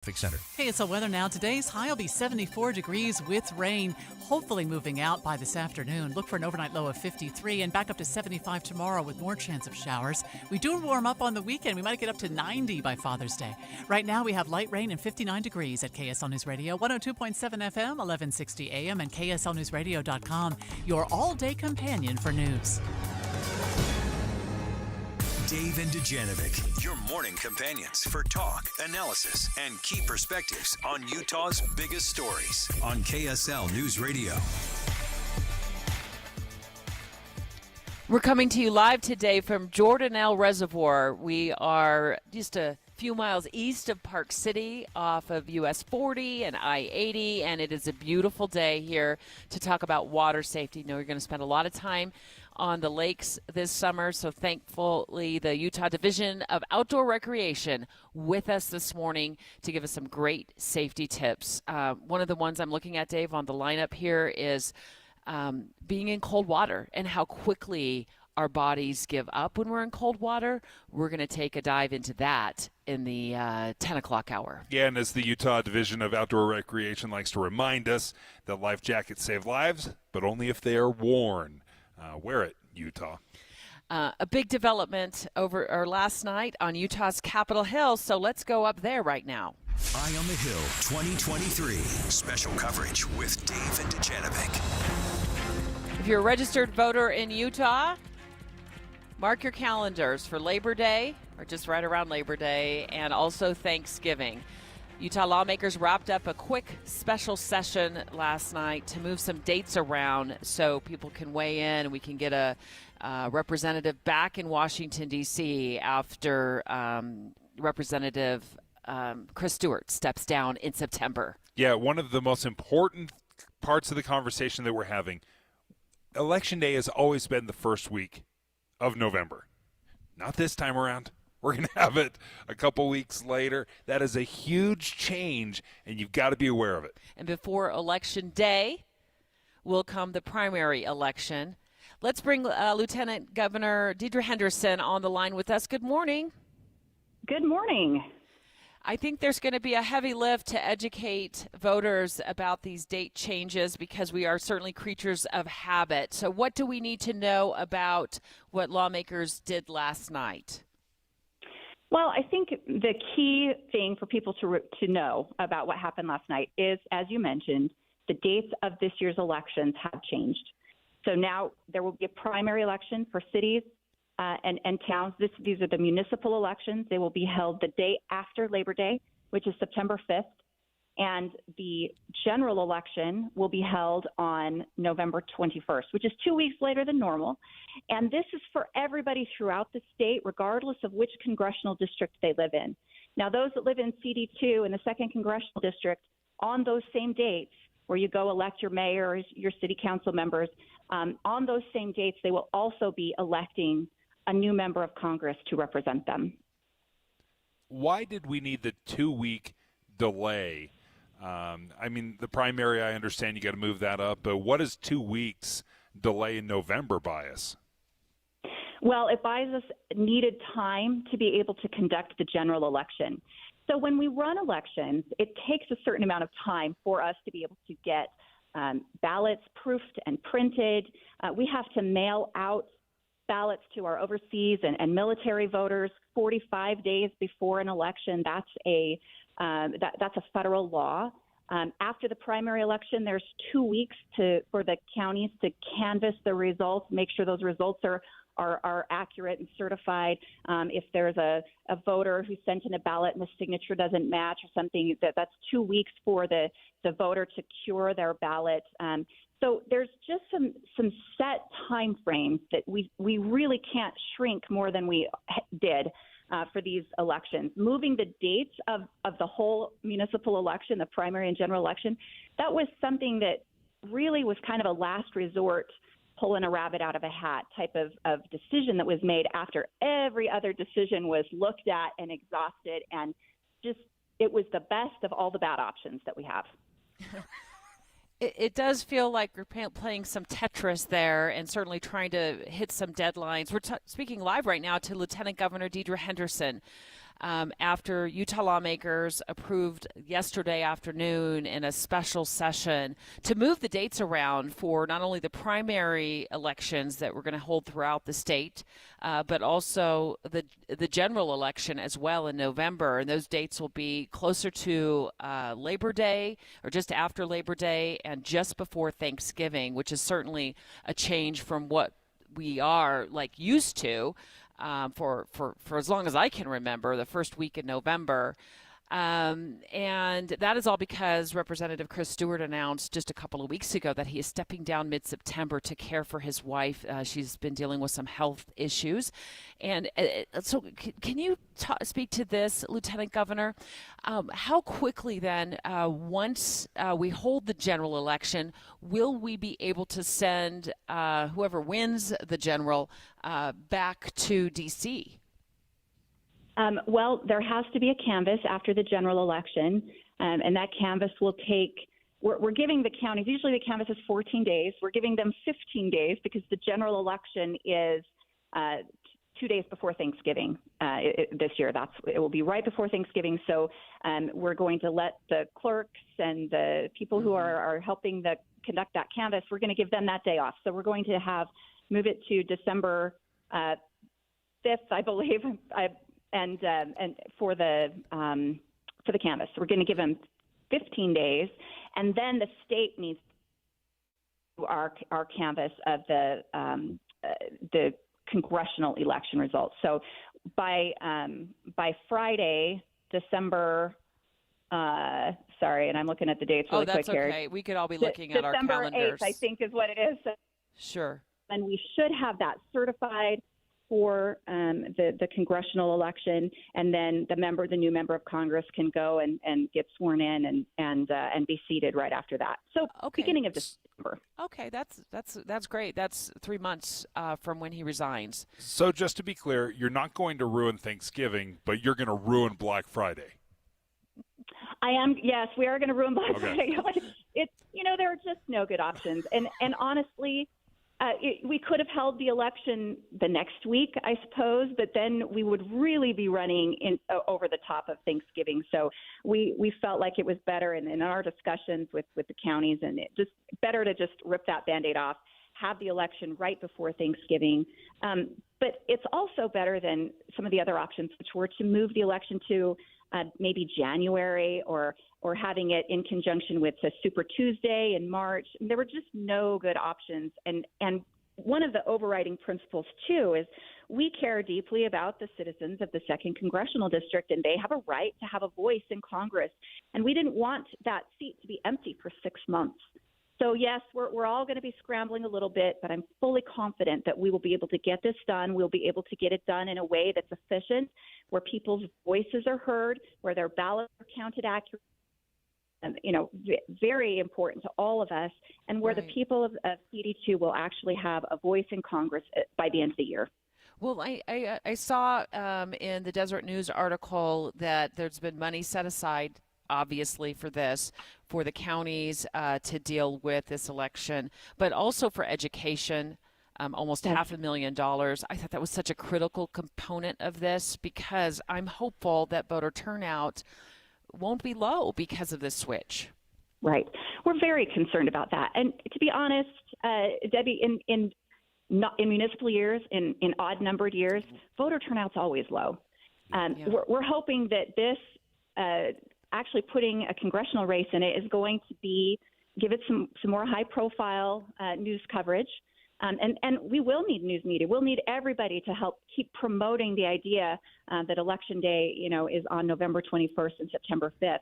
Center. KSL weather now. Today's high will be 74 degrees with rain, hopefully moving out by this afternoon. Look for an overnight low of 53 and back up to 75 tomorrow with more chance of showers. We do warm up on the weekend. We might get up to 90 by Father's Day. Right now we have light rain and 59 degrees at KSL News Radio, 102.7 FM, 1160 AM, and KSLNewsRadio.com, your all-day companion for news. Dave and Dujanovic, your morning companions for talk, analysis, and key perspectives on Utah's biggest stories on KSL News Radio. We're coming to you live today from Jordanelle Reservoir. We are just a few miles east of Park City off of US 40 and I-80, and it is a beautiful day here to talk about water safety. You know, we're going to spend a lot of time on the lakes this summer, so thankfully the Utah Division of Outdoor Recreation with us this morning to give us some great safety tips. One of the ones I'm looking at, Dave, on the lineup here is being in cold water and how quickly our bodies give up when we're in cold water. We're going to take a dive into that in the 10 o'clock hour. Yeah, and as the Utah Division of Outdoor Recreation likes to remind us, that life jackets save lives, but only if they are worn. Wear it, Utah. A big development over last night on Utah's Capitol Hill, so let's go up there right now. Eye on the Hill 2023. Special coverage with Dave and Dujanovic. If you're a registered voter in Utah, mark your calendars for Labor Day, or just right around Labor Day, and also Thanksgiving. Utah lawmakers wrapped up a quick special session last night to move some dates around so people can weigh in and we can get a representative back in Washington, D.C. after Representative Chris Stewart steps down in September. Yeah, one of the most important parts of the conversation that we're having, Election Day has always been the first week of November. Not this time around. We're going to have it a couple weeks later. That is a huge change, and you've got to be aware of it. And before Election Day will come the primary election. Let's bring Lieutenant Governor Deidre Henderson on the line with us. Good morning. Good morning. I think there's going to be a heavy lift to educate voters about these date changes because we are certainly creatures of habit. So what do we need to know about what lawmakers did last night? Well, I think the key thing for people to know about what happened last night is, as you mentioned, the dates of this year's elections have changed. So now there will be a primary election for cities and towns. These are the municipal elections. They will be held the day after Labor Day, which is September 5th. And the general election will be held on November 21st, which is 2 weeks later than normal. And this is for everybody throughout the state, regardless of which congressional district they live in. Now, those that live in CD2 in the 2nd Congressional District, on those same dates, where you go elect your mayors, your city council members, on those same dates, they will also be electing a new member of Congress to represent them. Why did we need the 2-week delay? I mean, the primary, I understand you got to move that up, but what is 2 weeks delay in November buy us? Well, it buys us needed time to be able to conduct the general election. So when we run elections, it takes a certain amount of time for us to be able to get ballots proofed and printed. We have to mail out ballots to our overseas and military voters 45 days before an election. That's a federal law. After the primary election, there's 2 weeks for the counties to canvass the results, make sure those results are accurate and certified. If there's a voter who sent in a ballot and the signature doesn't match or something, that's 2 weeks for the voter to cure their ballot. So there's just some set time frames that we really can't shrink more than we did for these elections. Moving the dates of the whole municipal election, the primary and general election, that was something that really was kind of a last resort, pulling a rabbit out of a hat type of decision that was made after every other decision was looked at and exhausted, and just it was the best of all the bad options that we have. It does feel like we're playing some Tetris there and certainly trying to hit some deadlines. We're speaking live right now to Lieutenant Governor Deidre Henderson. after Utah lawmakers approved yesterday afternoon in a special session to move the dates around for not only the primary elections that we're going to hold throughout the state, but also the general election as well in November. And those dates will be closer to Labor Day or just after Labor Day and just before Thanksgiving, which is certainly a change from what we are used to for as long as I can remember, the first week in November. And that is all because Representative Chris Stewart announced just a couple of weeks ago that he is stepping down mid-September to care for his wife. She's been dealing with some health issues. And so can you speak to this, Lieutenant Governor? How quickly then, once we hold the general election, will we be able to send whoever wins the general back to D.C.? Well, there has to be a canvass after the general election, and that canvass will take we're giving the counties, usually the canvass is 14 days. We're giving them 15 days because the general election is 2 days before Thanksgiving this year. It will be right before Thanksgiving. So we're going to let the clerks and the people who are helping conduct that canvass, we're going to give them that day off. So we're going to move it to December 5th, I believe. And for the canvass, we're going to give them 15 days, and then the state needs our canvass of the congressional election results. So by Friday, December. Sorry, and I'm looking at the dates really quick here. Oh, that's okay. We could all be looking at our calendars. December 8th, I think, is what it is. So, sure. And we should have that certified for the congressional election, and then the new member of Congress can go and get sworn in and be seated right after that. So beginning of December. Okay, that's great. That's 3 months from when he resigns. So just to be clear, you're not going to ruin Thanksgiving, but you're going to ruin Black Friday. I am. Yes, we are going to ruin Black Friday. It's there are just no good options, and honestly. We could have held the election the next week, I suppose, but then we would really be running over the top of Thanksgiving. So we felt like it was better in our discussions with the counties, and it just better to just rip that Band-Aid off, have the election right before Thanksgiving. But it's also better than some of the other options, which were to move the election to maybe January or having it in conjunction with a Super Tuesday in March. There were just no good options. And one of the overriding principles, too, is we care deeply about the citizens of the 2nd Congressional District, and they have a right to have a voice in Congress. And we didn't want that seat to be empty for 6 months. So, yes, we're all going to be scrambling a little bit, but I'm fully confident that we will be able to get this done. We'll be able to get it done in a way that's efficient, where people's voices are heard, where their ballots are counted accurately. Very important to all of us, and where the people of CD2 will actually have a voice in Congress by the end of the year. Well, I saw in the Deseret News article that there's been money set aside, obviously, for the counties to deal with this election, but also for education. Almost $500,000. I thought that was such a critical component of this because I'm hopeful that voter turnout won't be low because of this switch. Right. We're very concerned about that. And to be honest, Debbie, in municipal years, in odd-numbered years, voter turnout's always low. We're hoping that this actually putting a congressional race in it is going to give it some more high-profile news coverage. And we will need news media. We'll need everybody to help keep promoting the idea that Election Day, is on November 21st and September 5th.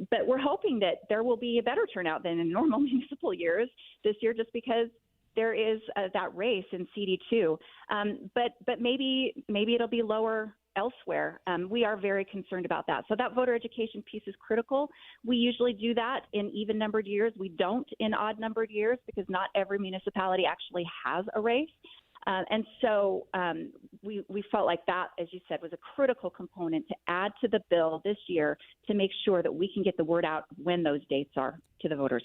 But we're hoping that there will be a better turnout than in normal municipal years this year, just because there is that race in CD2. But maybe it'll be lower elsewhere. We are very concerned about that. So that voter education piece is critical. We usually do that in even-numbered years. We don't in odd-numbered years because not every municipality actually has a race. And so we felt like that, as you said, was a critical component to add to the bill this year to make sure that we can get the word out when those dates are to the voters.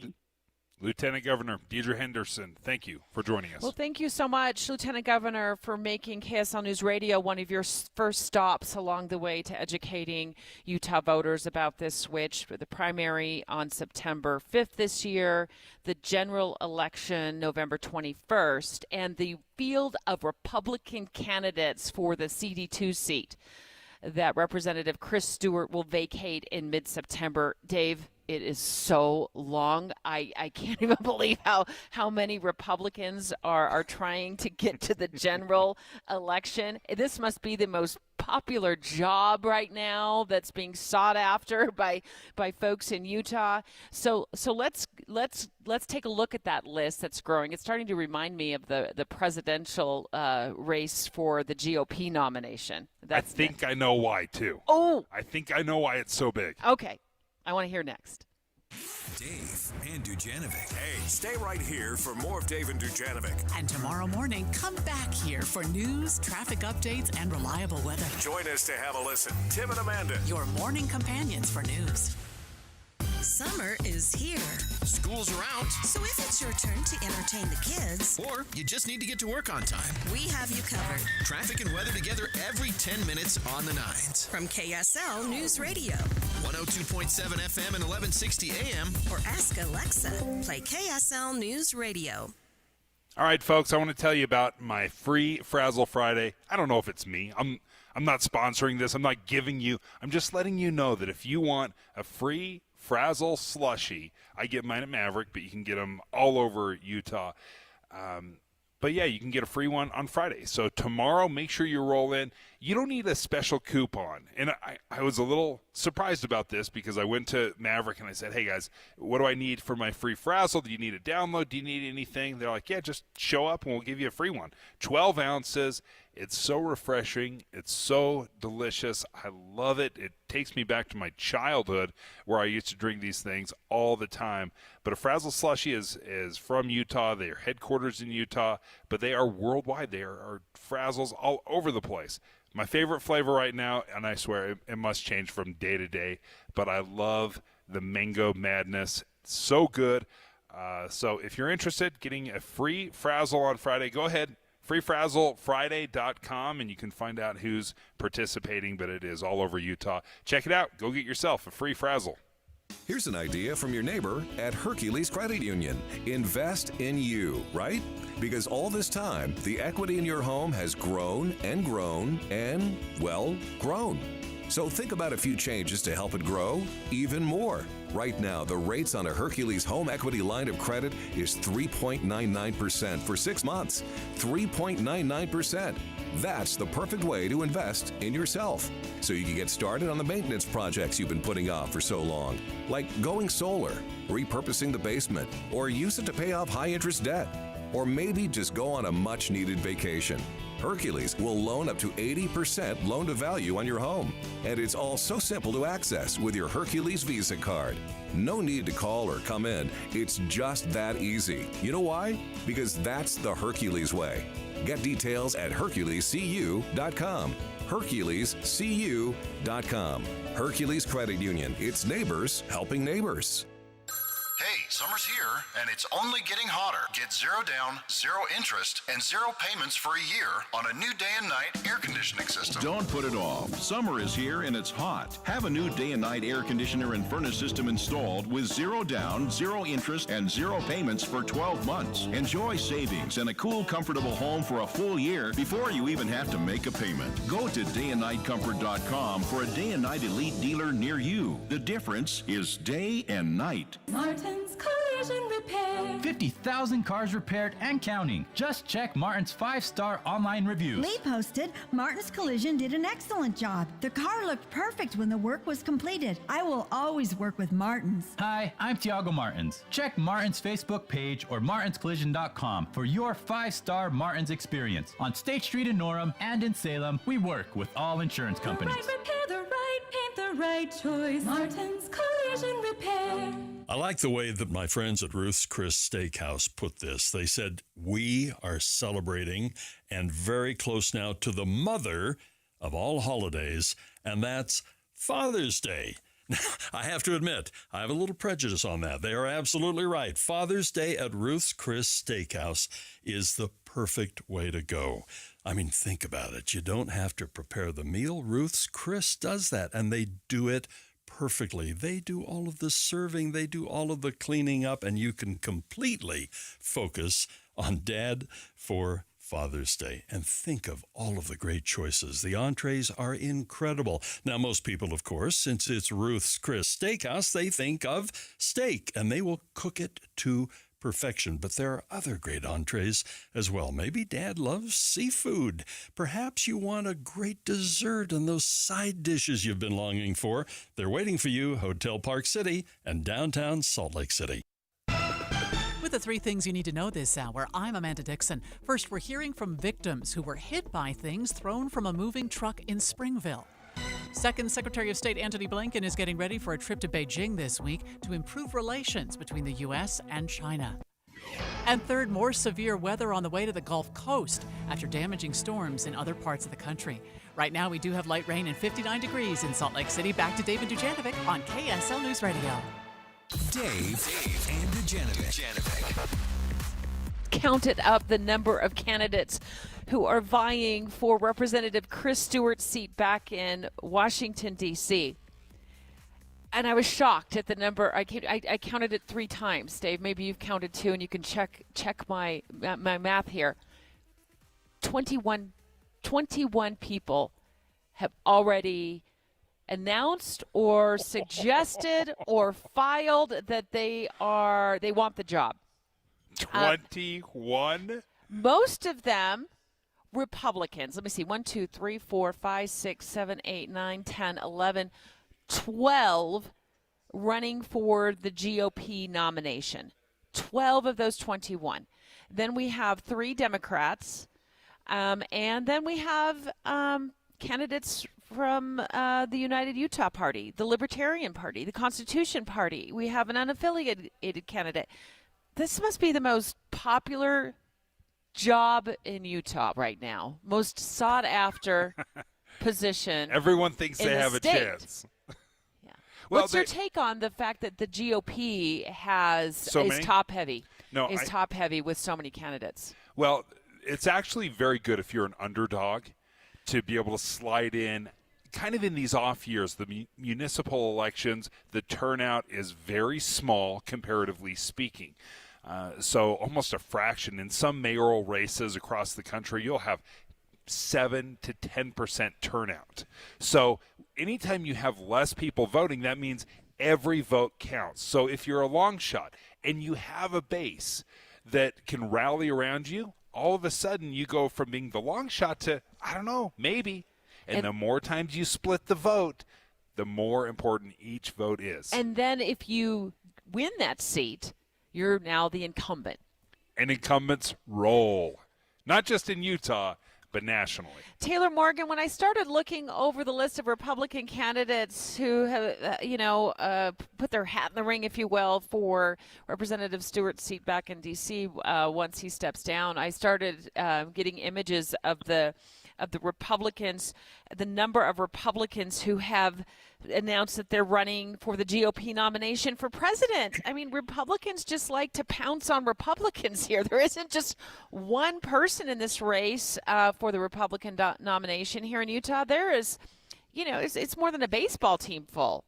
Lieutenant Governor Deidre Henderson, thank you for joining us. Well, thank you so much, Lieutenant Governor, for making KSL News Radio one of your first stops along the way to educating Utah voters about this switch. For the primary on September 5th this year, the general election November 21st, and the field of Republican candidates for the CD2 seat that Representative Chris Stewart will vacate in mid-September. Dave, it is so long. I can't even believe how many Republicans are trying to get to the general election. This must be the most popular job right now that's being sought after by folks in Utah. So let's take a look at that list that's growing. It's starting to remind me of the presidential race for the GOP nomination. I think I know why, too. Oh! I think I know why it's so big. Okay. I want to hear next. Dave and Dujanovic. Hey, stay right here for more of Dave and Dujanovic. And tomorrow morning, come back here for news, traffic updates, and reliable weather. Join us to have a listen. Tim and Amanda. Your morning companions for news. Summer is here. School's are out. So if it's your turn to entertain the kids, Or you just need to get to work on time. we have you covered. Traffic and weather together every 10 minutes on the 9s. From KSL News Radio. 102.7 FM and 1160 AM. Or ask Alexa. Play KSL News Radio. All right, folks, I want to tell you about my free Frazzle Friday. I don't know if it's me. I'm not sponsoring this. I'm not giving you. I'm just letting you know that if you want a free Frazzle slushie, I get mine at Maverick, but you can get them all over Utah. But yeah, you can get a free one on Friday. So tomorrow, make sure you roll in. You don't need a special coupon. And I was a little surprised about this because I went to Maverick and I said, hey guys, what do I need for my free Frazzle? Do you need a download? Do you need anything? They're like, yeah, just show up and we'll give you a free one. 12 ounces. It's so refreshing. It's so delicious. I love it. It takes me back to my childhood where I used to drink these things all the time. But a Frazzle slushie is from Utah. They are headquarters in Utah, but they are worldwide. There are Frazzles all over the place. My favorite flavor right now, and I swear it must change from day to day, but I love the Mango Madness. It's so good. So if you're interested, getting a free Frazzle on Friday, go ahead. FreeFrazzleFriday.com, and you can find out who's participating, but it is all over Utah. Check it out. Go get yourself a free Frazzle. Here's an idea from your neighbor at Hercules Credit Union. Invest in you, right? Because all this time, the equity in your home has grown and grown and, well, grown. So think about a few changes to help it grow even more. Right now, the rates on a Hercules home equity line of credit is 3.99% for 6 months. 3.99%. That's the perfect way to invest in yourself. So you can get started on the maintenance projects you've been putting off for so long, like going solar, repurposing the basement, or use it to pay off high-interest debt, or maybe just go on a much-needed vacation. Hercules will loan up to 80% loan to value on your home. And it's all so simple to access with your Hercules Visa card. No need to call or come in. It's just that easy. You know why? Because that's the Hercules way. Get details at HerculesCU.com. HerculesCU.com. Hercules Credit Union. It's neighbors helping neighbors. Hey, summer's here, and it's only getting hotter. Get 0 down, 0 interest, and 0 payments for a year on a new day and night air conditioning system. Don't put it off. Summer is here and it's hot. Have a new day and night air conditioner and furnace system installed with 0 down, 0 interest, and 0 payments for 12 months. Enjoy savings and a cool, comfortable home for a full year before you even have to make a payment. Go to dayandnightcomfort.com for a day and night elite dealer near you. The difference is day and night. Martin's Collision Repair. 50,000 cars repaired and counting. Just check Martin's 5-star online reviews. Lee posted, Martin's Collision did an excellent job. The car looked perfect when the work was completed. I will always work with Martin's. Hi, I'm Tiago Martins. Check Martin's Facebook page or martinscollision.com for your 5-star Martin's experience. On State Street in Norham and in Salem, we work with all insurance companies. The right repair, the right paint, the right choice. Martin's Collision Repair. I like the way that my friends at Ruth's Chris Steakhouse put this. They said, we are celebrating and very close now to the mother of all holidays, and that's Father's Day. I have to admit, I have a little prejudice on that. They are absolutely right. Father's Day at Ruth's Chris Steakhouse is the perfect way to go. I mean, think about it. You don't have to prepare the meal. Ruth's Chris does that, and they do it perfectly. They do all of the serving. They do all of the cleaning up, and you can completely focus on Dad for Father's Day. And think of all of the great choices. The entrees are incredible. Now, most people, of course, since it's Ruth's Chris Steakhouse, they think of steak, and they will cook it to perfection. But there are other great entrees as well. Maybe Dad loves seafood. Perhaps you want a great dessert and those side dishes you've been longing for. They're waiting for you, Hotel Park City and downtown Salt Lake City. With the 3 things you need to know this hour, I'm Amanda Dixon. First, we're hearing from victims who were hit by things thrown from a moving truck in Springville. Second, Secretary of State Antony Blinken is getting ready for a trip to Beijing this week to improve relations between the U.S. and China. And third, more severe weather on the way to the Gulf Coast after damaging storms in other parts of the country. Right now, we do have light rain and 59 degrees in Salt Lake City. Back to Dave and Dujanovic on KSL News Radio. Dave and Dujanovic. Counted up the number of candidates who are vying for Representative Chris Stewart's seat back in Washington, D.C. And I was shocked at the number. I counted it 3 times, Dave. Maybe you've counted 2, and you can check my math here. 21 people have already announced or suggested or filed that they want the job. 21? Most of them Republicans. Let me see. 1, 2, 3, 4, 5, 6, 7, 8, 9, 10, 11, 12 running for the GOP nomination. 12 of those 21. Then we have 3 Democrats. And then we have candidates from the United Utah Party, the Libertarian Party, the Constitution Party. We have an unaffiliated candidate. This must be the most popular job in Utah right now. Most sought after position. Everyone thinks they have a chance. Yeah. What's your take on the fact that the GOP is top heavy? No, top heavy with so many candidates. Well, it's actually very good if you're an underdog to be able to slide in kind of in these off years. The municipal elections, the turnout is very small comparatively speaking. So almost a fraction. In some mayoral races across the country, you'll have 7 to 10% turnout. So anytime you have less people voting, that means every vote counts. So if you're a long shot and you have a base that can rally around you, all of a sudden you go from being the long shot to, I don't know, maybe. And the more times you split the vote, the more important each vote is. And then if you win that seat, you're now the incumbent. And incumbents roll, not just in Utah, but nationally. Taylor Morgan, when I started looking over the list of Republican candidates who have, put their hat in the ring, if you will, for Representative Stewart's seat back in D.C. Once he steps down, I started getting images of the Republicans, the number of Republicans who have announced that they're running for the GOP nomination for president. I mean, Republicans just like to pounce on Republicans here. There isn't just one person in this race for the Republican nomination here in Utah. There is, it's more than a baseball team full.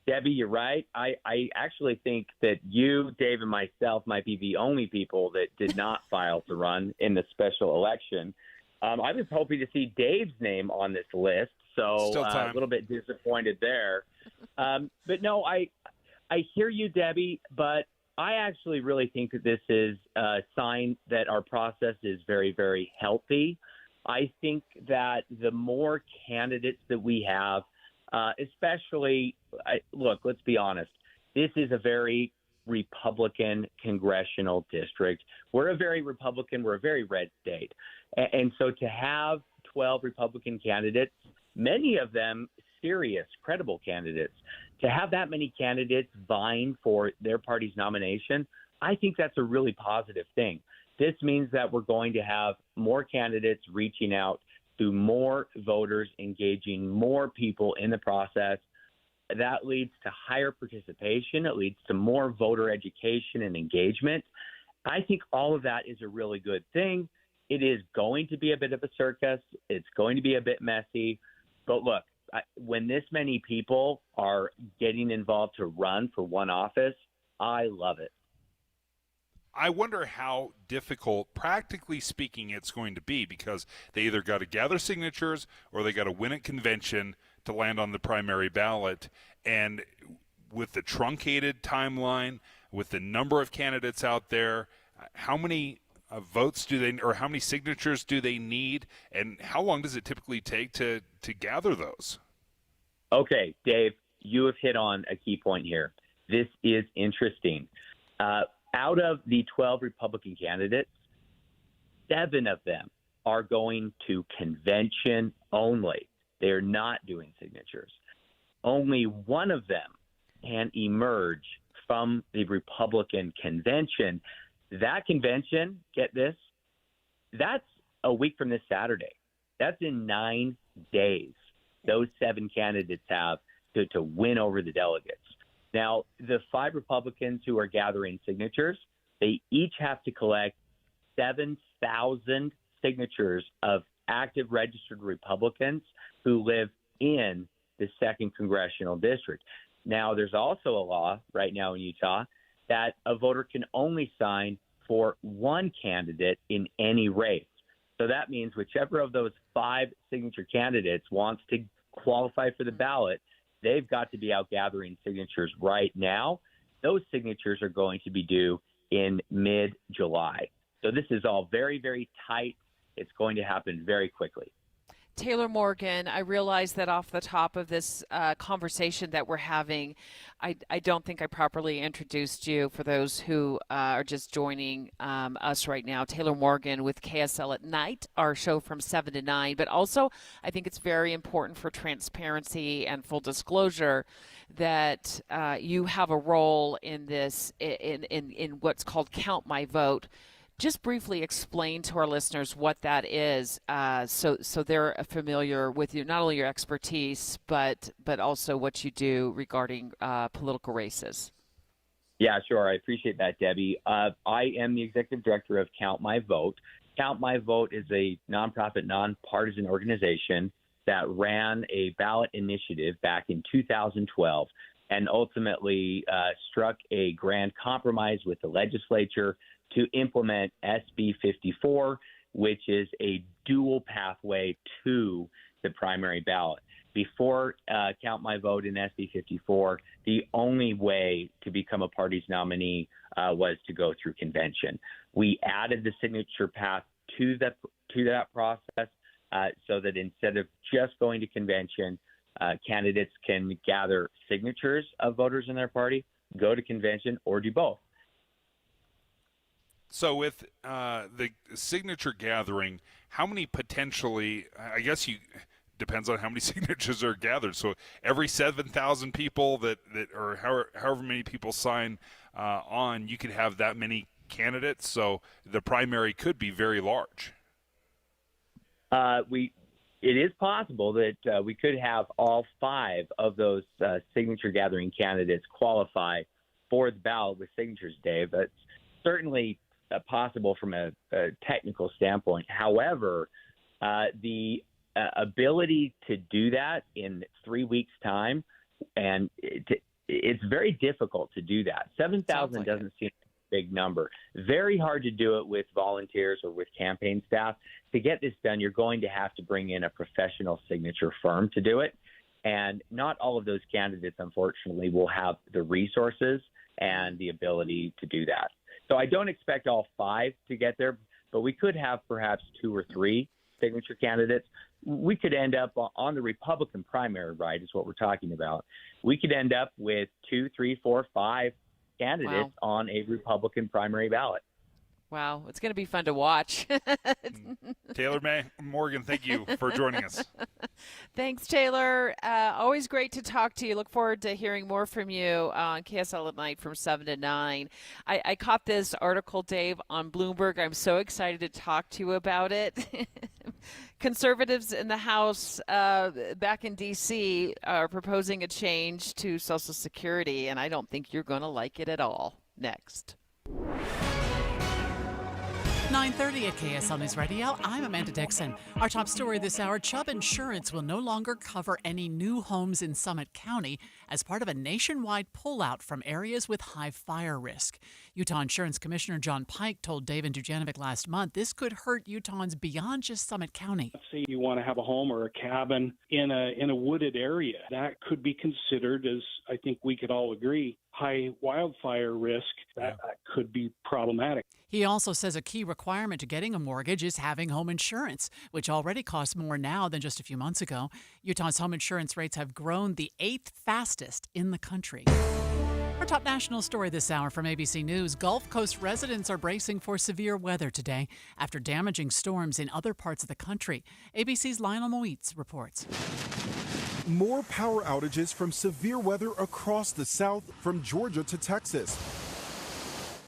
Debbie, you're right. I actually think that you, Dave, and myself might be the only people that did not file to run in the special election. I was hoping to see Dave's name on this list, so a little bit disappointed there. But no, I hear you, Debbie, but I actually really think that this is a sign that our process is very, very healthy. I think that the more candidates that we have, especially, look, let's be honest. This is a very Republican congressional district. We're a very red state. And so to have 12 Republican candidates, many of them serious, credible candidates, to have that many candidates vying for their party's nomination, I think that's a really positive thing. This means that we're going to have more candidates reaching out through more voters engaging more people in the process. That leads to higher participation. It leads to more voter education and engagement. I think all of that is a really good thing. It is going to be a bit of a circus. It's going to be a bit messy. But look, when this many people are getting involved to run for one office, I love it. I wonder how difficult, practically speaking, it's going to be, because they either got to gather signatures or they got to win at convention to land on the primary ballot. And with the truncated timeline, with the number of candidates out there, how many votes do they, or how many signatures do they need, and how long does it typically take to gather those? Okay, Dave, you have hit on a key point here. This is interesting. Out of the 12 Republican candidates, 7 of them are going to convention only. They're not doing signatures. Only one of them can emerge from the Republican convention. That convention, get this, that's a week from this Saturday. That's in 9 days. Those 7 candidates have to win over the delegates. Now, the 5 Republicans who are gathering signatures, they each have to collect 7,000 signatures of active registered Republicans who live in the 2nd Congressional District. Now, there's also a law right now in Utah that a voter can only sign for one candidate in any race. So that means whichever of those 5 signature candidates wants to qualify for the ballot, they've got to be out gathering signatures right now. Those signatures are going to be due in mid-July. So this is all very, very tight. It's going to happen very quickly. Taylor Morgan, I realize that off the top of this conversation that we're having, I don't think I properly introduced you for those who are just joining us right now. Taylor Morgan with KSL at Night, our show from 7 to 9. But also, I think it's very important for transparency and full disclosure that you have a role in this, in what's called Count My Vote. Just briefly explain to our listeners what that is, so they're familiar with you, not only your expertise, but also what you do regarding political races. Yeah, sure. I appreciate that, Debbie. I am the executive director of Count My Vote. Count My Vote is a nonprofit, nonpartisan organization that ran a ballot initiative back in 2012 and ultimately struck a grand compromise with the legislature to implement SB 54, which is a dual pathway to the primary ballot. Before Count My Vote in SB 54, the only way to become a party's nominee was to go through convention. We added the signature path to that process so that instead of just going to convention, candidates can gather signatures of voters in their party, go to convention, or do both. So with the signature gathering, how many potentially, I guess depends on how many signatures are gathered. So every 7,000 people that or however many people sign on, you could have that many candidates. So the primary could be very large. It is possible that we could have all 5 of those signature gathering candidates qualify for the ballot with signatures, Dave. That's certainly possible from a technical standpoint. However, the ability to do that in 3 weeks' time, and it's very difficult to do that. 7,000 doesn't seem like a big number. Very hard to do it with volunteers or with campaign staff. To get this done, you're going to have to bring in a professional signature firm to do it. And not all of those candidates, unfortunately, will have the resources and the ability to do that. So I don't expect all 5 to get there, but we could have perhaps 2 or 3 signature candidates. We could end up on the Republican primary, right, is what we're talking about. We could end up with 2, 3, 4, 5 candidates on a Republican primary ballot. Wow, it's going to be fun to watch. Taylor Morgan, thank you for joining us. Thanks, Taylor. Always great to talk to you. Look forward to hearing more from you on KSL at Night from 7 to 9. I caught this article, Dave, on Bloomberg. I'm so excited to talk to you about it Conservatives in the House back in D.C. are proposing a change to Social Security, and I don't think you're going to like it at all. Next. 9:30 at KSL News Radio. I'm Amanda Dixon. Our top story this hour, Chubb Insurance will no longer cover any new homes in Summit County as part of a nationwide pullout from areas with high fire risk. Utah Insurance Commissioner John Pike told Dave and Dujanovic last month this could hurt Utahns beyond just Summit County. Let's say you want to have a home or a cabin in a wooded area. That could be considered, as I think we could all agree, high wildfire risk. That could be problematic. He also says a key requirement to getting a mortgage is having home insurance, which already costs more now than just a few months ago. Utah's home insurance rates have grown the 8th fastest in the country. Our top national story this hour from ABC News. Gulf Coast residents are bracing for severe weather today after damaging storms in other parts of the country. ABC's Lionel Moitz reports. More power outages from severe weather across the South, from Georgia to Texas.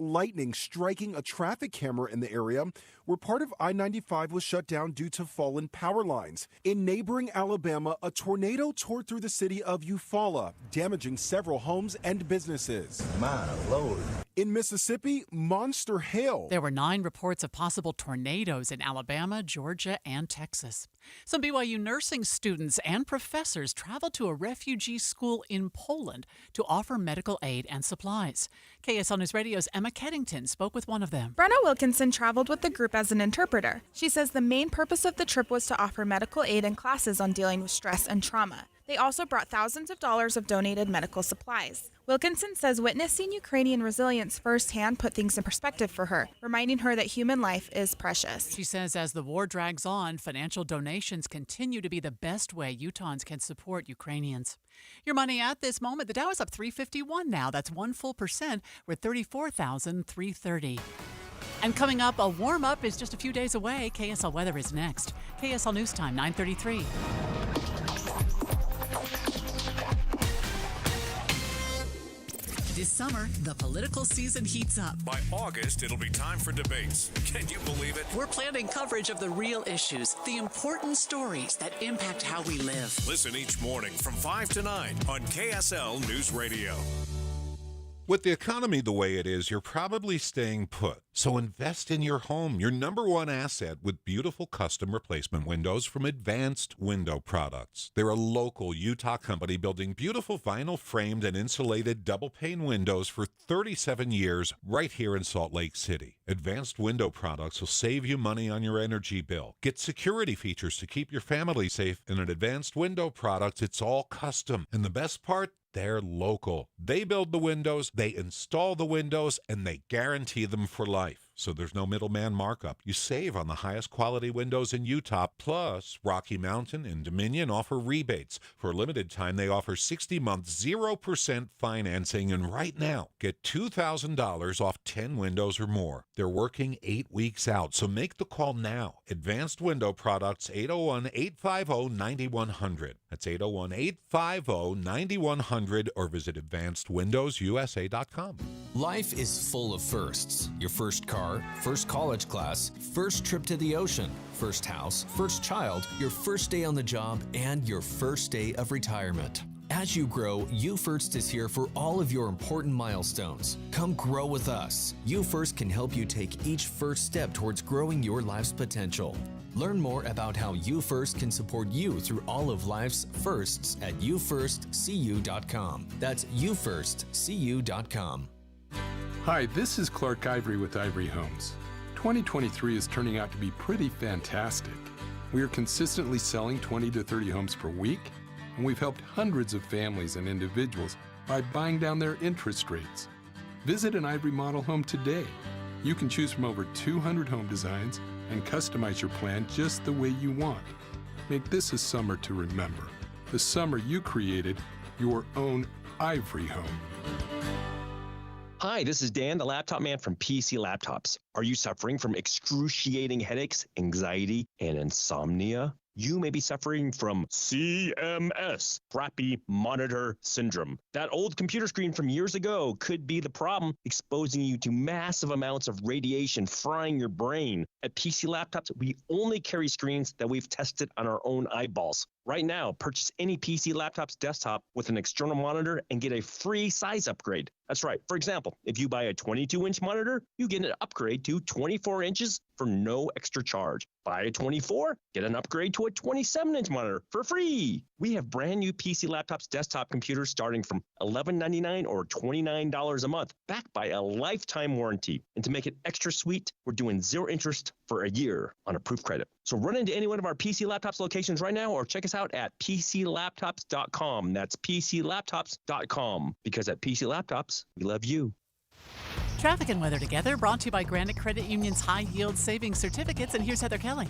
Lightning striking a traffic camera in the area where part of I-95 was shut down due to fallen power lines. In neighboring Alabama, a tornado tore through the city of Eufaula, damaging several homes and businesses. In Mississippi, monster hail. There were 9 reports of possible tornadoes in Alabama, Georgia, and Texas. Some BYU nursing students and professors traveled to a refugee school in Poland to offer medical aid and supplies. KSL News Radio's Emma Keddington spoke with one of them. Brenna Wilkinson traveled with the group as an interpreter. She says the main purpose of the trip was to offer medical aid and classes on dealing with stress and trauma. They also brought thousands of dollars of donated medical supplies. Wilkinson says witnessing Ukrainian resilience firsthand put things in perspective for her, reminding her that human life is precious. She says as the war drags on, financial donations continue to be the best way Utahns can support Ukrainians. Your money at this moment, the Dow is up 351 now. That's 1 full percent. We're at 34,330. And coming up, a warm-up is just a few days away. KSL weather is next. KSL News Time, 9:33. This summer, the political season heats up. By August, it'll be time for debates. Can you believe it? We're planning coverage of the real issues, the important stories that impact how we live. Listen each morning from 5 to 9 on KSL News Radio. With the economy the way it is, you're probably staying put. So invest in your home, your number one asset, with beautiful custom replacement windows from Advanced Window Products. They're a local Utah company building beautiful vinyl framed and insulated double pane windows for 37 years right here in Salt Lake City. Advanced Window Products will save you money on your energy bill. Get security features to keep your family safe. And at Advanced Window Products, it's all custom. And the best part? They're local. They build the windows, they install the windows, and they guarantee them for life. So there's no middleman markup. You save on the highest quality windows in Utah. Plus, Rocky Mountain and Dominion offer rebates. For a limited time, they offer 60-month 0% financing. And right now, get $2,000 off 10 windows or more. They're working 8 weeks out. So make the call now. Advanced Window Products, 801-850-9100. That's 801-850-9100 or visit advancedwindowsusa.com. Life is full of firsts. Your first car, first college class, first trip to the ocean, first house, first child, your first day on the job, and your first day of retirement. As you grow, You First is here for all of your important milestones. Come grow with us. You First can help you take each first step towards growing your life's potential. Learn more about how You First can support you through all of life's firsts at youfirstcu.com. That's youfirstcu.com. Hi, this is Clark Ivory with Ivory Homes. 2023 is turning out to be pretty fantastic. We are consistently selling 20 to 30 homes per week, and we've helped hundreds of families and individuals by buying down their interest rates. Visit an Ivory model home today. You can choose from over 200 home designs and customize your plan just the way you want. Make this a summer to remember. The summer you created your own Ivory home. Hi, this is Dan, the laptop man from PC Laptops. Are you suffering from excruciating headaches, anxiety, and insomnia? you may be suffering from CMS, crappy monitor syndrome. That old computer screen from years ago could be the problem, exposing you to massive amounts of radiation frying your brain. At PC Laptops, we only carry screens that we've tested on our own eyeballs. Right now, purchase any PC Laptops desktop with an external monitor and get a free size upgrade. That's right. For example, if you buy a 22-inch monitor, you get an upgrade to 24 inches for no extra charge. Buy a 24, get an upgrade to a 27-inch monitor for free. We have brand new PC Laptops desktop computers starting from $11.99 or $29 a month, backed by a lifetime warranty. And to make it extra sweet, we're doing 0 interest for a year on approved credit. So run into any one of our PC Laptops locations right now or check us out at PCLaptops.com. That's PCLaptops.com. Because at PC Laptops, we love you. Traffic and weather together, brought to you by Granite Credit Union's High Yield Savings Certificates. And here's Heather Kelly.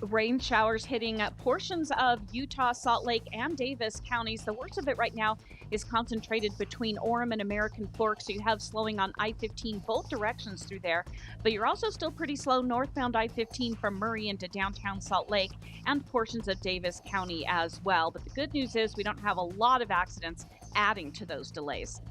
Rain showers hitting portions of Utah, Salt Lake, and Davis counties. The worst of it right now is concentrated between Orem and American Fork, so you have slowing on I-15 both directions through there. But you're also still pretty slow northbound I-15 from Murray into downtown Salt Lake and portions of Davis County as well. But the good news is we don't have a lot of accidents adding to those delays.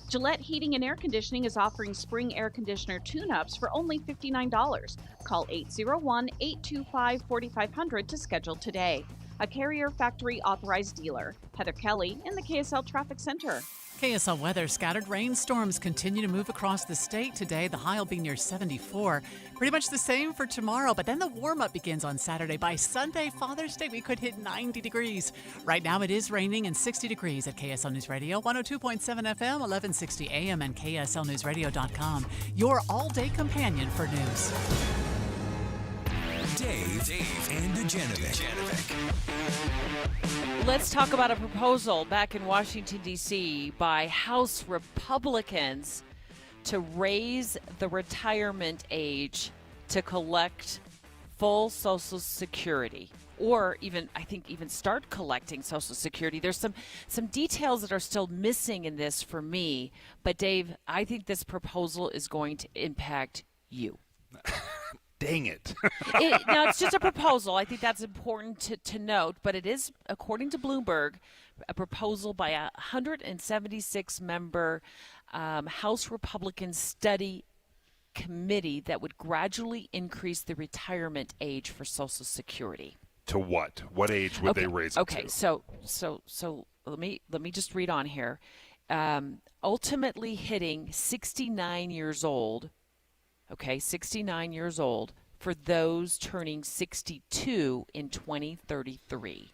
Gillette Heating and Air Conditioning is offering spring air conditioner tune-ups for only $59. Call 801-825-4500 to schedule today. A Carrier Factory authorized dealer. Heather Kelly in the KSL Traffic Center. KSL weather. Scattered rainstorms continue to move across the state today. The high will be near 74. Pretty much the same for tomorrow, but then the warm-up begins on Saturday. By Sunday, Father's Day, we could hit 90 degrees. Right now it is raining and 60 degrees at KSL News Radio, 102.7 FM, 1160 AM, and KSLNewsRadio.com. Your all-day companion for news. Dave and Dujanovic. Let's talk about a proposal back in Washington, D.C. by House Republicans to raise the retirement age to collect full Social Security, or even, I think, even start collecting Social Security. There's some details that are still missing in this for me. But, Dave, I think this proposal is going to impact you. Dang it. No, it's just a proposal. I think that's important to note, but it is, according to Bloomberg, a proposal by a 176-member House Republican study committee that would gradually increase the retirement age for Social Security. To what? What age would they raise it to? Okay, so let me just read on here. Ultimately hitting 69 years old. Okay, 69 years old for those turning 62 in 2033.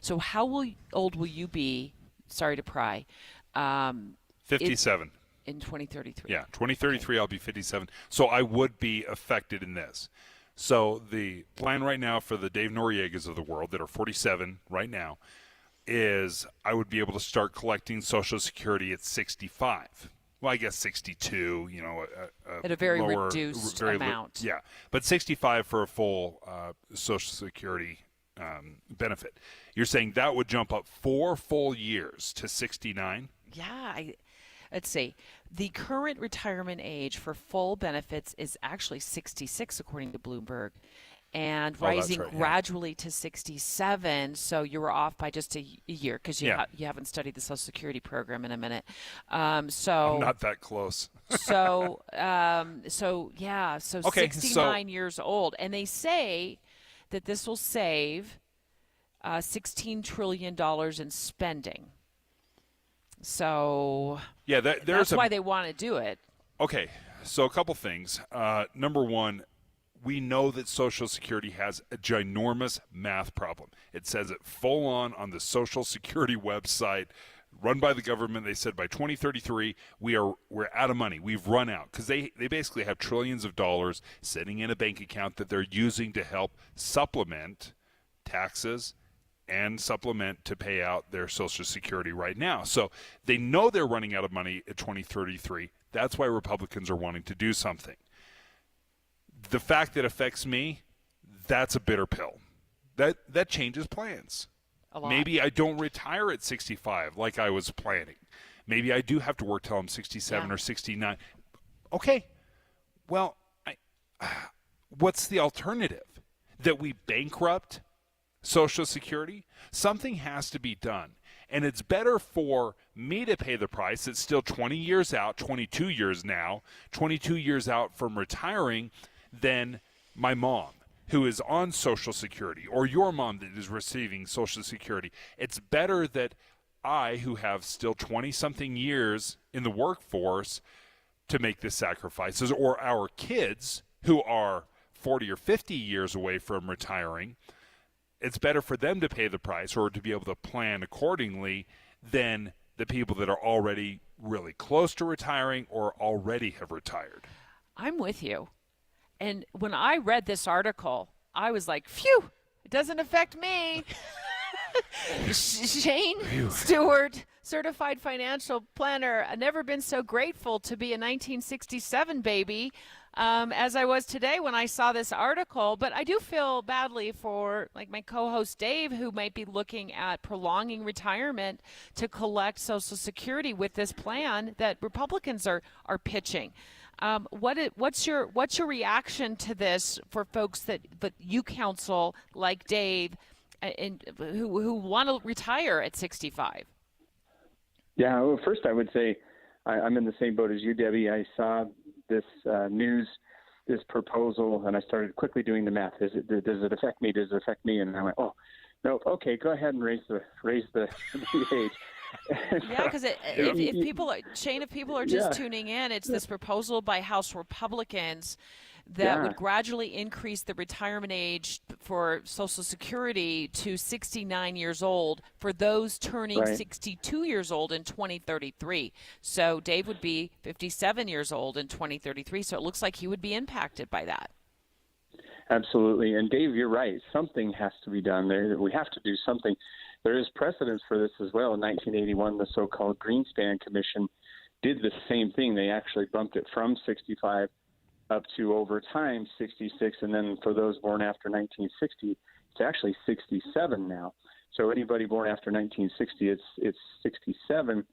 So how old will you be? Sorry to pry. 57. In 2033. Yeah, 2033, okay. I'll be 57. So I would be affected in this. So the plan right now for the Dave Noriegas of the world that are 47 right now is I would be able to start collecting Social Security at 65. Well, I guess 62, at a very lower, reduced amount. Yeah, but 65 for a full Social Security benefit. You're saying that would jump up 4 full years to 69? Yeah, let's see. The current retirement age for full benefits is actually 66, according to Bloomberg, and rising gradually to 67. So you were off by just a year because you haven't studied the Social Security program in a minute. So I'm not that close. So 69 years old, and they say that this will save $16 trillion in spending. So yeah, that's why they want to do it. Okay, so a couple things. Number one, we know that Social Security has a ginormous math problem. It says it full on the Social Security website run by the government. They said by 2033 we're out of money. We've run out because they basically have trillions of dollars sitting in a bank account that they're using to help supplement taxes and supplement to pay out their Social Security right now. So they know they're running out of money at 2033. That's why Republicans are wanting to do something. The fact that affects me, that's a bitter pill. That changes plans. A lot. Maybe I don't retire at 65 like I was planning. Maybe I do have to work till I'm 67 or 69. Okay. Well, what's the alternative? that we bankrupt Social Security. Something has to be done. And it's better for me to pay the price. It's still 20 years out, 22 years now, 22 years out from retiring than my mom, who is on Social Security, or your mom that is receiving Social Security. It's better that I, who have still 20-something years in the workforce, to make the sacrifices, or our kids who are 40 or 50 years away from retiring. It's better for them to pay the price or to be able to plan accordingly than the people that are already really close to retiring or already have retired. I'm with you. And when I read this article, I was like, phew, it doesn't affect me. Shane Stewart, certified financial planner. I've never been so grateful to be a 1967 baby as I was today when I saw this article. But I do feel badly for like my co-host Dave, who might be looking at prolonging retirement to collect Social Security with this plan that Republicans are pitching. What's your reaction to this for folks that you counsel like Dave and who want to retire at 65? Yeah, well, first I would say I'm in the same boat as you, Debbie. I saw this this proposal, and I started quickly doing the math. Does it affect me? Does it affect me? And I went, oh, no, okay, go ahead and raise the age. Yeah, because if people are just tuning in, it's this proposal by House Republicans that would gradually increase the retirement age for Social Security to 69 years old for those turning 62 years old in 2033. So Dave would be 57 years old in 2033, so it looks like he would be impacted by that. Absolutely. And Dave, you're right. Something has to be done there. We have to do something. There is precedence for this as well. In 1981, the so-called Greenspan Commission did the same thing. They actually bumped it from 65 up to, over time, 66, and then for those born after 1960, it's actually 67 now. So anybody born after 1960, it's 67,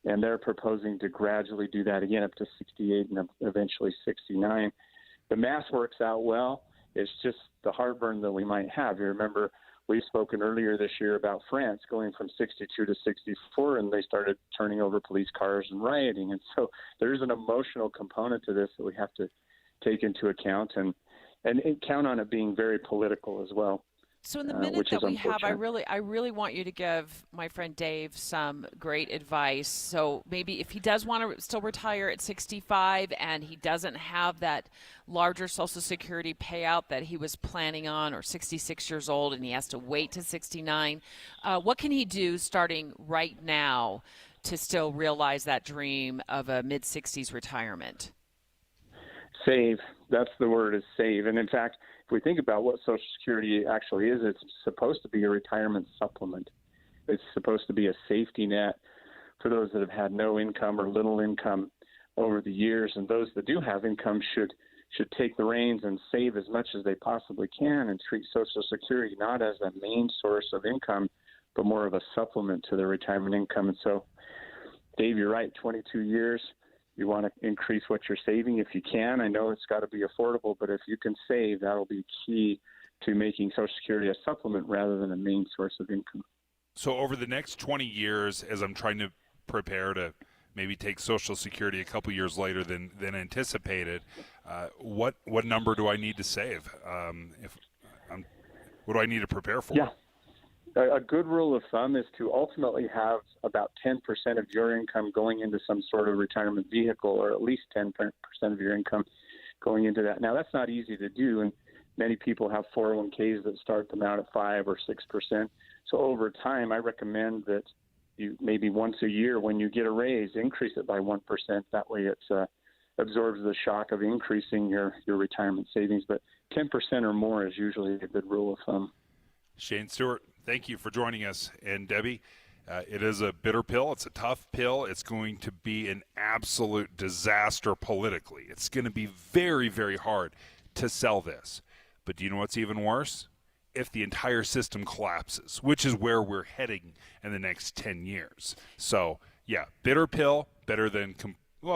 and they're proposing to gradually do that again up to 68 and eventually 69. The math works out well. It's just the heartburn that we might have. You remember we've spoken earlier this year about France going from 62 to 64, and they started turning over police cars and rioting. And so there's an emotional component to this that we have to take into account and count on it being very political as well. So in the minute that we have, I really want you to give my friend Dave some great advice. So maybe if he does want to still retire at 65 and he doesn't have that larger Social Security payout that he was planning on, or 66 years old and he has to wait to 69, what can he do starting right now to still realize that dream of a mid-60s retirement? Save. That's the word, is save. And in fact, if we think about what Social Security actually is, it's supposed to be a retirement supplement. It's supposed to be a safety net for those that have had no income or little income over the years. And those that do have income should take the reins and save as much as they possibly can and treat Social Security not as a main source of income, but more of a supplement to their retirement income. And so, Dave, you're right, 22 years. You want to increase what you're saving if you can. I know it's got to be affordable, but if you can save, that'll be key to making Social Security a supplement rather than a main source of income. So over the next 20 years, as I'm trying to prepare to maybe take Social Security a couple years later than anticipated, what number do I need to save? What do I need to prepare for? Yeah. A good rule of thumb is to ultimately have about 10% of your income going into some sort of retirement vehicle, or at least 10% of your income going into that. Now, that's not easy to do, and many people have 401ks that start them out at 5 or 6%. So over time, I recommend that you maybe once a year when you get a raise, increase it by 1%. That way it absorbs the shock of increasing your retirement savings. But 10% or more is usually a good rule of thumb. Shane Stewart, thank you for joining us. And Debbie, it is a bitter pill. It's a tough pill. It's going to be an absolute disaster politically. It's going to be very, very hard to sell this. But do you know what's even worse? If the entire system collapses, which is where we're heading in the next 10 years. So, yeah, bitter pill, better than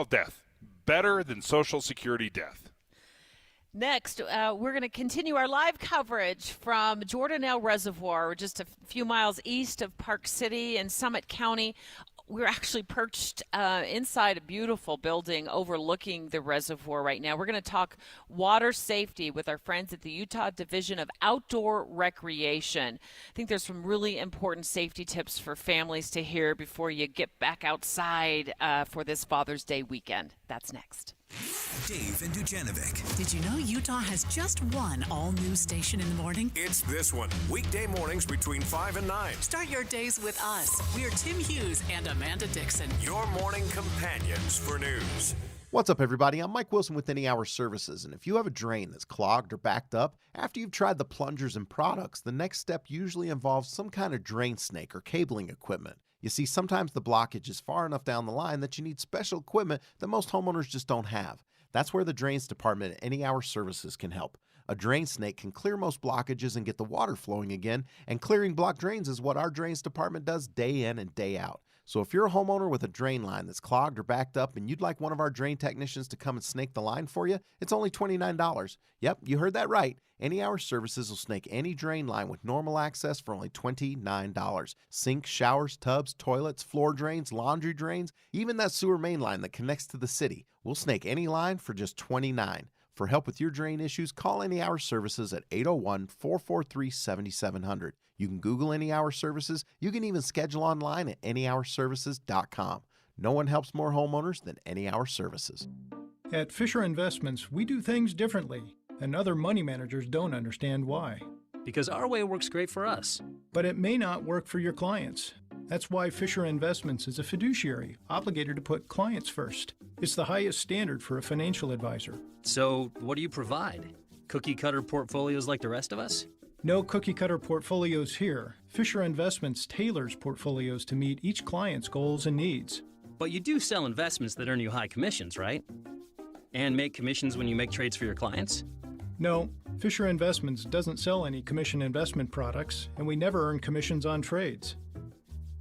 death. Better than Social Security death. Next, we're going to continue our live coverage from Jordanelle Reservoir. We're just a few miles east of Park City in Summit County. We're actually perched inside a beautiful building overlooking the reservoir right now. We're going to talk water safety with our friends at the Utah Division of Outdoor Recreation. I think there's some really important safety tips for families to hear before you get back outside for this Father's Day weekend. That's next. Dave and Dujanovic. Did you know Utah has just one all-news station in the morning? It's this one. Weekday mornings between 5 and 9. Start your days with us. We're Tim Hughes and Amanda Dixon. Your morning companions for news. What's up, everybody? I'm Mike Wilson with Any Hour Services, and if you have a drain that's clogged or backed up, after you've tried the plungers and products, the next step usually involves some kind of drain snake or cabling equipment. You see, sometimes the blockage is far enough down the line that you need special equipment that most homeowners just don't have. That's where the Drains Department at Any Hour Services can help. A drain snake can clear most blockages and get the water flowing again, and clearing blocked drains is what our Drains Department does day in and day out. So if you're a homeowner with a drain line that's clogged or backed up and you'd like one of our drain technicians to come and snake the line for you, it's only $29. Yep, you heard that right. Any Hour Services will snake any drain line with normal access for only $29. Sinks, showers, tubs, toilets, floor drains, laundry drains, even that sewer main line that connects to the city. We'll snake any line for just $29. For help with your drain issues, call Any Hour Services at 801-443-7700. You can Google Any Hour Services. You can even schedule online at anyhourservices.com. No one helps more homeowners than Any Hour Services. At Fisher Investments, we do things differently, and other money managers don't understand why. Because our way works great for us. But it may not work for your clients. That's why Fisher Investments is a fiduciary, obligated to put clients first. It's the highest standard for a financial advisor. So, what do you provide? Cookie-cutter portfolios like the rest of us? No cookie-cutter portfolios here. Fisher Investments tailors portfolios to meet each client's goals and needs. But you do sell investments that earn you high commissions, right? And make commissions when you make trades for your clients? No, Fisher Investments doesn't sell any commission investment products, and we never earn commissions on trades.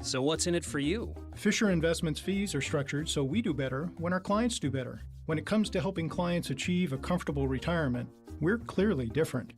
So what's in it for you? Fisher Investments fees are structured so we do better when our clients do better. When it comes to helping clients achieve a comfortable retirement, we're clearly different.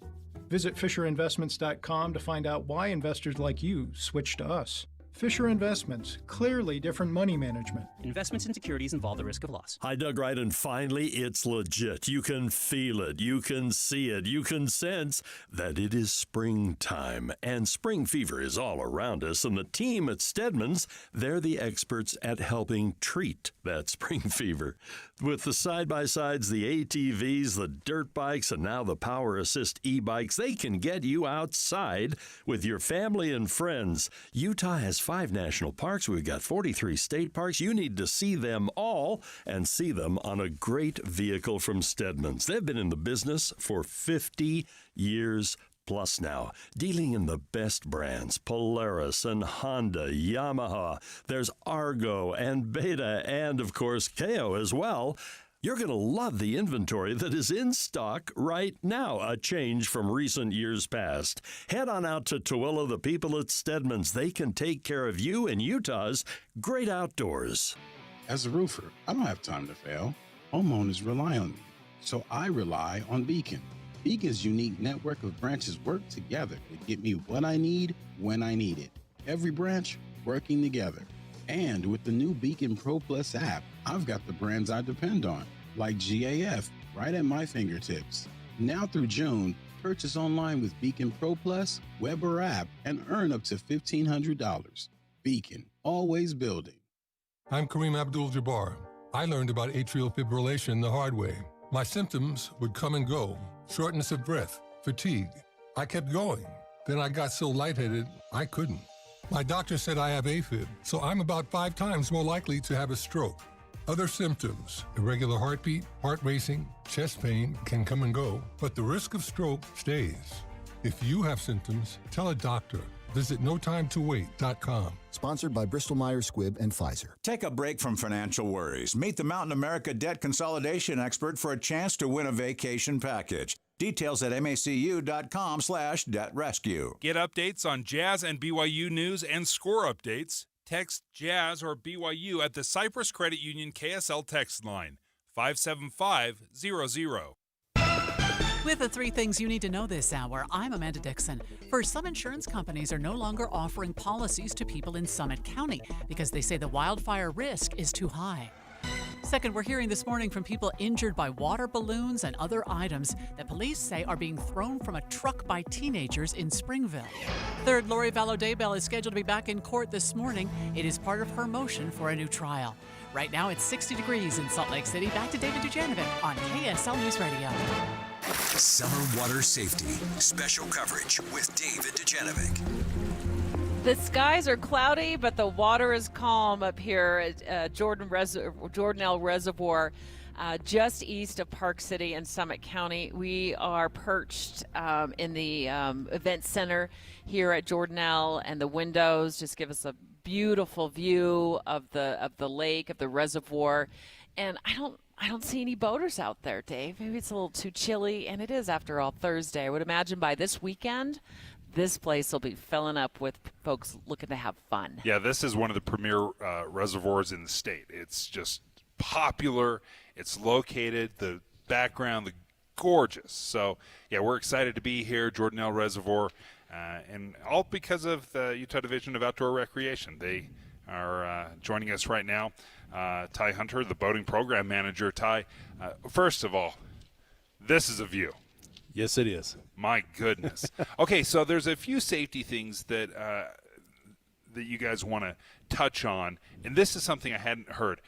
Visit FisherInvestments.com to find out why investors like you switch to us. Fisher Investments, clearly different money management. Investments in securities involve the risk of loss. Hi, Doug Wright, and finally, it's legit. You can feel it, you can see it, you can sense that it is springtime. And spring fever is all around us, and the team at Stedman's, they're the experts at helping treat that spring fever. With the side-by-sides, the ATVs, the dirt bikes, and now the Power Assist e-bikes, they can get you outside with your family and friends. Utah has 5 national parks. We've got 43 state parks. You need to see them all and see them on a great vehicle from Stedman's. They've been in the business for 50 years plus now, dealing in the best brands, Polaris and Honda, Yamaha. There's Argo and Beta and, of course, KO as well. You're going to love the inventory that is in stock right now, a change from recent years past. Head on out to Tooele. The people at Stedman's, they can take care of you in Utah's great outdoors. As a roofer, I don't have time to fail. Homeowners rely on me, so I rely on Beacon. Beacon's unique network of branches work together to get me what I need when I need it. Every branch working together. And with the new Beacon Pro Plus app, I've got the brands I depend on, like GAF, right at my fingertips. Now through June, purchase online with Beacon Pro Plus, web or app, and earn up to $1,500. Beacon, always building. I'm Kareem Abdul-Jabbar. I learned about atrial fibrillation the hard way. My symptoms would come and go, shortness of breath, fatigue. I kept going. Then I got so lightheaded, I couldn't. My doctor said I have AFib, so I'm about 5 times more likely to have a stroke. Other symptoms, irregular heartbeat, heart racing, chest pain can come and go, but the risk of stroke stays. If you have symptoms, tell a doctor. Visit notimetowait.com. Sponsored by Bristol-Myers Squibb and Pfizer. Take a break from financial worries. Meet the Mountain America debt consolidation expert for a chance to win a vacation package. Details at macu.com/debt-rescue. Get updates on Jazz and BYU news and score updates. Text Jazz or BYU at the Cyprus Credit Union KSL text line 57500. With the 3 things you need to know this hour, I'm Amanda Dixon. First, some insurance companies are no longer offering policies to people in Summit County because they say the wildfire risk is too high. Second, we're hearing this morning from people injured by water balloons and other items that police say are being thrown from a truck by teenagers in Springville. Third, Lori Vallow-Daybell is scheduled to be back in court this morning. It is part of her motion for a new trial. Right now, it's 60 degrees in Salt Lake City. Back to David Dujanovic on KSL News Radio. Summer water safety. Special coverage with David Dujanovic. The skies are cloudy, but the water is calm up here at Jordanelle Reservoir, just east of Park City and Summit County. We are perched in the event center here at Jordanelle, and the windows just give us a beautiful view of the lake, of the reservoir. And I don't see any boaters out there, Dave. Maybe it's a little too chilly, and it is, after all, Thursday. I would imagine by this weekend, this place will be filling up with folks looking to have fun. Yeah, this is one of the premier reservoirs in the state. It's just popular. It's located. The background, the gorgeous. So, yeah, we're excited to be here, Jordanelle Reservoir, and all because of the Utah Division of Outdoor Recreation. They are joining us right now. Ty Hunter, the boating program manager. Ty, first of all, this is a view. Yes, it is. My goodness. Okay, so there's a few safety things that that you guys want to touch on, and this is something I hadn't heard.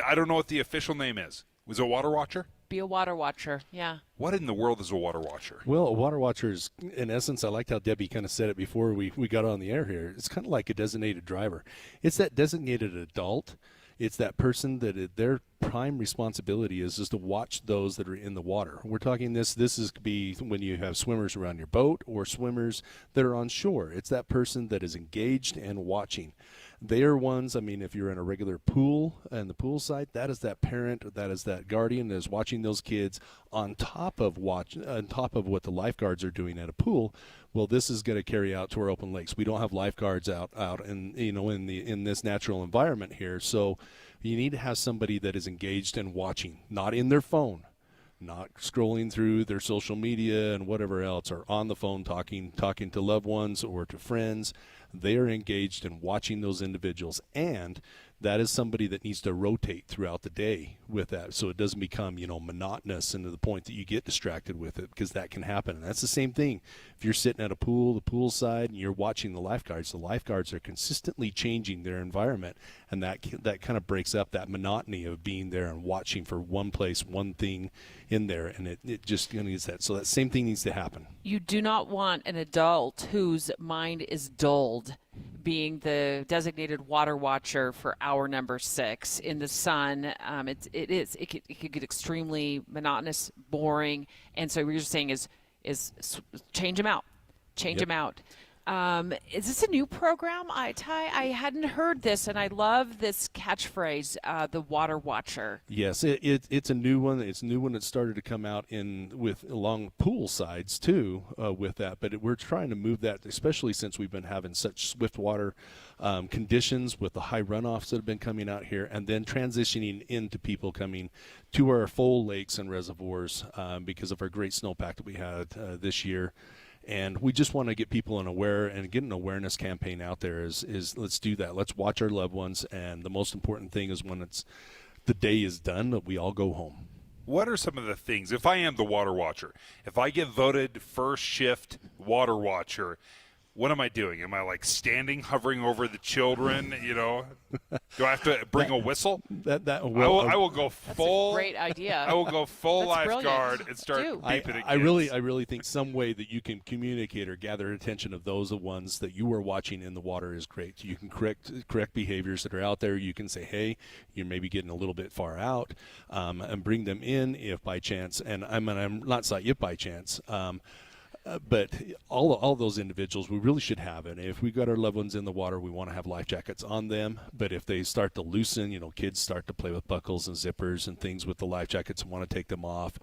I don't know what the official name is. Was it a water watcher? Be a water watcher, yeah. What in the world is a water watcher? Well, a water watcher is, in essence, I liked how Debbie kind of said it before we got on the air here. It's kind of like a designated driver. It's that designated adult. It's that person that their prime responsibility is to watch those that are in the water. We're talking this could be when you have swimmers around your boat or swimmers that are on shore. It's that person that is engaged and watching. They are ones, I mean, if you're in a regular pool and the pool site, that is that parent, that is that guardian that is watching those kids on top of what the lifeguards are doing at a pool. Well, this is going to carry out to our open lakes. We don't have lifeguards out in this natural environment here. So you need to have somebody that is engaged and watching, not in their phone, not scrolling through their social media and whatever else, or on the phone talking to loved ones or to friends. They are engaged in watching those individuals, and that is somebody that needs to rotate throughout the day with that, so it doesn't become monotonous and to the point that you get distracted with it, because that can happen. And that's the same thing if you're sitting at a pool, the pool side, and you're watching the lifeguards are consistently changing their environment, and that kind of breaks up that monotony of being there and watching for one place, one thing in there, and it just needs that. So that same thing needs to happen. You do not want an adult whose mind is dulled being the designated water watcher for hour number 6 in the sun. It could get extremely monotonous, boring, and so what you're saying is change them out. Change them out. Is this a new program? Ty, I hadn't heard this, and I love this catchphrase, the water watcher. Yes, it's a new one. It's a new one that started to come out along pool sides too with that. But we're trying to move that, especially since we've been having such swift water conditions with the high runoffs that have been coming out here, and then transitioning into people coming to our full lakes and reservoirs because of our great snowpack that we had this year. And we just want to get people get an awareness campaign out there is let's do that. Let's watch our loved ones. And the most important thing is when the day is done, that we all go home. What are some of the things, if I am the water watcher, if I get voted first shift water watcher, what am I doing? Am I standing, hovering over the children? Do I have to bring a whistle? I will go full. That's a great idea. I will go full lifeguard brilliant. and start beeping at I really think some way that you can communicate or gather attention of those ones that you are watching in the water is great. You can correct behaviors that are out there. You can say, hey, you're maybe getting a little bit far out, and bring them in if by chance. And I'm not saying if by chance. But all those individuals, we really should have it. If we got our loved ones in the water, we want to have life jackets on them. But if they start to loosen, kids start to play with buckles and zippers and things with the life jackets and want to take them off,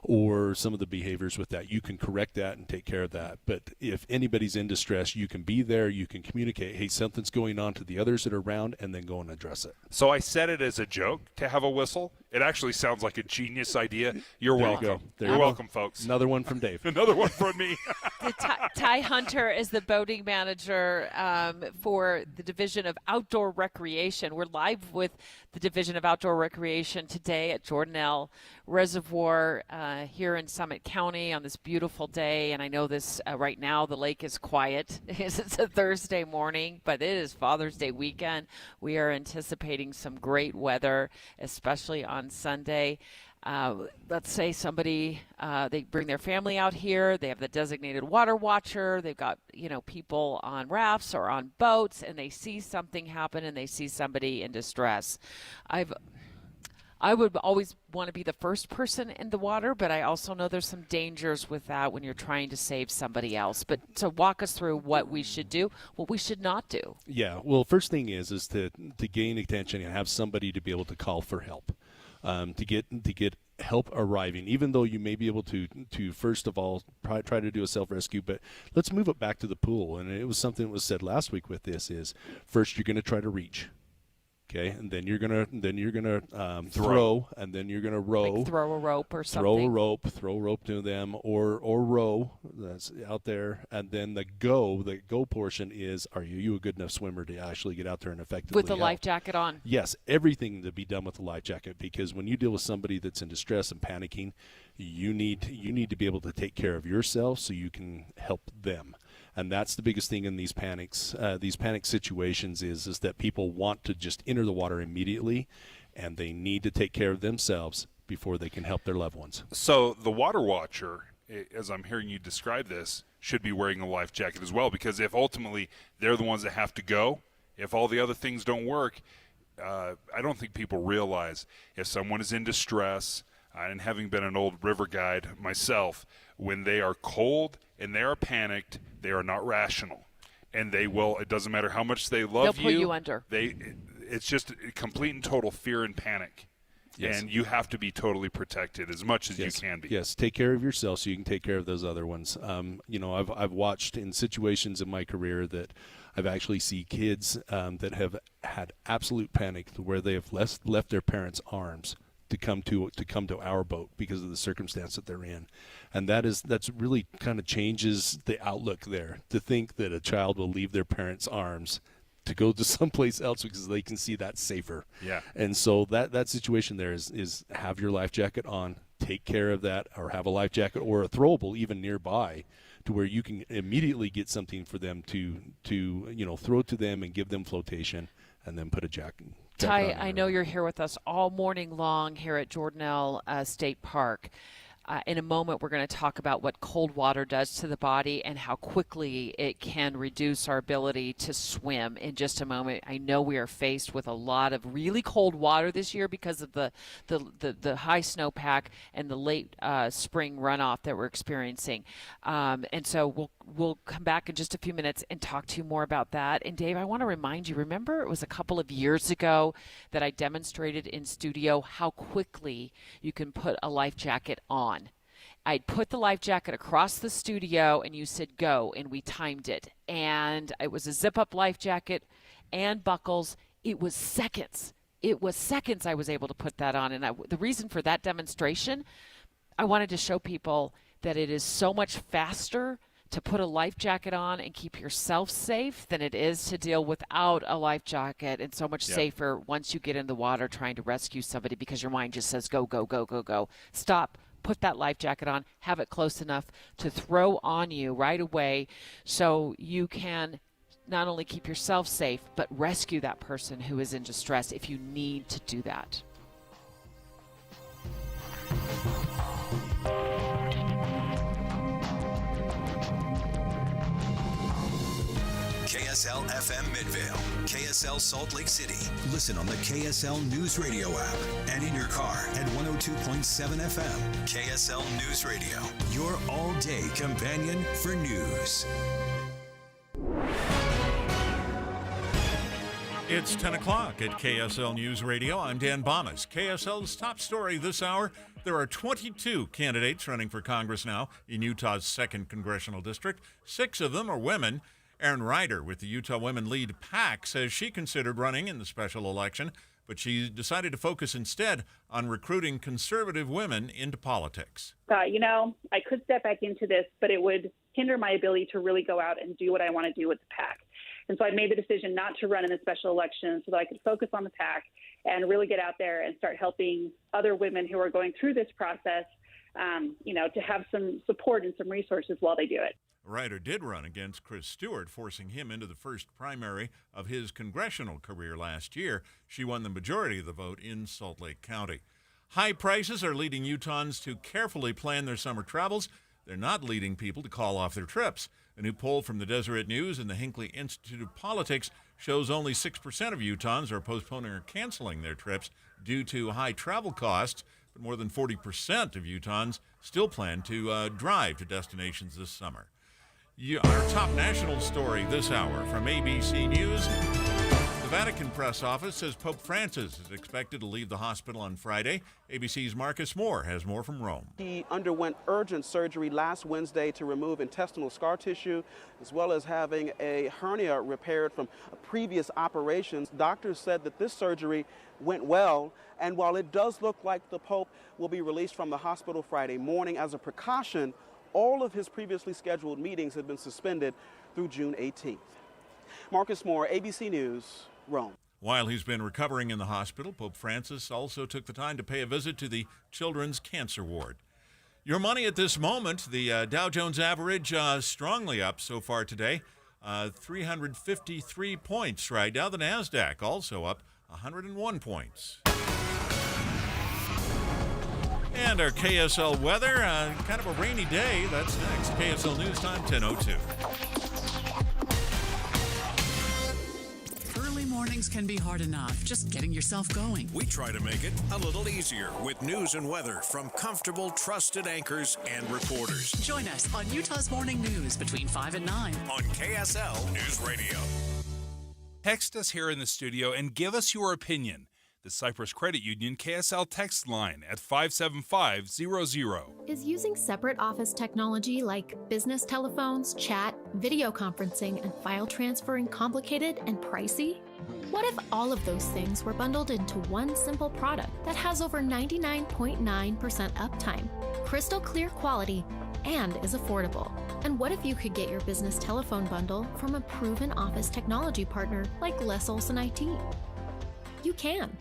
or some of the behaviors with that, you can correct that and take care of that. But if anybody's in distress, you can be there, you can communicate, hey, something's going on to the others that are around, and then go and address it. So I said it as a joke to have a whistle. It actually sounds like a genius idea. You're There you welcome. go. There You're you go. welcome, folks. Another one from Dave. Another one from me. Ty Hunter is the boating manager for the Division of Outdoor Recreation. We're live with the Division of Outdoor Recreation today at Jordanelle Reservoir here in Summit County on this beautiful day. And I know this right now the lake is quiet. It's a Thursday morning, but it is Father's Day weekend. We are anticipating some great weather, especially on Sunday. Let's say somebody, they bring their family out here, they have the designated water watcher, they've got, people on rafts or on boats, and they see something happen and they see somebody in distress. I would always want to be the first person in the water, but I also know there's some dangers with that when you're trying to save somebody else. But so walk us through what we should do, what we should not do. Yeah, well, first thing is to gain attention and have somebody to be able to call for help. To get help arriving, even though you may be able to first of all try to do a self-rescue, but let's move it back to the pool. And it was something that was said last week with this is first you're going to try to reach. Okay, and then you're gonna throw, and then you're gonna row. Like throw a rope or something. Throw a rope to them, or row. That's out there, and then the go portion is: are you a good enough swimmer to actually get out there and effectively with the life jacket on? Yes, everything to be done with the life jacket, because when you deal with somebody that's in distress and panicking, you need to be able to take care of yourself so you can help them. And that's the biggest thing in these panic situations is that people want to just enter the water immediately, and they need to take care of themselves before they can help their loved ones. So the water watcher, as I'm hearing you describe this, should be wearing a life jacket as well, because if ultimately they're the ones that have to go, if all the other things don't work, I don't think people realize if someone is in distress, and having been an old river guide myself, when they are cold and they are panicked, they are not rational. And they will, it doesn't matter how much they love They'll pull you under. It's just complete and total fear and panic. Yes. And you have to be totally protected as much as you can be. Yes, take care of yourself so you can take care of those other ones. I've watched in situations in my career that I've actually seen kids that have had absolute panic where they have left their parents' arms to come to our boat because of the circumstance that they're in. And that's really kind of changes the outlook there, to think that a child will leave their parents' arms to go to someplace else because they can see that's safer. Yeah. And so that situation there is have your life jacket on, take care of that, or have a life jacket or a throwable even nearby to where you can immediately get something for them to throw to them and give them flotation, and then put a jacket. Ty, I know you're here with us all morning long here at Jordanelle State Park. In a moment, we're going to talk about what cold water does to the body and how quickly it can reduce our ability to swim. In just a moment, I know we are faced with a lot of really cold water this year because of the high snowpack and the late spring runoff that we're experiencing. And so we'll come back in just a few minutes and talk to you more about that. And Dave, I want to remind you, remember it was a couple of years ago that I demonstrated in studio how quickly you can put a life jacket on. I'd put the life jacket across the studio and you said go, and we timed it. And it was a zip-up life jacket and buckles. It was seconds. I was able to put that on. And the reason for that demonstration, I wanted to show people that it is so much faster to put a life jacket on and keep yourself safe than it is to deal without a life jacket, and so much safer once you get in the water trying to rescue somebody because your mind just says go, go, go, go, go. Stop. Put that life jacket on, have it close enough to throw on you right away so you can not only keep yourself safe, but rescue that person who is in distress if you need to do that. KSL FM Midvale, KSL Salt Lake City. Listen on the KSL News Radio app and in your car at 102.7 FM. KSL News Radio, your all-day companion for news. It's 10 o'clock at KSL News Radio. I'm Dan Bomas. KSL's top story this hour: there are 22 candidates running for Congress now in Utah's 2nd Congressional District. 6 of them are women. Erin Ryder with the Utah Women Lead PAC says she considered running in the special election, but she decided to focus instead on recruiting conservative women into politics. I could step back into this, but it would hinder my ability to really go out and do what I want to do with the PAC. And so I made the decision not to run in the special election so that I could focus on the PAC and really get out there and start helping other women who are going through this process, to have some support and some resources while they do it. Ryder did run against Chris Stewart, forcing him into the first primary of his congressional career last year. She won the majority of the vote in Salt Lake County. High prices are leading Utahns to carefully plan their summer travels. They're not leading people to call off their trips. A new poll from the Deseret News and the Hinckley Institute of Politics shows only 6% of Utahns are postponing or canceling their trips due to high travel costs, but more than 40% of Utahns still plan to drive to destinations this summer. Our top national story this hour from ABC News. The Vatican press office says Pope Francis is expected to leave the hospital on Friday. ABC's Marcus Moore has more from Rome. He underwent urgent surgery last Wednesday to remove intestinal scar tissue, as well as having a hernia repaired from previous operations. Doctors said that this surgery went well, and while it does look like the Pope will be released from the hospital Friday morning, as a precaution, all of his previously scheduled meetings have been suspended through June 18th. Marcus Moore, ABC News, Rome. While he's been recovering in the hospital, Pope Francis also took the time to pay a visit to the Children's Cancer Ward. Your money at this moment, the Dow Jones average strongly up so far today, 353 points right now. The NASDAQ also up 101 points. And our KSL weather, kind of a rainy day. That's next. KSL News Time, 10:02. Mornings can be hard enough, just getting yourself going. We try to make it a little easier with news and weather from comfortable, trusted anchors and reporters. Join us on Utah's Morning News between 5 and 9 on KSL News Radio. Text us here in the studio and give us your opinion. The Cypress Credit Union KSL text line at 57500. Is using separate office technology like business telephones, chat, video conferencing, and file transferring complicated and pricey? What if all of those things were bundled into one simple product that has over 99.9% uptime, crystal clear quality, and is affordable? And what if you could get your business telephone bundle from a proven office technology partner like Les Olson IT? You can.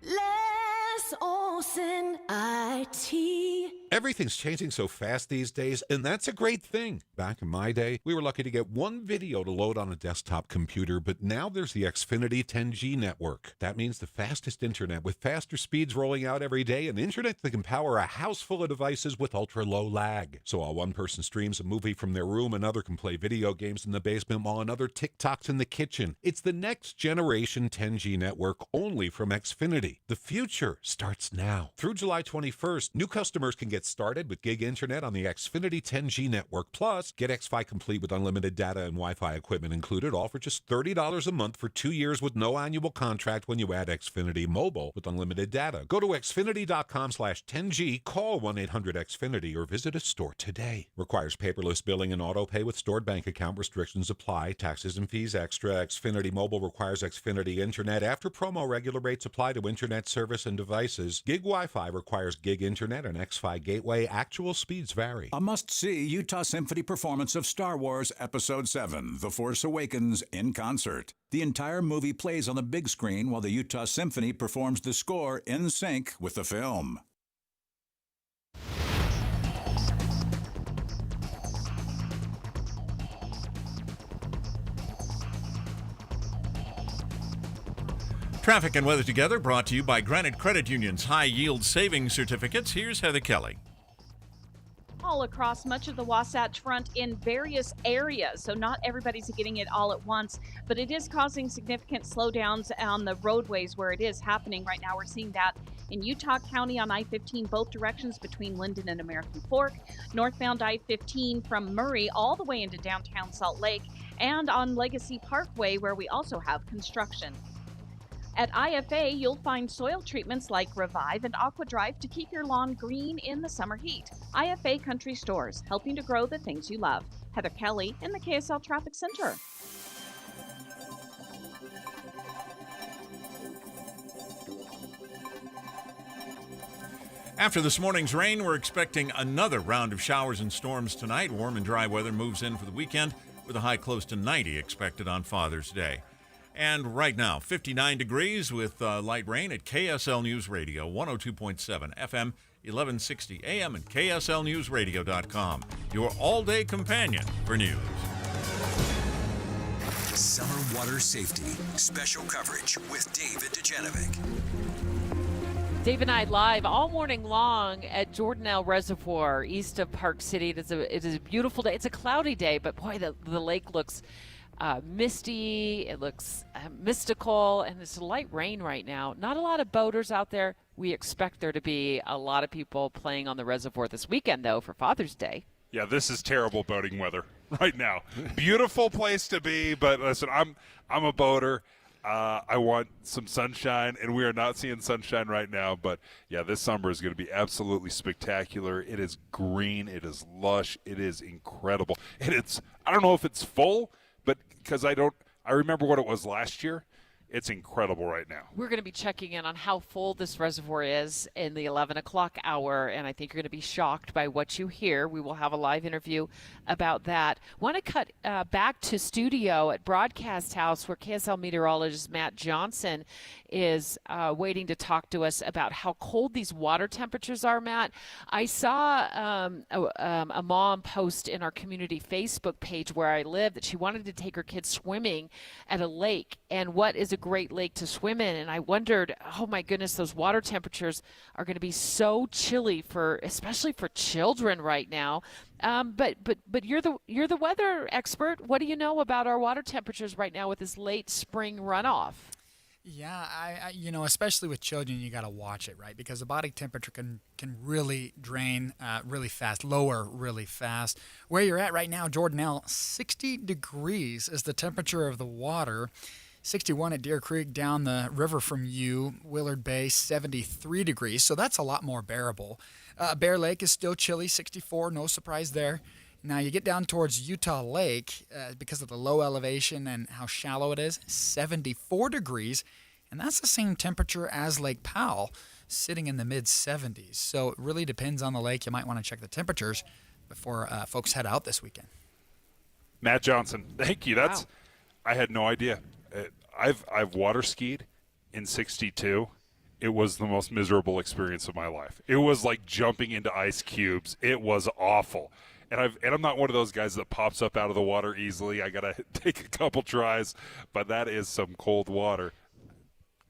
Les Olson IT. Everything's changing so fast these days, and that's a great thing. Back in my day, we were lucky to get one video to load on a desktop computer, but now there's the Xfinity 10G network. That means the fastest internet with faster speeds rolling out every day, and internet that can power a house full of devices with ultra-low lag. So while one person streams a movie from their room, another can play video games in the basement while another TikToks in the kitchen. It's the next generation 10G network only from Xfinity. The future starts now. Through July 21st, new customers can get started with gig internet on the Xfinity 10G network. Plus, get XFi Complete with unlimited data and Wi-Fi equipment included, all for just $30 a month for 2 years with no annual contract when you add Xfinity Mobile with unlimited data. Go to xfinity.com/10G, call 1-800-XFINITY, or visit a store today. Requires paperless billing and auto pay with stored bank account. Restrictions apply. Taxes and fees extra. Xfinity Mobile requires Xfinity Internet. After promo, regular rates apply to internet service and devices. Gig Wi-Fi requires gig internet and XFi Gateway. Actual speeds vary. A must-see Utah Symphony performance of Star Wars Episode 7, The Force Awakens, in concert. The entire movie plays on the big screen while the Utah Symphony performs the score in sync with the film. Traffic and weather together brought to you by Granite Credit Union's high-yield savings certificates. Here's Heather Kelly. All across much of the Wasatch Front in various areas, so not everybody's getting it all at once, but it is causing significant slowdowns on the roadways where it is happening right now. We're seeing that in Utah County on I-15 both directions between Linden and American Fork, northbound I-15 from Murray all the way into downtown Salt Lake, and on Legacy Parkway where we also have construction. At IFA, you'll find soil treatments like Revive and Aqua Drive to keep your lawn green in the summer heat. IFA Country Stores, helping to grow the things you love. Heather Kelly in the KSL Traffic Center. After this morning's rain, we're expecting another round of showers and storms tonight. Warm and dry weather moves in for the weekend with a high close to 90 expected on Father's Day. And right now, 59 degrees with light rain at KSL News Radio, 102.7 FM, 1160 AM, and KSLNewsRadio.com. Your all-day companion for news. Summer water safety. Special coverage with David Dujanovic. Dave and I live all morning long at Jordanelle Reservoir, east of Park City. It is a beautiful day. It's a cloudy day, but boy, the lake looks misty. It looks mystical, and it's a light rain right now. Not a lot of boaters out there. We expect there to be a lot of people playing on the reservoir this weekend, though, for Father's Day. Yeah, this is terrible boating weather right now. Beautiful place to be, but listen, I'm a boater. I want some sunshine, and we are not seeing sunshine right now. But, yeah, this summer is going to be absolutely spectacular. It is green. It is lush. It is incredible. And I don't know if it's full, but because I remember what it was last year. It's incredible right now. We're going to be checking in on how full this reservoir is in the 11 o'clock hour, and I think you're going to be shocked by what you hear. We will have a live interview about that. Want to cut back to studio at Broadcast House, where KSL meteorologist Matt Johnson is waiting to talk to us about how cold these water temperatures are, Matt. I saw a mom post in our community Facebook page where I live that she wanted to take her kids swimming at a lake, and what is a great lake to swim in, and I wondered, oh my goodness, those water temperatures are going to be so chilly especially for children right now. But you're the weather expert. What do you know about our water temperatures right now with this late spring runoff? Yeah, I especially with children, you got to watch it, right? Because the body temperature can really drain really fast, lower really fast. Where you're at right now, Jordanelle, 60 degrees is the temperature of the water. 61 at Deer Creek down the river from you, Willard Bay, 73 degrees. So that's a lot more bearable. Bear Lake is still chilly, 64, no surprise there. Now you get down towards Utah Lake because of the low elevation and how shallow it is, 74 degrees. And that's the same temperature as Lake Powell, sitting in the mid-70s. So it really depends on the lake. You might want to check the temperatures before folks head out this weekend. Matt Johnson, thank you. Wow. I had no idea. I've water skied in 62. It was the most miserable experience of my life. It was like jumping into ice cubes. It was awful. And I'm not one of those guys that pops up out of the water easily. I got to take a couple tries, but that is some cold water.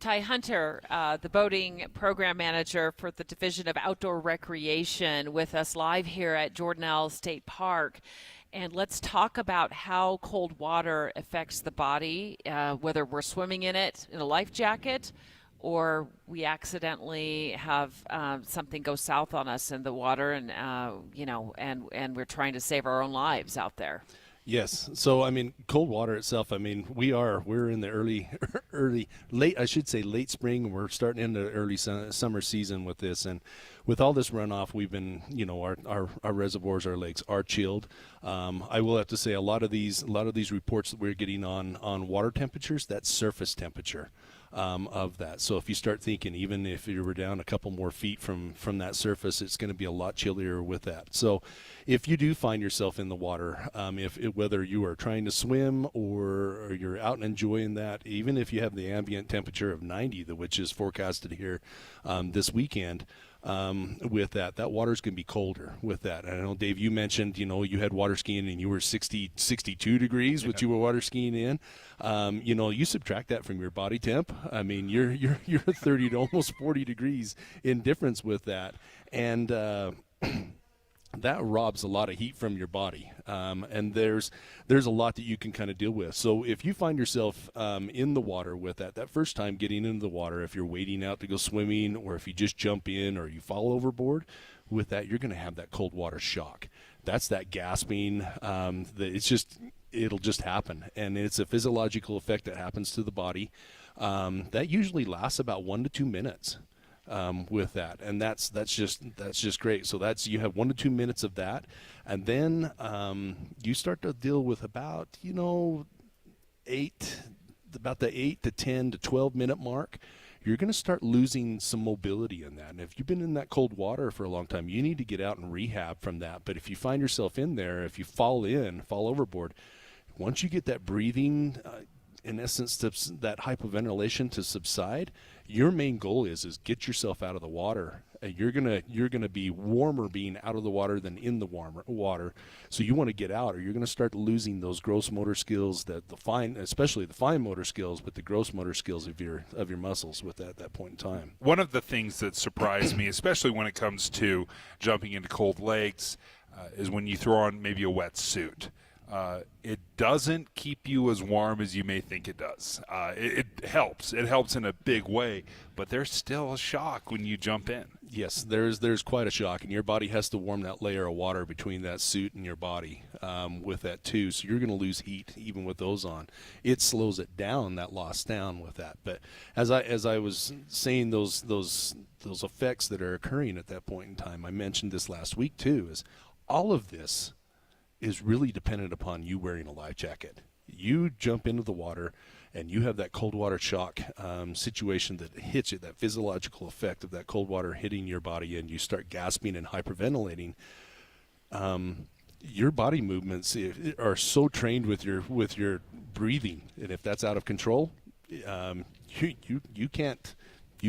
Ty Hunter, the boating program manager for the Division of Outdoor Recreation, with us live here at Jordanelle State Park. And let's talk about how cold water affects the body, whether we're swimming in it in a life jacket or we accidentally have something go south on us in the water, and and we're trying to save our own lives out there. Yes. So, cold water itself, we're in the late spring. We're starting into early summer season with this. And with all this runoff, we've been, our reservoirs, our lakes are chilled. I will have to say a lot of these reports that we're getting on water temperatures, that's surface temperature. Of that. So if you start thinking, even if you were down a couple more feet from that surface, it's going to be a lot chillier with that. So if you do find yourself in the water, whether you are trying to swim or you're out and enjoying that, even if you have the ambient temperature of 90, which is forecasted here this weekend, with that water's going to be colder with that. And I know, Dave, you mentioned, you had water skiing and you were 62 degrees, which you were water skiing in. You subtract that from your body temp. You're 30 to almost 40 degrees in difference with that. And, that robs a lot of heat from your body, and there's a lot that you can kind of deal with. So if you find yourself in the water with that first time getting into the water, if you're wading out to go swimming, or if you just jump in or you fall overboard, with that you're going to have that cold water shock. That's that gasping. It'll just happen, and it's a physiological effect that happens to the body. That usually lasts about 1 to 2 minutes. With that, and that's just great. So you have 1 to 2 minutes of that, and then you start to deal with about the 8 to 10 to 12 minute mark. you're going to start losing some mobility in that. And if you've been in that cold water for a long time, you need to get out and rehab from that. But if you find yourself in there, if you fall overboard, once you get that breathing, in essence, that hypoventilation to subside, your main goal is get yourself out of the water. You're gonna be warmer being out of the water than in the warmer water. So you want to get out, or you're going to start losing those gross motor skills, especially the fine motor skills, but the gross motor skills of your muscles with that point in time. One of the things that surprised me, especially when it comes to jumping into cold lakes, is when you throw on maybe a wetsuit. It doesn't keep you as warm as you may think it does. It helps. It helps in a big way, but there's still a shock when you jump in. Yes, there's quite a shock, and your body has to warm that layer of water between that suit and your body with that too. So you're going to lose heat even with those on. It slows it down, that loss down with that. But as I was saying, those effects that are occurring at that point in time, I mentioned this last week too, is all of this is really dependent upon you wearing a life jacket. You jump into the water and you have that cold water shock situation that hits you, that physiological effect of that cold water hitting your body, and you start gasping and hyperventilating. Your body movements are so trained with your breathing, and if that's out of control, you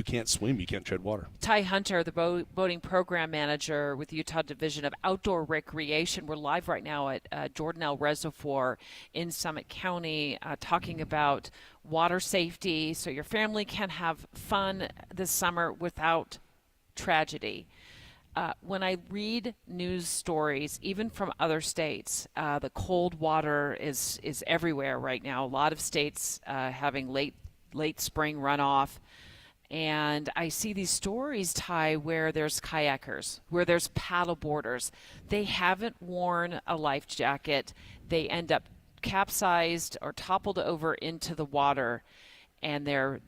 can't swim, you can't tread water. Ty Hunter, the boating program manager with the Utah Division of Outdoor Recreation. We're live right now at Jordanelle Reservoir in Summit County talking about water safety so your family can have fun this summer without tragedy. When I read news stories, even from other states, the cold water is everywhere right now. A lot of states having late spring runoff. And I see these stories, Ty, where there's kayakers, where there's paddle boarders. They haven't worn a life jacket. They end up capsized or toppled over into the water, and their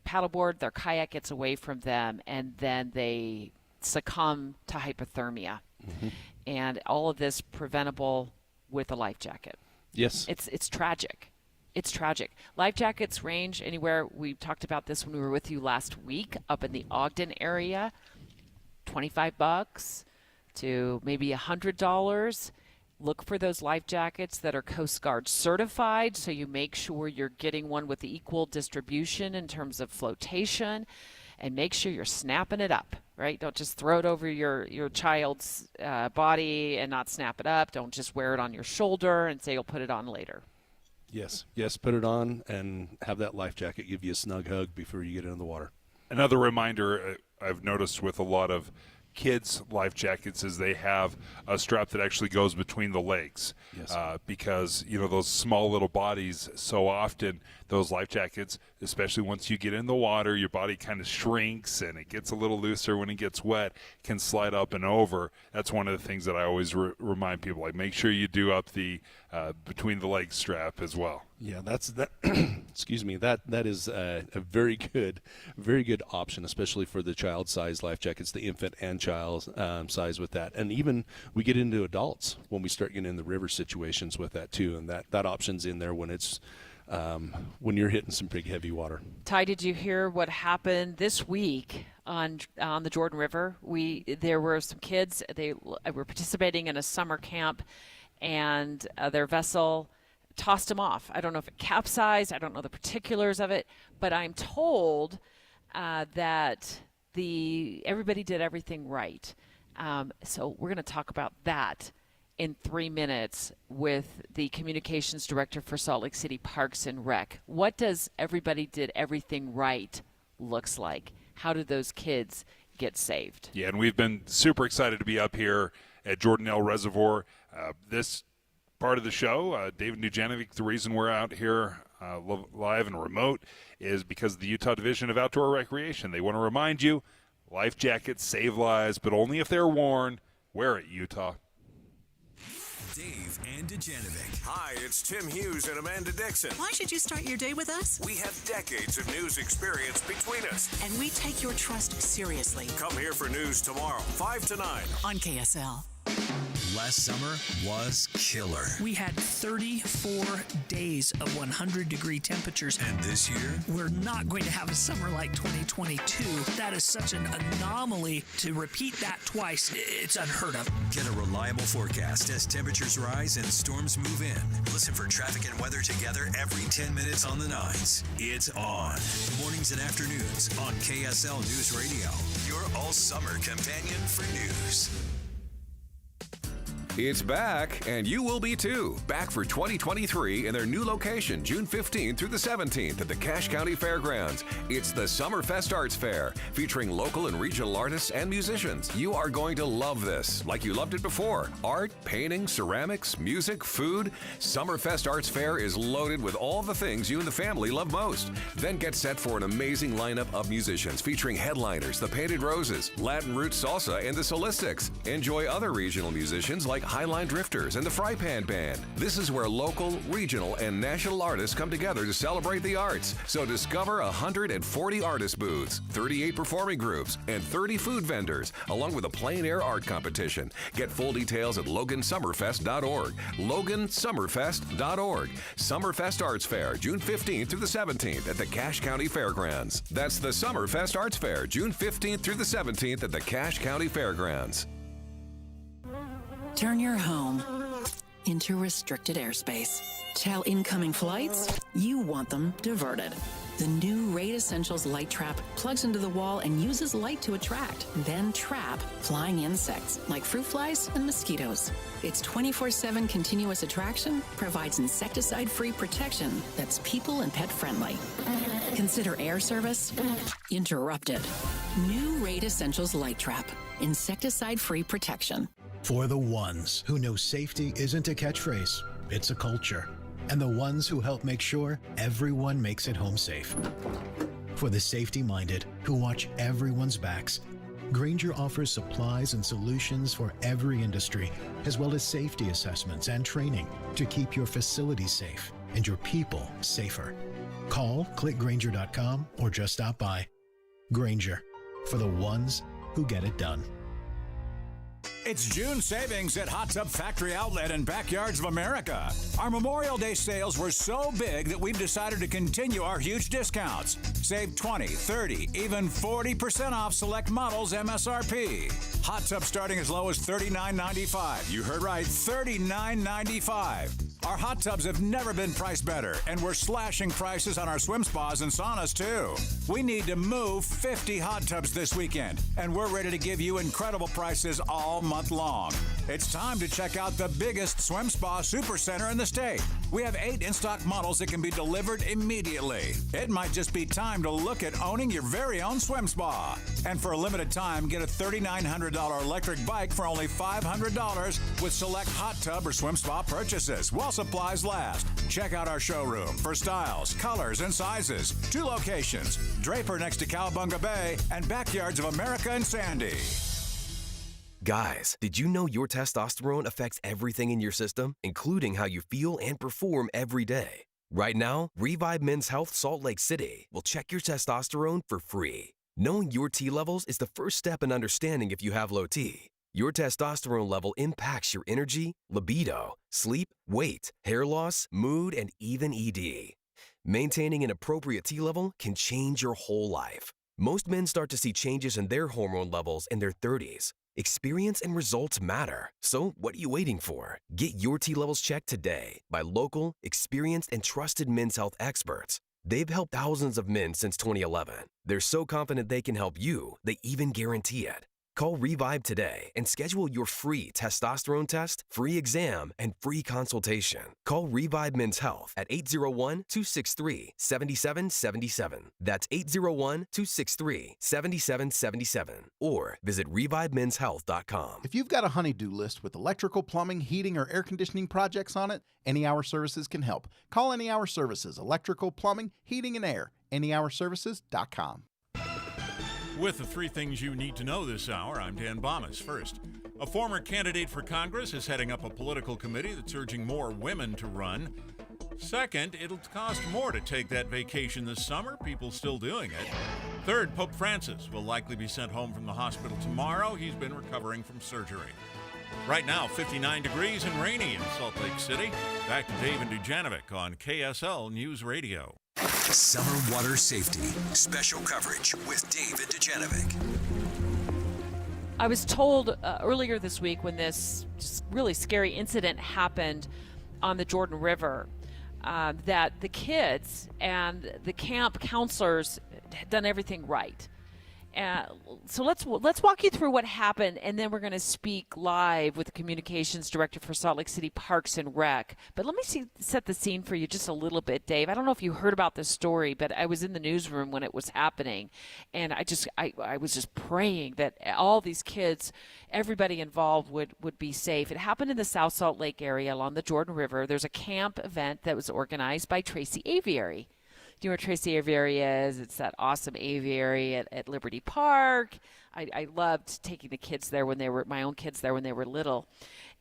paddleboard, their kayak gets away from them, and then they succumb to hypothermia. Mm-hmm. And all of this preventable with a life jacket. Yes. It's tragic. It's tragic. Life jackets range anywhere. We talked about this when we were with you last week up in the Ogden area, $25 to maybe $100. Look for those life jackets that are Coast Guard certified, so you make sure you're getting one with equal distribution in terms of flotation, and make sure you're snapping it up, right? Don't just throw it over your child's body and not snap it up. Don't just wear it on your shoulder and say you'll put it on later. Yes, put it on and have that life jacket give you a snug hug before you get into the water. Another reminder I've noticed with a lot of kids' life jackets is they have a strap that actually goes between the legs. Yes. Because, those small little bodies, so often those life jackets, especially once you get in the water, your body kind of shrinks and it gets a little looser when it gets wet, can slide up and over. That's one of the things that I always remind people, like make sure you do up the between the legs strap as well. Yeah, that's excuse me. That is a very good option, especially for the child size life jackets, the infant and child size with that. And even we get into adults when we start getting in the river situations with that too. And that option's in there when it's when you're hitting some big heavy water. Ty, did you hear what happened this week on the Jordan River? There were some kids. They were participating in a summer camp, and their vessel tossed them off. I don't know if it capsized. I don't know the particulars of it, but I'm told that everybody did everything right. So we're going to talk about that in 3 minutes with the communications director for Salt Lake City Parks and Rec. What does everybody did everything right looks like? How did those kids get saved? Yeah, and we've been super excited to be up here at Jordanelle Reservoir. This part of the show, David Dujanovic, the reason we're out here live and remote is because of the Utah Division of Outdoor Recreation. They want to remind you, life jackets save lives, but only if they're worn. Wear it, Utah. Dave and Dujanovic. Hi, it's Tim Hughes and Amanda Dixon. Why should you start your day with us? We have decades of news experience between us. And we take your trust seriously. Come here for news tomorrow, 5 to 9. On KSL. Last summer was killer. We had 34 days of 100-degree temperatures. And this year? We're not going to have a summer like 2022. That is such an anomaly. To repeat that twice, it's unheard of. Get a reliable forecast as temperatures rise and storms move in. Listen for traffic and weather together every 10 minutes on the 9s. It's on. Mornings and afternoons on KSL News Radio. Your all-summer companion for news. It's back, and you will be too. Back for 2023 in their new location, June 15th through the 17th at the Cache County Fairgrounds. It's the Summerfest Arts Fair, featuring local and regional artists and musicians. You are going to love this, like you loved it before. Art, painting, ceramics, music, food. Summerfest Arts Fair is loaded with all the things you and the family love most. Then get set for an amazing lineup of musicians, featuring headliners, the Painted Roses, Latin Roots Salsa, and the Solistics. Enjoy other regional musicians like Highline Drifters and the Fry Pan Band. This is where local, regional, and national artists come together to celebrate the arts. So discover 140 artist booths, 38 performing groups, and 30 food vendors, along with a plein air art competition. Get full details at logansummerfest.org. logansummerfest.org. Summerfest Arts Fair, June 15th through the 17th at the Cache County Fairgrounds. That's the Summerfest Arts Fair, June 15th through the 17th at the Cache County Fairgrounds. Turn your home into restricted airspace. Tell incoming flights you want them diverted. The new Raid Essentials Light Trap plugs into the wall and uses light to attract, then trap flying insects like fruit flies and mosquitoes. Its 24/7 continuous attraction provides insecticide-free protection that's people and pet friendly. Consider air service interrupted. New Raid Essentials Light Trap. Insecticide-free protection. For the ones who know safety isn't a catchphrase, it's a culture. And the ones who help make sure everyone makes it home safe. For the safety-minded who watch everyone's backs, Grainger offers supplies and solutions for every industry, as well as safety assessments and training to keep your facilities safe and your people safer. Call, click Grainger.com, or just stop by. Grainger, for the ones who get it done. It's June savings at Hot Tub Factory Outlet and Backyards of America. Our Memorial Day sales were so big that we've decided to continue our huge discounts. Save 20, 30, even 40% off select models MSRP. Hot tub starting as low as $39.95. You heard right, $39.95. Our hot tubs have never been priced better, and we're slashing prices on our swim spas and saunas, too. We need to move 50 hot tubs this weekend, and we're ready to give you incredible prices all month long. It's time to check out the biggest swim spa supercenter in the state. We have 8 in-stock models that can be delivered immediately. It might just be time to look at owning your very own swim spa. And for a limited time, get a $3,900 electric bike for only $500 with select hot tub or swim spa purchases while supplies last. Check out our showroom for styles, colors, and sizes. 2 locations, Draper next to Cowabunga Bay and Backyards of America in Sandy. Guys, did you know your testosterone affects everything in your system, including how you feel and perform every day? Right now, Revive Men's Health Salt Lake City will check your testosterone for free. Knowing your T levels is the first step in understanding if you have low T. Your testosterone level impacts your energy, libido, sleep, weight, hair loss, mood, and even ED. Maintaining an appropriate T level can change your whole life. Most men start to see changes in their hormone levels in their 30s. Experience and results matter. So what are you waiting for? Get your T levels checked today by local, experienced, and trusted men's health experts. They've helped thousands of men since 2011. They're so confident they can help you, they even guarantee it. Call Revive today and schedule your free testosterone test, free exam, and free consultation. Call Revive Men's Health at 801-263-7777. That's 801-263-7777. Or visit revivemenshealth.com. If you've got a honey-do list with electrical, plumbing, heating, or air conditioning projects on it, Any Hour Services can help. Call Any Hour Services, electrical, plumbing, heating, and air. anyhourservices.com. With the 3 things you need to know this hour, I'm Dan Bomas. First, a former candidate for Congress is heading up a political committee that's urging more women to run. Second, it'll cost more to take that vacation this summer. People still doing it. Third, Pope Francis will likely be sent home from the hospital tomorrow. He's been recovering from surgery. Right now, 59 degrees and rainy in Salt Lake City. Back to Dave and Dujanovic on KSL News Radio. Summer water safety. Special coverage with Dave and Dujanovic. I was told earlier this week when this really scary incident happened on the Jordan River that the kids and the camp counselors had done everything right. So let's walk you through what happened, and then we're going to speak live with the communications director for Salt Lake City Parks and Rec. But let me set the scene for you just a little bit, Dave. I don't know if you heard about this story, but I was in the newsroom when it was happening, and I was just praying that all these kids, everybody involved would be safe. It happened in the South Salt Lake area along the Jordan River. There's a camp event that was organized by Tracy Aviary. Do you know where Tracy Aviary is? It's that awesome aviary at Liberty Park. I loved taking the kids there my own kids there when they were little.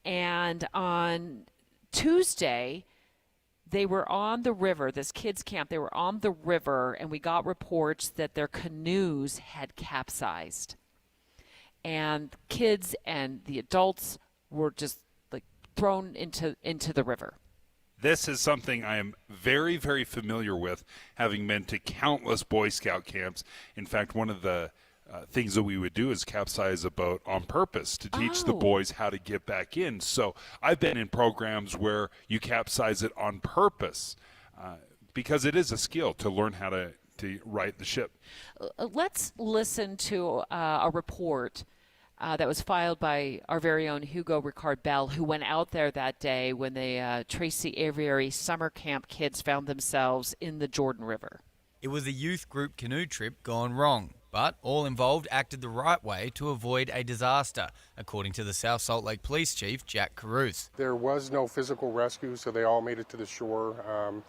And on Tuesday, they were on the river, this kids camp. They were on the river, and we got reports that their canoes had capsized. And kids and the adults were just like thrown into the river. This is something I am very, very familiar with, having been to countless Boy Scout camps. In fact, one of the things that we would do is capsize a boat on purpose to teach the boys how to get back in. So I've been in programs where you capsize it on purpose because it is a skill to learn how to right the ship. Let's listen to a report that was filed by our very own Hugo Ricard Bell, who went out there that day when the Tracy Aviary summer camp kids found themselves in the Jordan River. It was a youth group canoe trip gone wrong, but all involved acted the right way to avoid a disaster, according to the South Salt Lake Police Chief, Jack Caruth. There was no physical rescue, so they all made it to the shore.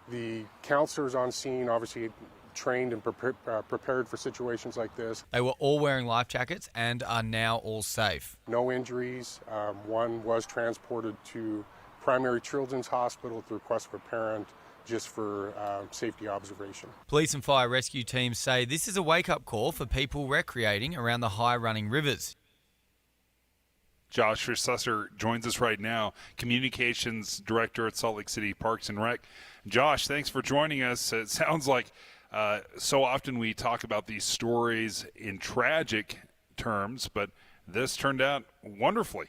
The counselors on scene obviously trained and prepared for situations like this. They were all wearing life jackets and are now all safe. No injuries. One was transported to Primary Children's Hospital through request for parent just for safety observation. Police and fire rescue teams say this is a wake-up call for people recreating around the high-running rivers. Josh Susser joins us right now, Communications Director at Salt Lake City Parks and Rec. Josh, thanks for joining us. It sounds like so often we talk about these stories in tragic terms, but this turned out wonderfully.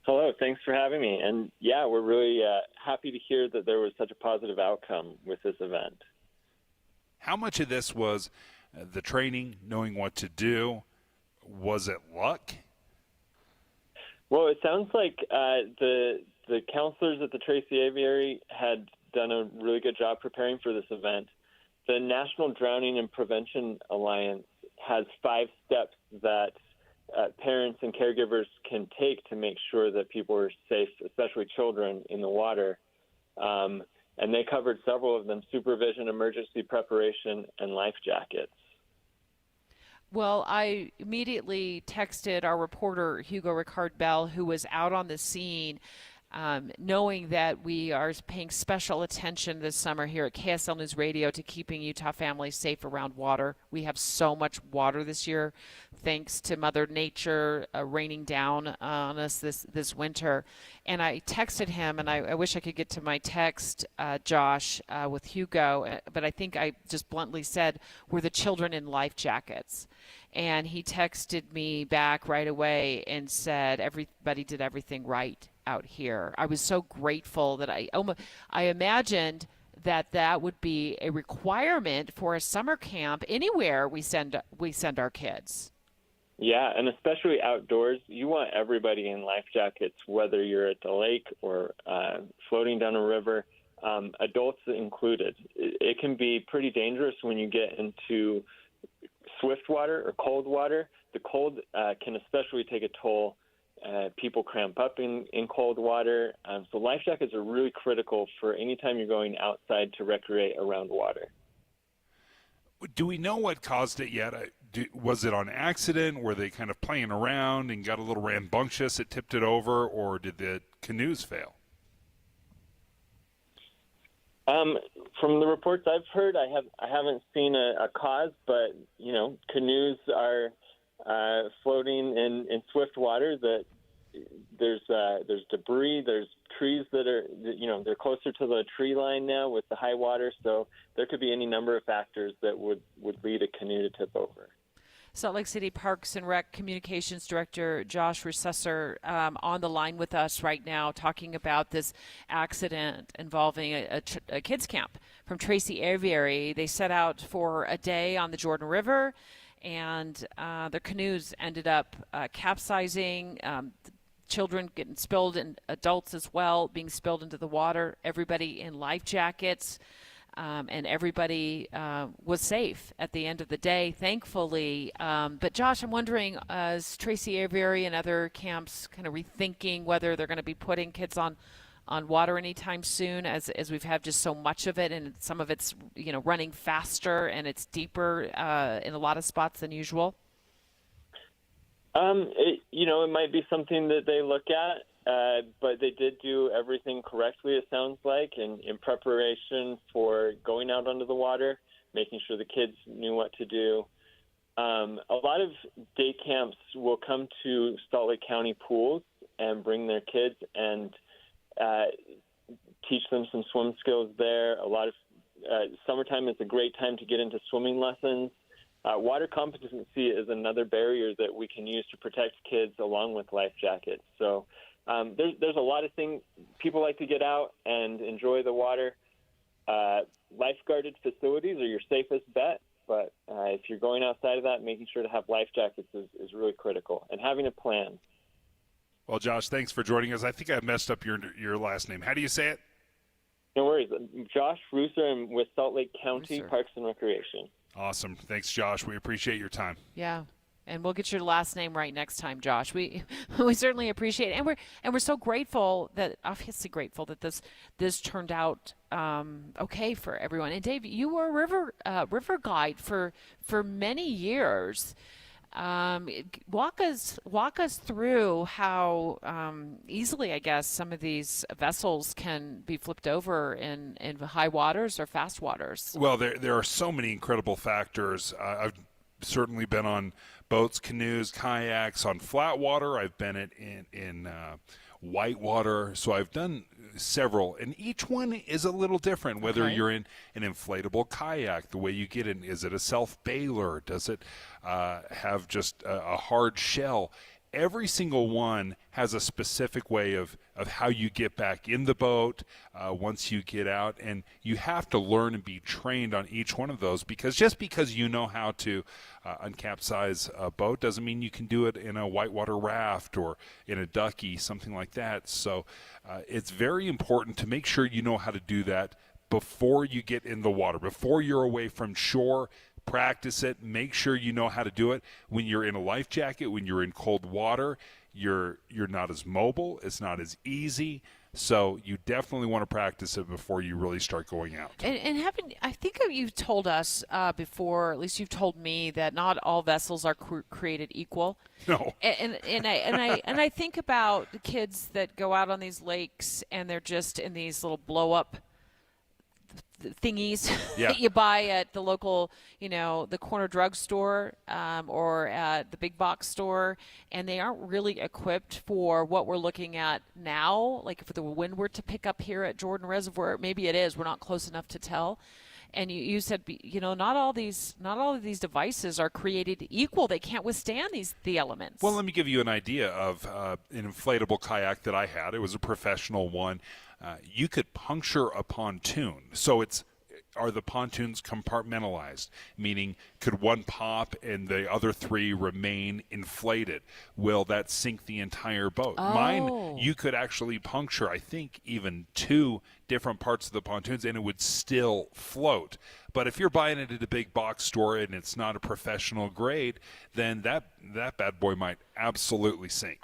Hello, thanks for having me. And yeah, we're really happy to hear that there was such a positive outcome with this event. How much of this was the training, knowing what to do? Was it luck? Well, it sounds like the counselors at the Tracy Aviary had done a really good job preparing for this event. The National Drowning and Prevention Alliance has 5 steps that parents and caregivers can take to make sure that people are safe, especially children, in the water. And they covered several of them: supervision, emergency preparation, and life jackets. Well, I immediately texted our reporter, Hugo Ricard Bell, who was out on the scene, knowing that we are paying special attention this summer here at KSL News Radio to keeping Utah families safe around water. We have so much water this year, thanks to Mother Nature raining down on us this winter. And I texted him, and I wish I could get to my text, Josh, with Hugo, but I think I just bluntly said, were the children in life jackets? And he texted me back right away and said, everybody did everything right out here. I was so grateful that I imagined that would be a requirement for a summer camp anywhere we send our kids. Yeah, and especially outdoors, you want everybody in life jackets, whether you're at the lake or floating down a river, adults included. It can be pretty dangerous when you get into swift water or cold water. The cold can especially take a toll. People cramp up in cold water. So life jackets are really critical for any time you're going outside to recreate around water. Do we know what caused it yet? Was it on accident? Were they kind of playing around and got a little rambunctious, it tipped it over, or did the canoes fail? From the reports I've heard, I haven't seen a cause, but canoes are floating in swift water that there's debris, there's trees that are, they're closer to the tree line now with the high water, so there could be any number of factors that would lead a canoe to tip over. Salt Lake City Parks and Rec Communications Director Josh Rusesser on the line with us right now, talking about this accident involving a kids camp from Tracy Aviary. They set out for a day on the Jordan River, and their canoes ended up capsizing. Children getting spilled, and adults as well being spilled into the water. Everybody in life jackets. And everybody was safe at the end of the day, thankfully. But, Josh, I'm wondering, is Tracy Aviary and other camps kind of rethinking whether they're going to be putting kids on water anytime soon, as we've had just so much of it, and some of it's running faster and it's deeper in a lot of spots than usual? It might be something that they look at. But they did do everything correctly, it sounds like, in preparation for going out onto the water, making sure the kids knew what to do. A lot of day camps will come to Salt Lake County pools and bring their kids and teach them some swim skills there. A lot of summertime is a great time to get into swimming lessons. Water competency is another barrier that we can use to protect kids along with life jackets. So there's a lot of things. People like to get out and enjoy the water. Lifeguarded facilities are your safest bet, but if you're going outside of that, making sure to have life jackets is really critical, and having a plan. Well, Josh, thanks for joining us. I think I messed up your last name. How do you say it? No worries. Josh Russer, I'm with Salt Lake County Parks and Recreation. Awesome. Thanks, Josh. We appreciate your time. Yeah. And we'll get your last name right next time, Josh. We certainly appreciate it, and we're so grateful that this turned out okay for everyone. And Dave, you were a river guide for many years. Walk us through how easily, I guess, some of these vessels can be flipped over in high waters or fast waters. Well, there are so many incredible factors. I've certainly been on boats, canoes, kayaks, on flat water. I've been in white water. So I've done several, and each one is a little different. Whether you're in an inflatable kayak, the way you get in, is it a self-bailer? Does it have just a hard shell? Every single one has a specific way of how you get back in the boat once you get out, and you have to learn and be trained on each one of those, because just because you know how to uncapsize a boat doesn't mean you can do it in a whitewater raft or in a ducky, something like that. So it's very important to make sure you know how to do that before you get in the water, before you're away from shore. Practice it. Make sure you know how to do it. When you're in a life jacket, when you're in cold water, you're not as mobile. It's not as easy. So you definitely want to practice it before you really start going out. And I think you've told us before, at least you've told me, that not all vessels are created equal. No. And I think about the kids that go out on these lakes and they're just in these little blow up thingies that you buy at the local, the corner drugstore or at the big box store, and they aren't really equipped for what we're looking at now. Like if the wind were to pick up here at Jordan Reservoir, maybe it is. We're not close enough to tell. And you said, not all of these devices are created equal. They can't withstand the elements. Well, let me give you an idea of an inflatable kayak that I had. It was a professional one. You could puncture a pontoon. So are the pontoons compartmentalized? Meaning, could one pop and the other three remain inflated? Will that sink the entire boat? Oh. Mine, you could actually puncture, I think, even 2 different parts of the pontoons, and it would still float. But if you're buying it at a big box store and it's not a professional grade, then that bad boy might absolutely sink.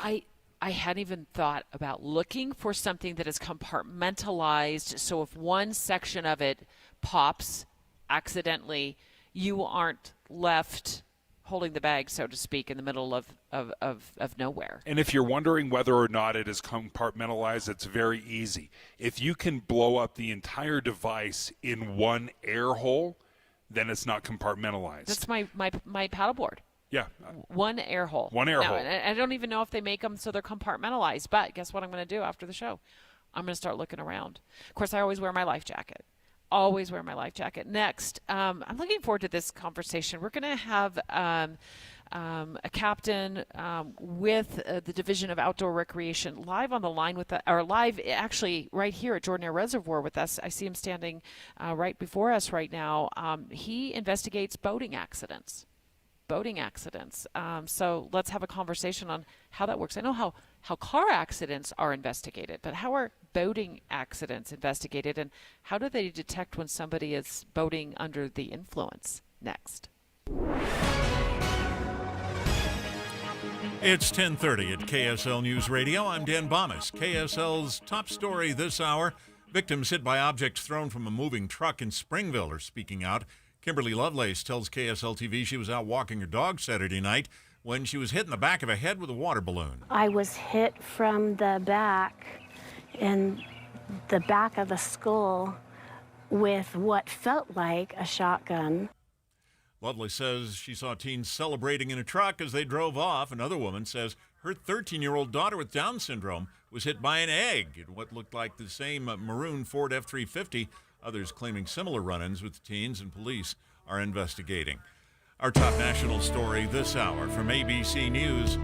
I hadn't even thought about looking for something that is compartmentalized, so if one section of it pops accidentally, you aren't left holding the bag, so to speak, in the middle of nowhere. And if you're wondering whether or not it is compartmentalized, it's very easy. If you can blow up the entire device in one air hole, then it's not compartmentalized. That's my paddleboard. Yeah. One air hole. One air Now, hole. And I don't even know if they make them so they're compartmentalized. But guess what I'm going to do after the show? I'm going to start looking around. Of course, I always wear my life jacket. Always wear my life jacket. Next, I'm looking forward to this conversation. We're going to have a captain with the Division of Outdoor Recreation live on the line with or live actually right here at Jordan Air Reservoir with us. I see him standing right before us right now. He investigates boating accidents. So let's have a conversation on how that works. I know how car accidents are investigated, but how are boating accidents investigated, and how do they detect when somebody is boating under the influence? Next. It's 10:30 at KSL News Radio. I'm Dan Bomas. KSL's top story this hour: victims hit by objects thrown from a moving truck in Springville are speaking out. Kimberly Lovelace tells KSL TV she was out walking her dog Saturday night when she was hit in the back of the head with a water balloon. I was hit from the back, in the back of the skull, with what felt like a shotgun. Lovelace says she saw teens celebrating in a truck as they drove off. Another woman says her 13-year-old daughter with Down syndrome was hit by an egg in what looked like the same maroon Ford F-350. Others claiming similar run-ins with teens, and police are investigating. Our top national story this hour from ABC News.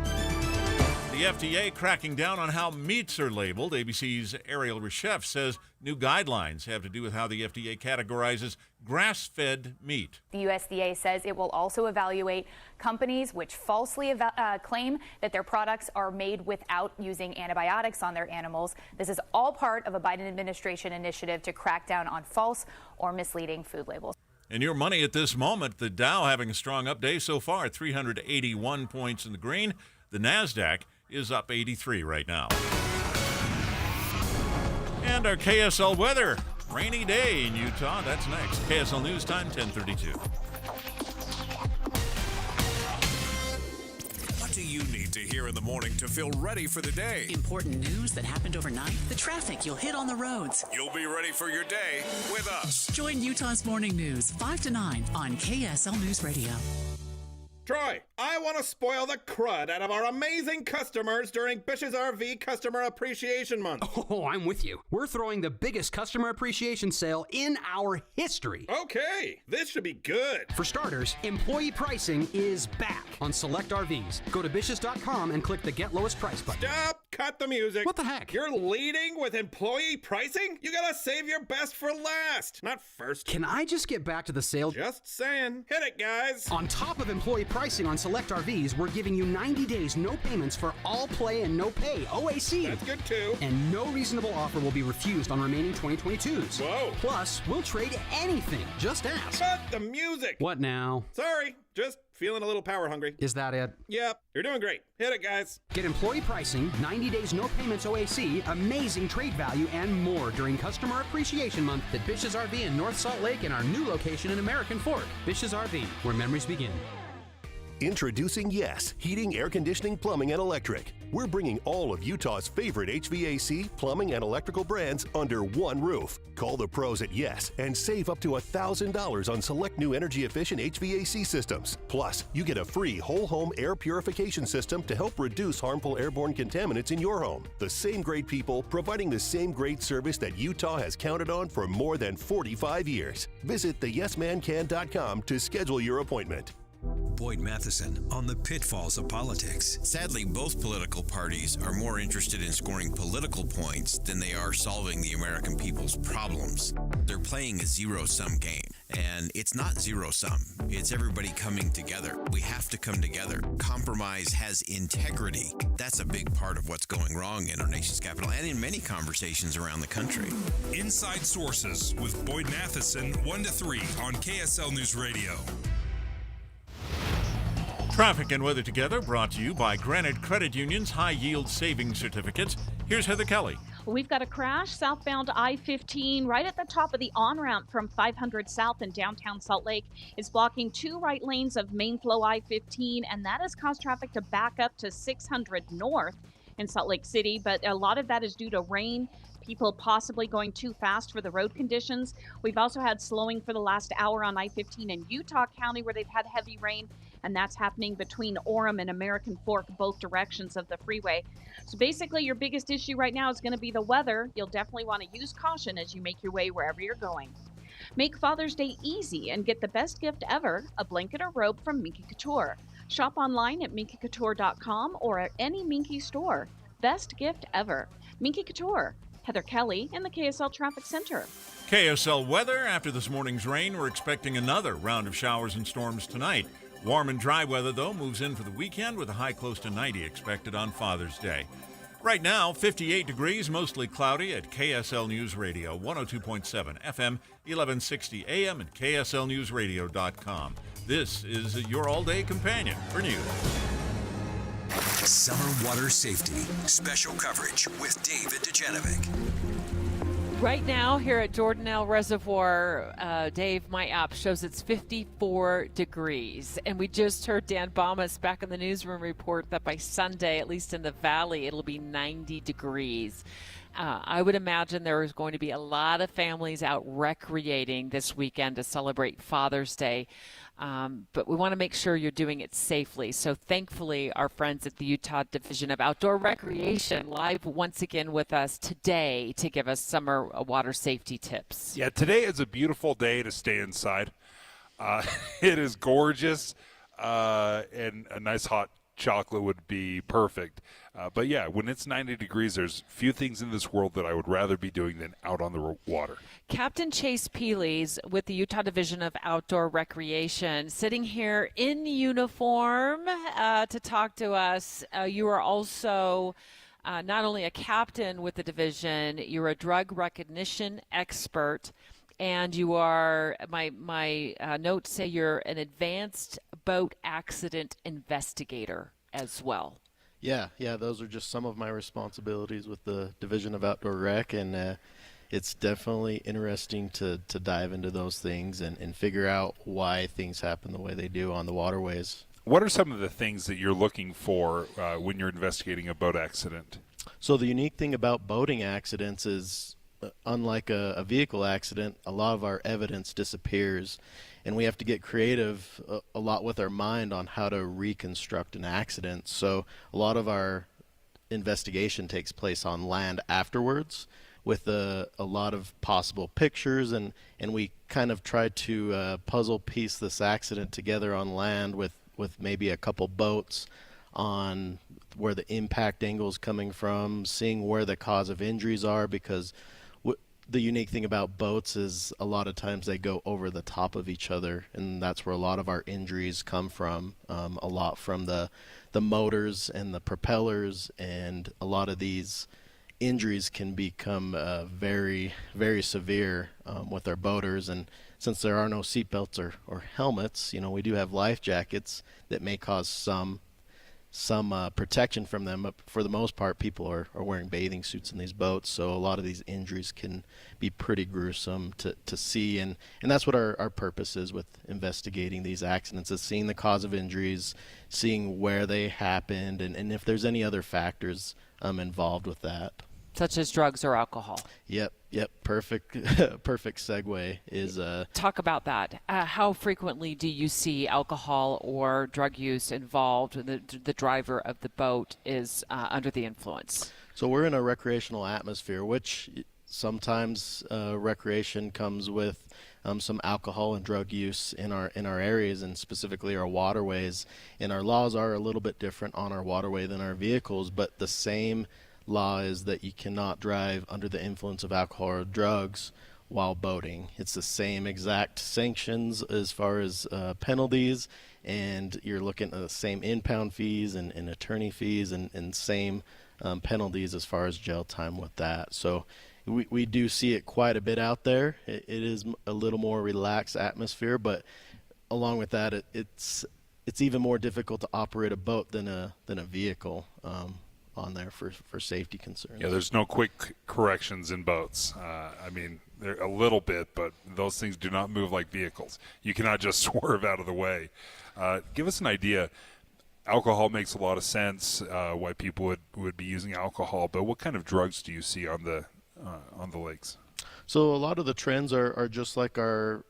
The FDA cracking down on how meats are labeled. ABC's Ariel Reshef says new guidelines have to do with how the FDA categorizes grass-fed meat. The USDA says it will also evaluate companies which falsely claim that their products are made without using antibiotics on their animals. This is all part of a Biden administration initiative to crack down on false or misleading food labels. And your money at this moment, the Dow having a strong up day so far, 381 points in the green. The NASDAQ is up 83 right now. And our KSL weather. Rainy day in Utah. That's next. KSL News Time, 10:32. What do you need to hear in the morning to feel ready for the day? Important news that happened overnight, the traffic you'll hit on the roads. You'll be ready for your day with us. Join Utah's Morning News 5 to 9 on KSL News Radio. Troy, I want to spoil the crud out of our amazing customers during Bish's RV Customer Appreciation Month. Oh, I'm with you. We're throwing the biggest customer appreciation sale in our history. Okay, this should be good. For starters, employee pricing is back on select RVs. Go to Bish's.com and click the Get Lowest Price button. Stop! Cut the music. What the heck? You're leading with employee pricing? You gotta save your best for last, not first. Can I just get back to the sale? Just saying. Hit it, guys. On top of employee pricing on select RVs, we're giving you 90 days no payments for all play and no pay OAC. That's good too. And no reasonable offer will be refused on remaining 2022s. Whoa. Plus, we'll trade anything. Just ask. Cut the music. What now? Sorry, just feeling a little power hungry. Is that it? Yep, you're doing great. Hit it, guys. Get employee pricing, 90 days no payments OAC, amazing trade value, and more during Customer Appreciation Month at Bish's RV in North Salt Lake and our new location in American Fork. Bish's RV, where memories begin. Introducing Yes, Heating, Air Conditioning, Plumbing, and Electric. We're bringing all of Utah's favorite HVAC, plumbing, and electrical brands under one roof. Call the pros at Yes and save up to $1,000 on select new energy-efficient HVAC systems. Plus, you get a free whole-home air purification system to help reduce harmful airborne contaminants in your home. The same great people providing the same great service that Utah has counted on for more than 45 years. Visit theyesmancan.com to schedule your appointment. Boyd Matheson on the pitfalls of politics. Sadly, both political parties are more interested in scoring political points than they are solving the American people's problems. They're playing a zero-sum game, and it's not zero-sum. It's everybody coming together. We have to come together. Compromise has integrity. That's a big part of what's going wrong in our nation's capital and in many conversations around the country. Inside Sources with Boyd Matheson, 1 to 3 on KSL News Radio. Traffic and weather together brought to you by Granite Credit Union's high-yield savings certificates. Here's Heather Kelly. We've got a crash southbound I-15 right at the top of the on-ramp from 500 South in downtown Salt Lake. It's blocking 2 right lanes of main flow I-15, and that has caused traffic to back up to 600 North in Salt Lake City, but a lot of that is due to rain. People possibly going too fast for the road conditions. We've also had slowing for the last hour on I-15 in Utah County where they've had heavy rain. and that's happening between Orem and American Fork, both directions of the freeway. So basically, your biggest issue right now is going to be the weather. You'll definitely want to use caution as you make your way wherever you're going. Make Father's Day easy and get the best gift ever, a blanket or robe from Minky Couture. Shop online at minkycouture.com or at any Minky store. Best gift ever. Minky Couture. Heather Kelly in the KSL Traffic Center. KSL weather. After this morning's rain, we're expecting another round of showers and storms tonight. Warm and dry weather, though, moves in for the weekend with a high close to 90 expected on Father's Day. Right now, 58 degrees, mostly cloudy at KSL News Radio, 102.7 FM, 1160 AM, and KSLNewsRadio.com. This is your all-day companion for news. Summer water safety. Special coverage with David Dujanovic. Right now here at Jordanelle Reservoir, Dave, my app shows it's 54 degrees. And we just heard Dan Bomas back in the newsroom report that by Sunday, at least in the valley, it'll be 90 degrees. I would imagine there is going to be a lot of families out recreating this weekend to celebrate Father's Day. But we want to make sure you're doing it safely. So thankfully, our friends at the Utah Division of Outdoor Recreation live once again with us today to give us summer water safety tips. Yeah, today is a beautiful day to stay inside. It is gorgeous, and a nice hot chocolate would be perfect. But yeah, when it's 90 degrees, there's few things in this world that I would rather be doing than out on the water. Captain Chase Peely's with the Utah Division of Outdoor Recreation, sitting here in uniform to talk to us. You are also not only a captain with the division, you're a drug recognition expert, and you are, my notes say you're an advanced boat accident investigator as well. Yeah, those are just some of my responsibilities with the Division of Outdoor Rec, and it's definitely interesting to dive into those things and figure out why things happen the way they do on the waterways. What are some of the things that you're looking for when you're investigating a boat accident? So the unique thing about boating accidents is, unlike a vehicle accident, a lot of our evidence disappears, and we have to get creative a lot with our mind on how to reconstruct an accident. So a lot of our investigation takes place on land afterwards with a lot of possible pictures, and we kind of try to puzzle piece this accident together on land with maybe a couple boats on where the impact angle is coming from, seeing where the cause of injuries are, because the unique thing about boats is a lot of times they go over the top of each other, and that's where a lot of our injuries come from, a lot from the motors and the propellers, and a lot of these injuries can become very, very severe with our boaters. And since there are no seatbelts or helmets, we do have life jackets that may cause some protection from them, but for the most part, people are wearing bathing suits in these boats, so a lot of these injuries can be pretty gruesome to see, and that's what our purpose is with investigating these accidents, is seeing the cause of injuries, seeing where they happened, and if there's any other factors involved with that. Such as drugs or alcohol. Yep. Perfect segue is... Talk about that. How frequently do you see alcohol or drug use involved when the driver of the boat is under the influence? So we're in a recreational atmosphere, which sometimes recreation comes with some alcohol and drug use in our areas, and specifically our waterways. And our laws are a little bit different on our waterway than our vehicles, but the same law is that you cannot drive under the influence of alcohol or drugs while boating. It's the same exact sanctions as far as penalties, and you're looking at the same impound fees and attorney fees and same penalties as far as jail time with that. So we do see it quite a bit out there. It is a little more relaxed atmosphere, but along with that, it's even more difficult to operate a boat than a vehicle on there for safety concerns. Yeah, there's no quick corrections in boats. I mean, they're a little bit, but those things do not move like vehicles. You cannot just swerve out of the way. Give us an idea. Alcohol makes a lot of sense, why people would be using alcohol, but what kind of drugs do you see on the lakes? So a lot of the trends are just like our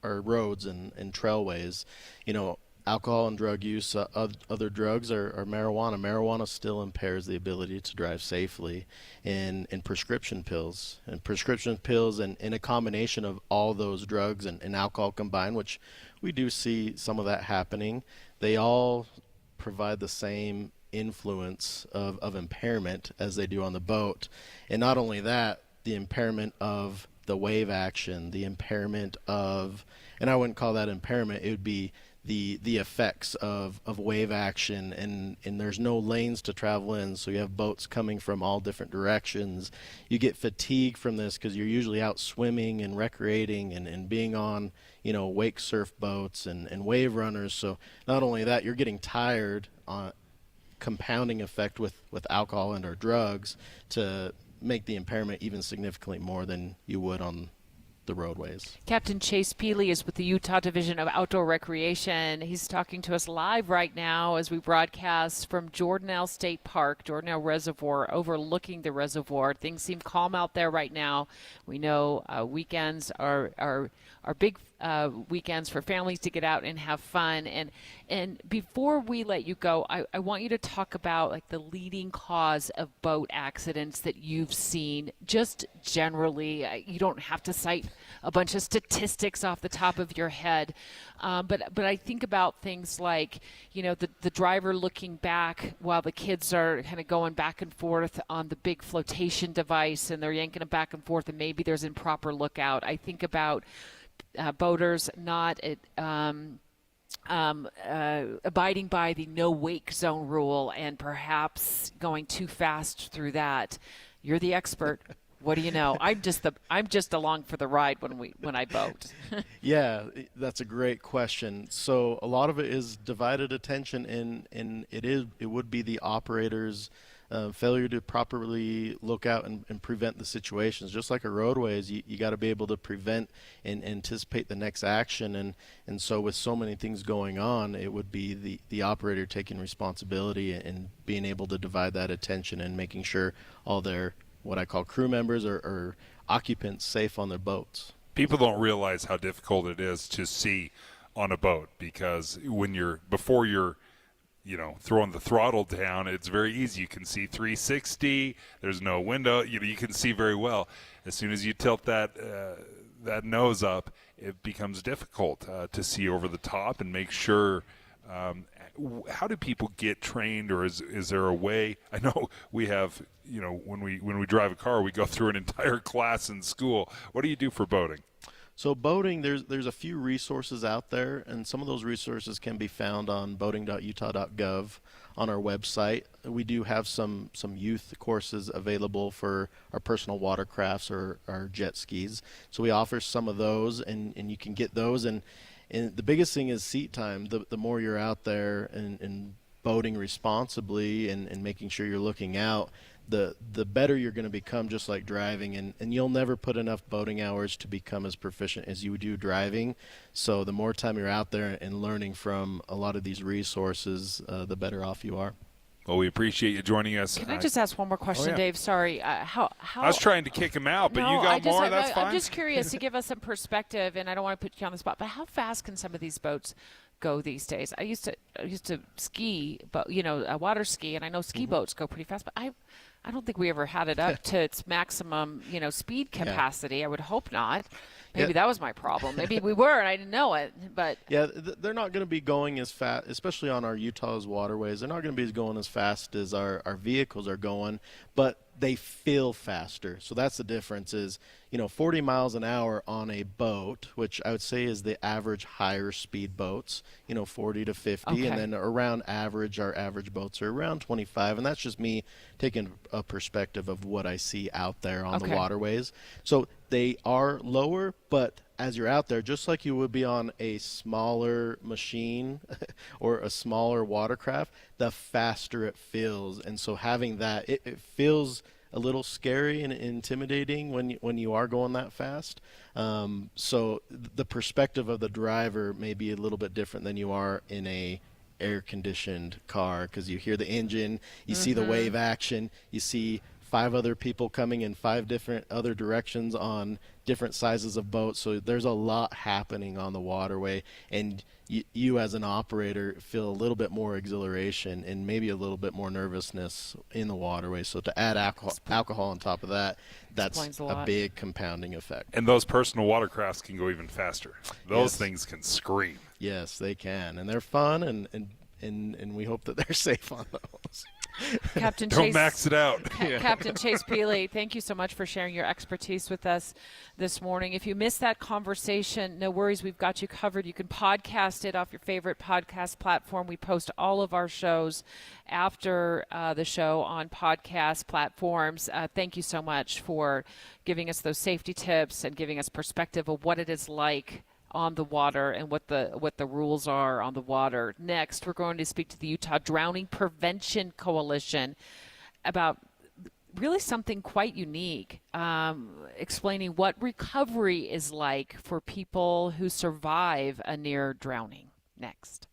our roads and trailways. Alcohol and drug use, other drugs are marijuana. Marijuana still impairs the ability to drive safely, and prescription pills. And in a combination of all those drugs and alcohol combined, which we do see some of that happening, they all provide the same influence of impairment as they do on the boat. And not only that, the impairment of the wave action, the impairment of, and I wouldn't call that impairment, it would be the effects of wave action, and there's no lanes to travel in, so you have boats coming from all different directions. You get fatigue from this because you're usually out swimming and recreating and being on wake surf boats and wave runners. So not only that, you're getting tired, compounding effect with alcohol and or drugs to make the impairment even significantly more than you would on the roadways. Captain Chase Peely is with the Utah Division of Outdoor Recreation. He's talking to us live right now as we broadcast from Jordanelle State Park, Jordanelle Reservoir, overlooking the reservoir. Things seem calm out there right now. We know weekends are big weekends for families to get out and have fun. And before we let you go, I want you to talk about like the leading cause of boat accidents that you've seen, just generally. You don't have to cite a bunch of statistics off the top of your head, but I think about things like, the driver looking back while the kids are kind of going back and forth on the big flotation device, and they're yanking them back and forth, and maybe there's improper lookout. I think about boaters not abiding by the no wake zone rule and perhaps going too fast through that. You're the expert. What do you know? I'm just along for the ride when I boat. Yeah, that's a great question. So a lot of it is divided attention, and it would be the operator's failure to properly look out and prevent the situations. Just like a roadways, you got to be able to prevent and anticipate the next action. And so with so many things going on, it would be the operator taking responsibility and being able to divide that attention and making sure all their, what I call crew members or occupants, safe on their boats. People don't realize how difficult it is to see on a boat, because before you're throwing the throttle down, it's very easy. You can see 360. There's no window. You can see very well. As soon as you tilt that nose up, it becomes difficult to see over the top and make sure. How do people get trained, or is there a way? I know we have, when we drive a car, we go through an entire class in school. What do you do for boating? So boating, there's a few resources out there, and some of those resources can be found on boating.utah.gov on our website. We do have some youth courses available for our personal watercrafts or our jet skis. So we offer some of those, and you can get those. And the biggest thing is seat time. The more you're out there and boating responsibly and making sure you're looking out, the better you're going to become, just like driving. And you'll never put enough boating hours to become as proficient as you do driving. So the more time you're out there and learning from a lot of these resources, the better off you are. Well, we appreciate you joining us. Can I just ask one more question, yeah. Dave? Sorry. How I was trying to kick him out, but you got more. That's fine. I'm just curious to give us some perspective, and I don't want to put you on the spot, but how fast can some of these boats go these days? I used to ski, but water ski, and I know ski boats go pretty fast, but I don't think we ever had it up to its maximum, speed capacity. Yeah. I would hope not. Maybe that was my problem. Maybe we were and I didn't know it. But yeah, they're not going to be going as fast, especially on our Utah's waterways. They're not going to be going as fast as our vehicles are going, but they feel faster. So that's the difference is, 40 miles an hour on a boat, which I would say is the average higher speed boats, 40 to 50. Okay. And then around average, our average boats are around 25. And that's just me taking a perspective of what I see out there on the waterways. So they are lower, but as you're out there, just like you would be on a smaller machine or a smaller watercraft, the faster it feels. And so having that, it feels a little scary and intimidating when you are going that fast. So the perspective of the driver may be a little bit different than you are in a air-conditioned car, because you hear the engine, you see the wave action, you see 5 other people coming in 5 different other directions on different sizes of boats. So there's a lot happening on the waterway, and you as an operator feel a little bit more exhilaration and maybe a little bit more nervousness in the waterway. So to add alcohol on top of that, that's a big compounding effect. And those personal watercrafts can go even faster. Those things can scream. Yes, they can, and they're fun, and we hope that they're safe on those. Captain Don't Chase, max it out. Captain Chase Peely, thank you so much for sharing your expertise with us this morning. If you missed that conversation, no worries, we've got you covered. You can podcast it off your favorite podcast platform. We post all of our shows after the show on podcast platforms. Thank you so much for giving us those safety tips and giving us perspective of what it is like on the water and what the rules are on the water. Next, we're going to speak to the Utah Drowning Prevention Coalition about really something quite unique, explaining what recovery is like for people who survive a near drowning. Next.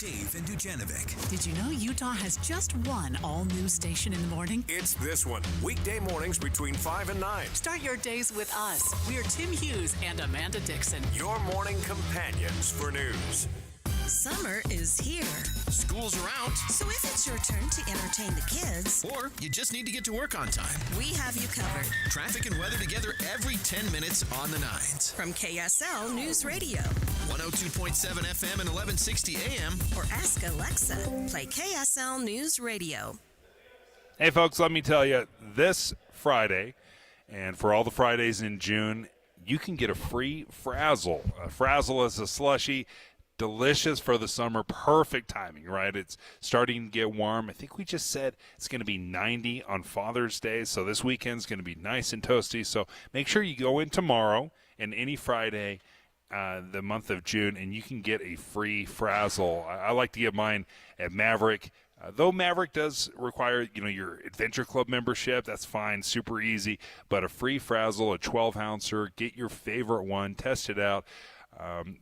Dave and Dujanovic. Did you know Utah has just one all-news station in the morning? It's this one, weekday mornings between 5 and 9. Start your days with us. We are Tim Hughes and Amanda Dixon. Your morning companions for news. Summer is here. Schools are out. So if it's your turn to entertain the kids, or you just need to get to work on time, we have you covered. Traffic and weather together every 10 minutes on the 9s. From KSL News Radio. 102.7 FM and 1160 AM. Or ask Alexa. Play KSL News Radio. Hey, folks, let me tell you, this Friday, and for all the Fridays in June, you can get a free Frazzle. A Frazzle is a slushie. Delicious for the summer, perfect timing, right? It's starting to get warm. I think we just said it's going to be 90 on Father's Day, so this weekend's going to be nice and toasty. So make sure you go in tomorrow and any Friday, the month of June, and you can get a free Frazzle. I like to get mine at Maverick. Though Maverick does require, your Adventure Club membership, that's fine, super easy. But a free Frazzle, a 12-ouncer, get your favorite one, test it out.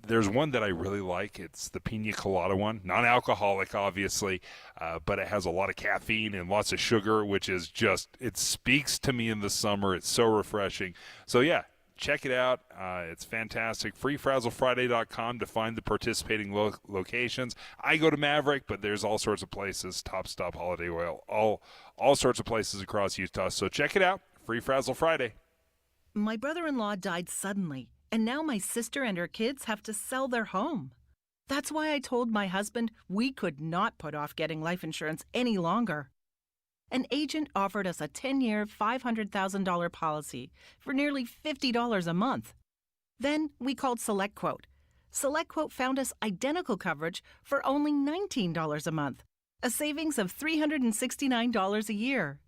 There's one that I really like. It's the Pina Colada one. Non-alcoholic, obviously, but it has a lot of caffeine and lots of sugar, which is it speaks to me in the summer. It's so refreshing. So, yeah, check it out. It's fantastic. FreeFrazzleFriday.com to find the participating locations. I go to Maverick, but there's all sorts of places, Top Stop, Holiday Oil, all sorts of places across Utah. So check it out, Free Frazzle Friday. My brother-in-law died suddenly. And now my sister and her kids have to sell their home. That's why I told my husband we could not put off getting life insurance any longer. An agent offered us a 10-year, $500,000 policy for nearly $50 a month. Then we called SelectQuote. SelectQuote found us identical coverage for only $19 a month, a savings of $369 a year.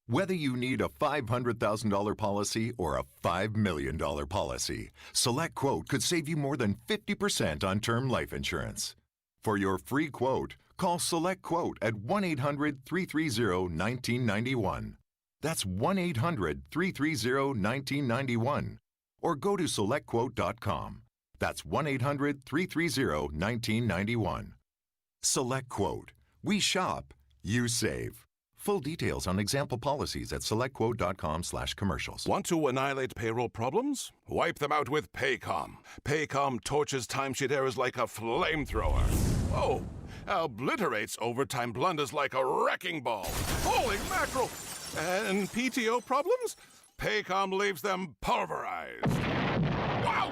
Whether you need a $500,000 policy or a $5 million policy, SelectQuote could save you more than 50% on term life insurance. For your free quote, call SelectQuote at 1-800-330-1991. That's 1-800-330-1991. Or go to SelectQuote.com. That's 1-800-330-1991. SelectQuote. We shop, you save. Full details on example policies at SelectQuote.com/commercials. Want to annihilate payroll problems? Wipe them out with Paycom. Paycom torches timesheet errors like a flamethrower. Whoa! Obliterates overtime blunders like a wrecking ball. Holy mackerel! And PTO problems? Paycom leaves them pulverized. Wow!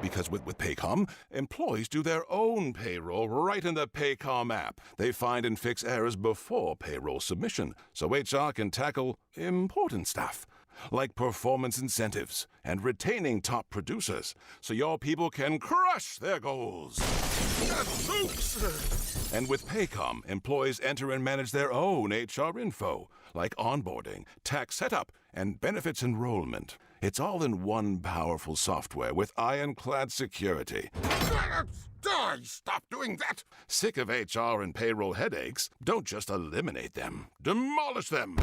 Because with Paycom, employees do their own payroll right in the Paycom app. They find and fix errors before payroll submission, so HR can tackle important stuff, like performance incentives and retaining top producers, so your people can crush their goals. Oops! And with Paycom, employees enter and manage their own HR info, like onboarding, tax setup, and benefits enrollment. It's all in one powerful software with ironclad security. Stop doing that! Sick of HR and payroll headaches? Don't just eliminate them. Demolish them!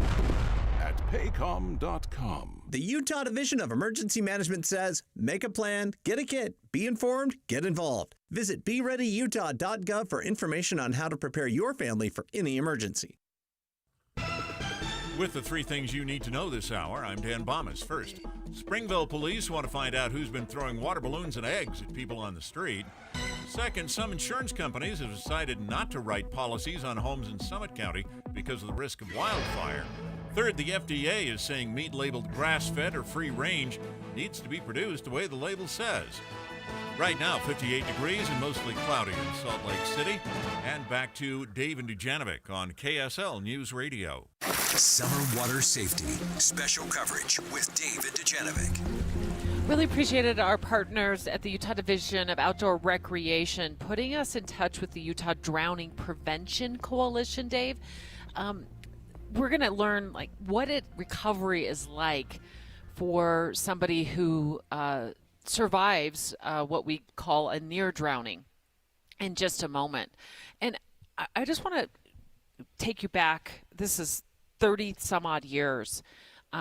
At Paycom.com. The Utah Division of Emergency Management says, make a plan, get a kit, be informed, get involved. Visit BeReadyUtah.gov for information on how to prepare your family for any emergency. With the three things you need to know this hour, I'm Dan Bomas. First, Springville police want to find out who's been throwing water balloons and eggs at people on the street. Second, some insurance companies have decided not to write policies on homes in Summit County because of the risk of wildfire. Third, the FDA is saying meat labeled grass-fed or free-range needs to be produced the way the label says. Right now, 58 degrees and mostly cloudy in Salt Lake City. And back to Dave and Dujanovic on KSL News Radio. Summer water safety. Special coverage with Dave and Dujanovic. Really appreciated our partners at the Utah Division of Outdoor Recreation putting us in touch with the Utah Drowning Prevention Coalition, Dave. We're going to learn what recovery is like for somebody who survives what we call a near drowning in just a moment. And I just want to take you back. This is 30 some odd years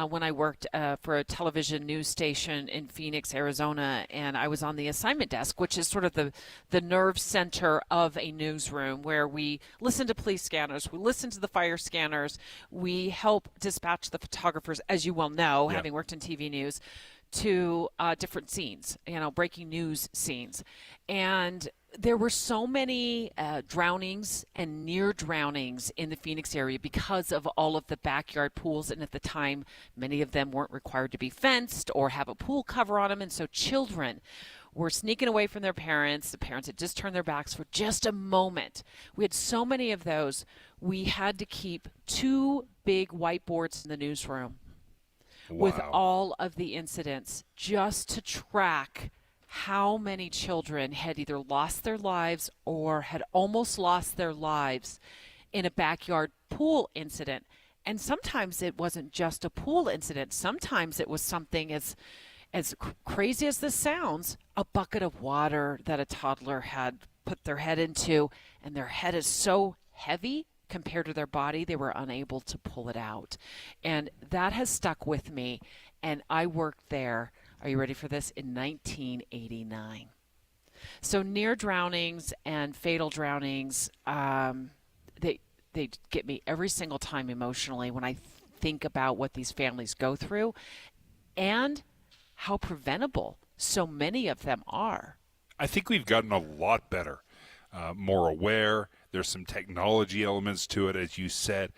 when I worked for a television news station in Phoenix, Arizona, and I was on the assignment desk, which is sort of the nerve center of a newsroom where we listen to police scanners, we listen to the fire scanners, we help dispatch the photographers, as you well know, having worked in TV news, to different scenes, breaking news scenes. And there were so many drownings and near drownings in the Phoenix area because of all of the backyard pools. And at the time, many of them weren't required to be fenced or have a pool cover on them. And so children were sneaking away from their parents. The parents had just turned their backs for just a moment. We had so many of those. We had to keep 2 big whiteboards in the newsroom with all of the incidents just to track how many children had either lost their lives or had almost lost their lives in a backyard pool incident. And sometimes it wasn't just a pool incident. Sometimes it was something as crazy as this sounds, a bucket of water that a toddler had put their head into, and their head is so heavy compared to their body, they were unable to pull it out. And that has stuck with me. And I worked there, are you ready for this, in 1989. So near drownings and fatal drownings, they get me every single time emotionally when I think about what these families go through and how preventable so many of them are. I think we've gotten a lot better, more aware. There's some technology elements to it, as you said,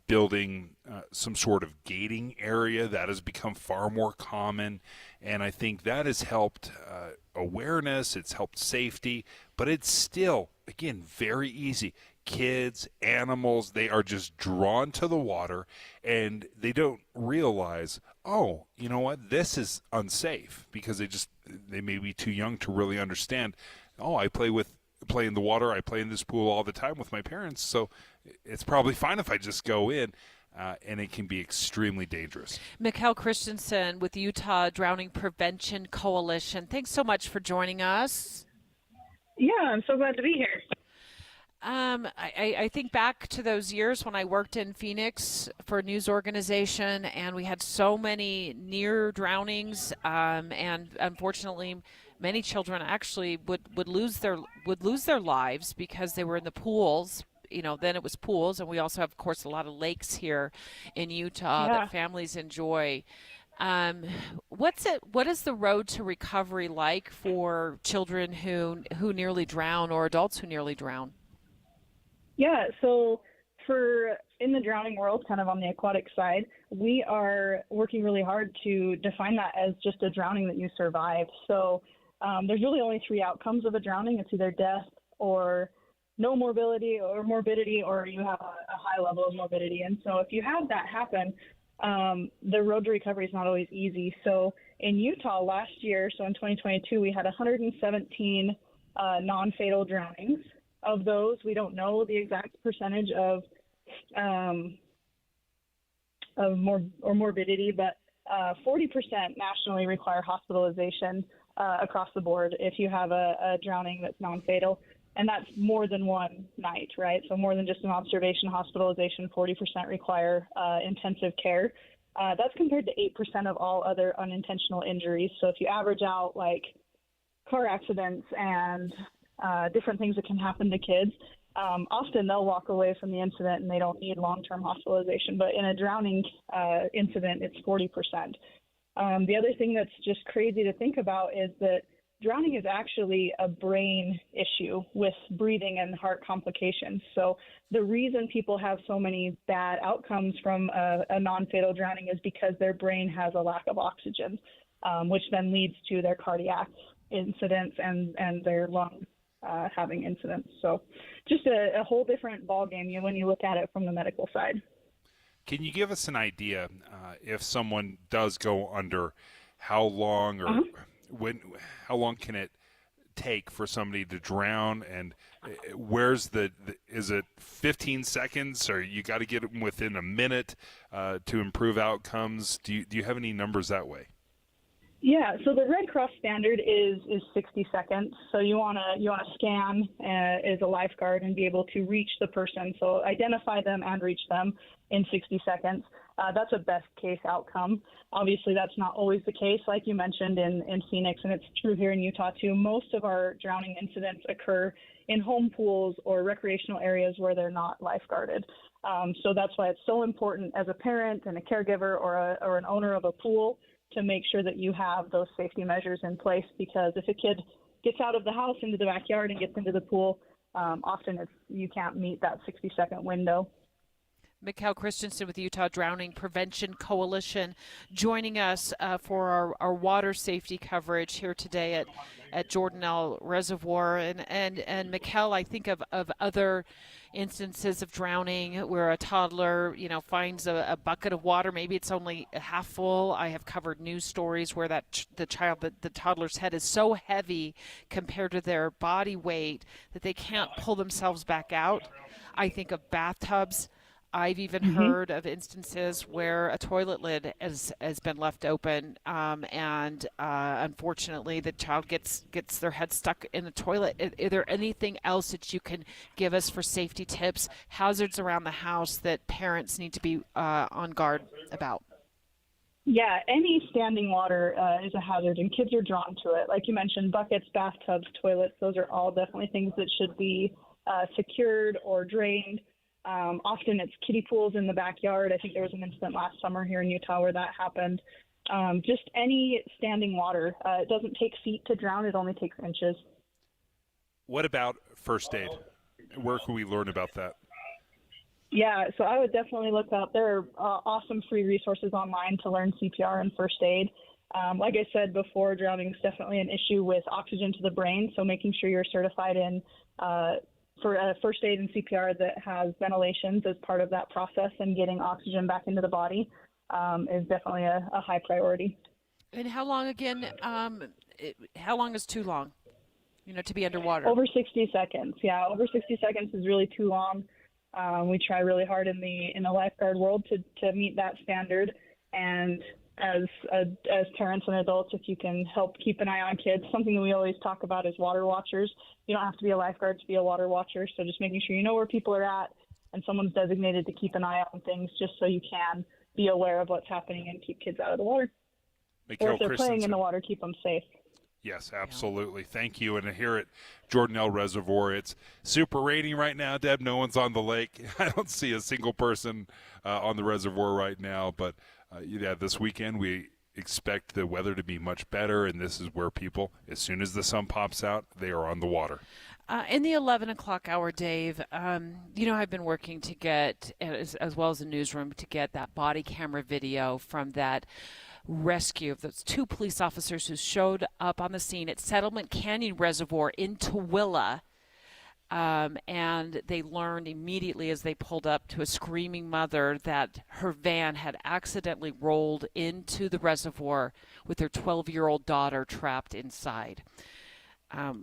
building some sort of gating area that has become far more common. And I think that has helped awareness, it's helped safety, but it's still, again, very easy. Kids, animals, they are just drawn to the water and they don't realize, oh, you know what, this is unsafe, because they may be too young to really understand, oh, I play in the water, I play in this pool all the time with my parents, so it's probably fine if I just go in, and it can be extremely dangerous. Mikkel Christensen with the Utah Drowning Prevention Coalition. Thanks so much for joining us. Yeah, I'm so glad to be here. I think back to those years when I worked in Phoenix for a news organization, and we had so many near drownings, and unfortunately many children actually would lose their lives because they were in the pools. Then it was pools, and we also have, of course, a lot of lakes here in Utah that families enjoy. What is the road to recovery like for children who nearly drown or adults who nearly drown? Yeah, so in the drowning world, kind of on the aquatic side, we are working really hard to define that as just a drowning that you survived. So there's really only 3 outcomes of a drowning. It's either death or no morbidity, or you have a high level of morbidity. And so if you have that happen, the road to recovery is not always easy. So in Utah last year, so in 2022, we had 117 non-fatal drownings. Of those, we don't know the exact percentage of morbidity, but 40% nationally require hospitalization across the board if you have a drowning that's non-fatal. And that's more than one night, right? So more than just an observation hospitalization, 40% require intensive care. That's compared to 8% of all other unintentional injuries. So if you average out like car accidents and different things that can happen to kids, often they'll walk away from the incident and they don't need long-term hospitalization. But in a drowning incident, it's 40%. The other thing that's just crazy to think about is that drowning is actually a brain issue with breathing and heart complications. So the reason people have so many bad outcomes from a non-fatal drowning is because their brain has a lack of oxygen, which then leads to their cardiac incidents and their lung having incidents. So just a whole different ballgame when you look at it from the medical side. Can you give us an idea if someone does go under, how long or how long can it take for somebody to drown, and where's is it 15 seconds, or you got to get them within a minute to improve outcomes? Do you have any numbers that way? Yeah, so the Red Cross standard is 60 seconds. So you want to scan as a lifeguard and be able to reach the person. So identify them and reach them in 60 seconds. That's a best case outcome. Obviously, that's not always the case, like you mentioned in Phoenix, and it's true here in Utah too. Most of our drowning incidents occur in home pools or recreational areas where they're not lifeguarded. So that's why it's so important as a parent and a caregiver or an owner of a pool to make sure that you have those safety measures in place, because if a kid gets out of the house into the backyard and gets into the pool, often you can't meet that 60-second window. Mikkel Christensen with the Utah Drowning Prevention Coalition joining us for our water safety coverage here today at Jordanelle Reservoir. And Mikkel, I think of other instances of drowning where a toddler, finds a bucket of water. Maybe it's only half full. I have covered news stories where the toddler's head is so heavy compared to their body weight that they can't pull themselves back out. I think of bathtubs. I've even heard of instances where a toilet lid has been left open, and unfortunately the child gets their head stuck in the toilet. Is there anything else that you can give us for safety tips, hazards around the house that parents need to be on guard about? Yeah, any standing water is a hazard, and kids are drawn to it. Like you mentioned, buckets, bathtubs, toilets, those are all definitely things that should be secured or drained. Often it's kiddie pools in the backyard. I think there was an incident last summer here in Utah where that happened. Just any standing water. It doesn't take feet to drown. It only takes inches. What about first aid? Where can we learn about that? Yeah, so I would definitely look up. There are awesome free resources online to learn CPR and first aid. Like I said before, drowning is definitely an issue with oxygen to the brain, so making sure you're certified in for first aid and CPR that has ventilations as part of that process and getting oxygen back into the body is definitely a high priority. And how long again? How long is too long? To be underwater? Over 60 seconds. Yeah, over 60 seconds is really too long. We try really hard in the lifeguard world to meet that standard. And as parents and adults, if you can help keep an eye on kids, something that we always talk about is water watchers. You don't have to be a lifeguard to be a water watcher, so just making sure you know where people are at and someone's designated to keep an eye on things just so you can be aware of what's happening and keep kids out of the water. Or if they're playing in the water, keep them safe. Yes, absolutely. Thank you. And here at Jordanelle Reservoir, it's super rainy right now, Deb. No one's on the lake. I don't see a single person on the reservoir right now, but this weekend we expect the weather to be much better, and this is where people, as soon as the sun pops out, they are on the water. In the 11 o'clock hour, Dave, I've been working to get, as well as the newsroom, to get that body camera video from that rescue of those two police officers who showed up on the scene at Settlement Canyon Reservoir in Tooele. And they learned immediately as they pulled up to a screaming mother that her van had accidentally rolled into the reservoir with their 12-year-old daughter trapped inside.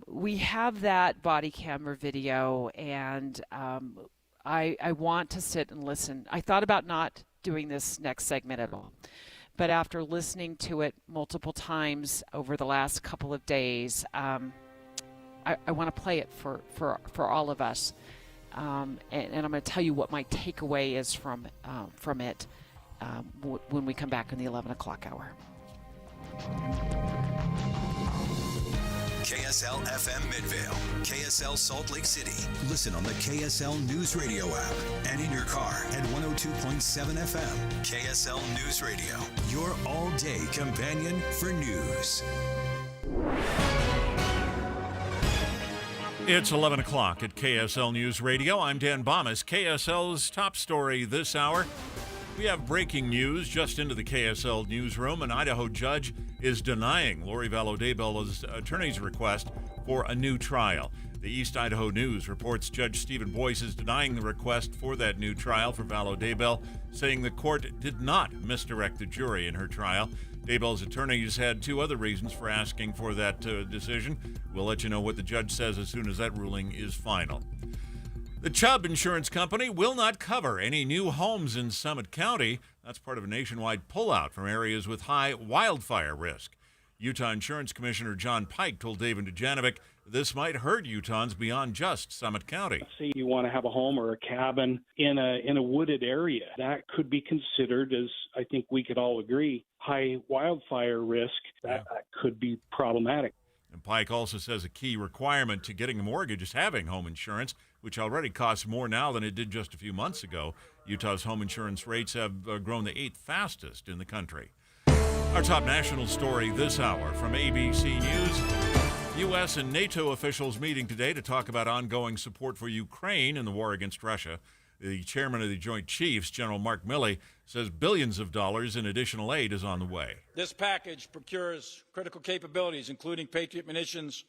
We have that body camera video, and I want to sit and listen. I thought about not doing this next segment at all, but after listening to it multiple times over the last couple of days, I want to play it for all of us, and I'm going to tell you what my takeaway is from it when we come back in the 11 o'clock hour. KSL FM Midvale, KSL Salt Lake City. Listen on the KSL News Radio app and in your car at 102.7 FM. KSL News Radio, your all-day companion for news. It's 11 o'clock at KSL News Radio. I'm Dan Bomas. KSL's top story this hour. We have breaking news just into the KSL newsroom. An Idaho judge is denying Lori Vallow-Daybell's attorney's request for a new trial. The East Idaho News reports Judge Stephen Boyce is denying the request for that new trial for Vallow-Daybell, saying the court did not misdirect the jury in her trial. Daybell's attorneys had two other reasons for asking for that decision. We'll let you know what the judge says as soon as that ruling is final. The Chubb Insurance Company will not cover any new homes in Summit County. That's part of a nationwide pullout from areas with high wildfire risk. Utah Insurance Commissioner John Pike told David Dujanovic this might hurt Utahns beyond just Summit County. Say you want to have a home or a cabin in a wooded area. That could be considered, as I think we could all agree, high wildfire risk. That could be problematic. And Pike also says a key requirement to getting a mortgage is having home insurance, which already costs more now than it did just a few months ago. Utah's home insurance rates have grown the 8th fastest in the country. Our top national story this hour from ABC News. U.S. and NATO officials meeting today to talk about ongoing support for Ukraine in the war against Russia. The chairman of the Joint Chiefs, General Mark Milley, says billions of dollars in additional aid is on the way. This package procures critical capabilities, including Patriot munitions,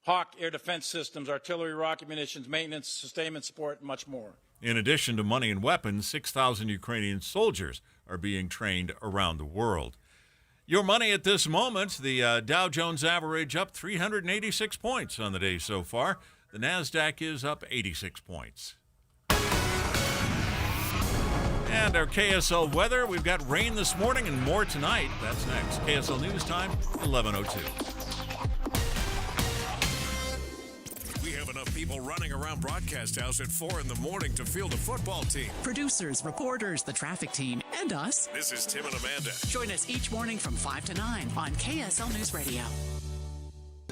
Hawk air defense systems, artillery, rocket munitions, maintenance, sustainment support, and much more. In addition to money and weapons, 6,000 Ukrainian soldiers are being trained around the world. Your money at this moment, the Dow Jones average up 386 points on the day so far. The NASDAQ is up 86 points. And our KSL weather, we've got rain this morning and more tonight. That's next. KSL News Time, 11:02. We have enough people running around Broadcast House at 4 in the morning to field a football team. Producers, reporters, the traffic team, and us. This is Tim and Amanda. Join us each morning from 5 to 9 on KSL News Radio.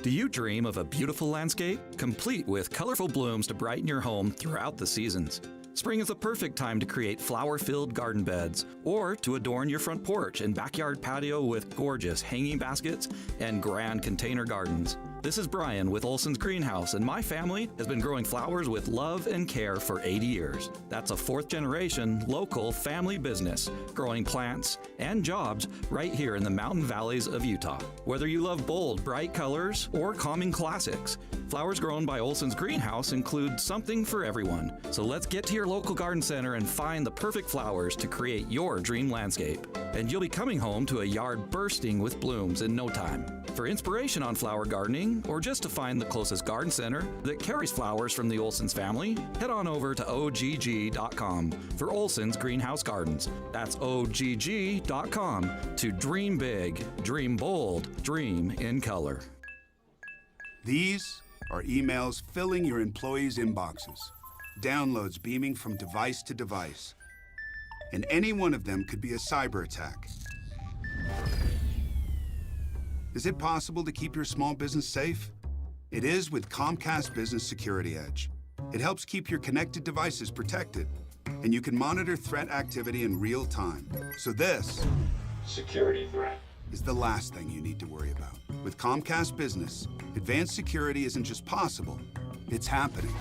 Do you dream of a beautiful landscape, complete with colorful blooms to brighten your home throughout the seasons? Spring is the perfect time to create flower-filled garden beds or to adorn your front porch and backyard patio with gorgeous hanging baskets and grand container gardens. This is Brian with Olson's Greenhouse, and my family has been growing flowers with love and care for 80 years. That's a fourth-generation, local family business, growing plants and jobs right here in the mountain valleys of Utah. Whether you love bold, bright colors or calming classics, flowers grown by Olson's Greenhouse include something for everyone. So let's get to your local garden center and find the perfect flowers to create your dream landscape. And you'll be coming home to a yard bursting with blooms in no time. For inspiration on flower gardening, or just to find the closest garden center that carries flowers from the Olson's family, head on over to ogg.com for Olson's Greenhouse Gardens. That's ogg.com to dream big, dream bold, dream in color. These are emails filling your employees' inboxes, downloads beaming from device to device, and any one of them could be a cyber attack. Is it possible to keep your small business safe? It is with Comcast Business Security Edge. It helps keep your connected devices protected, and you can monitor threat activity in real time. So this security threat is the last thing you need to worry about. With Comcast Business, advanced security isn't just possible, it's happening.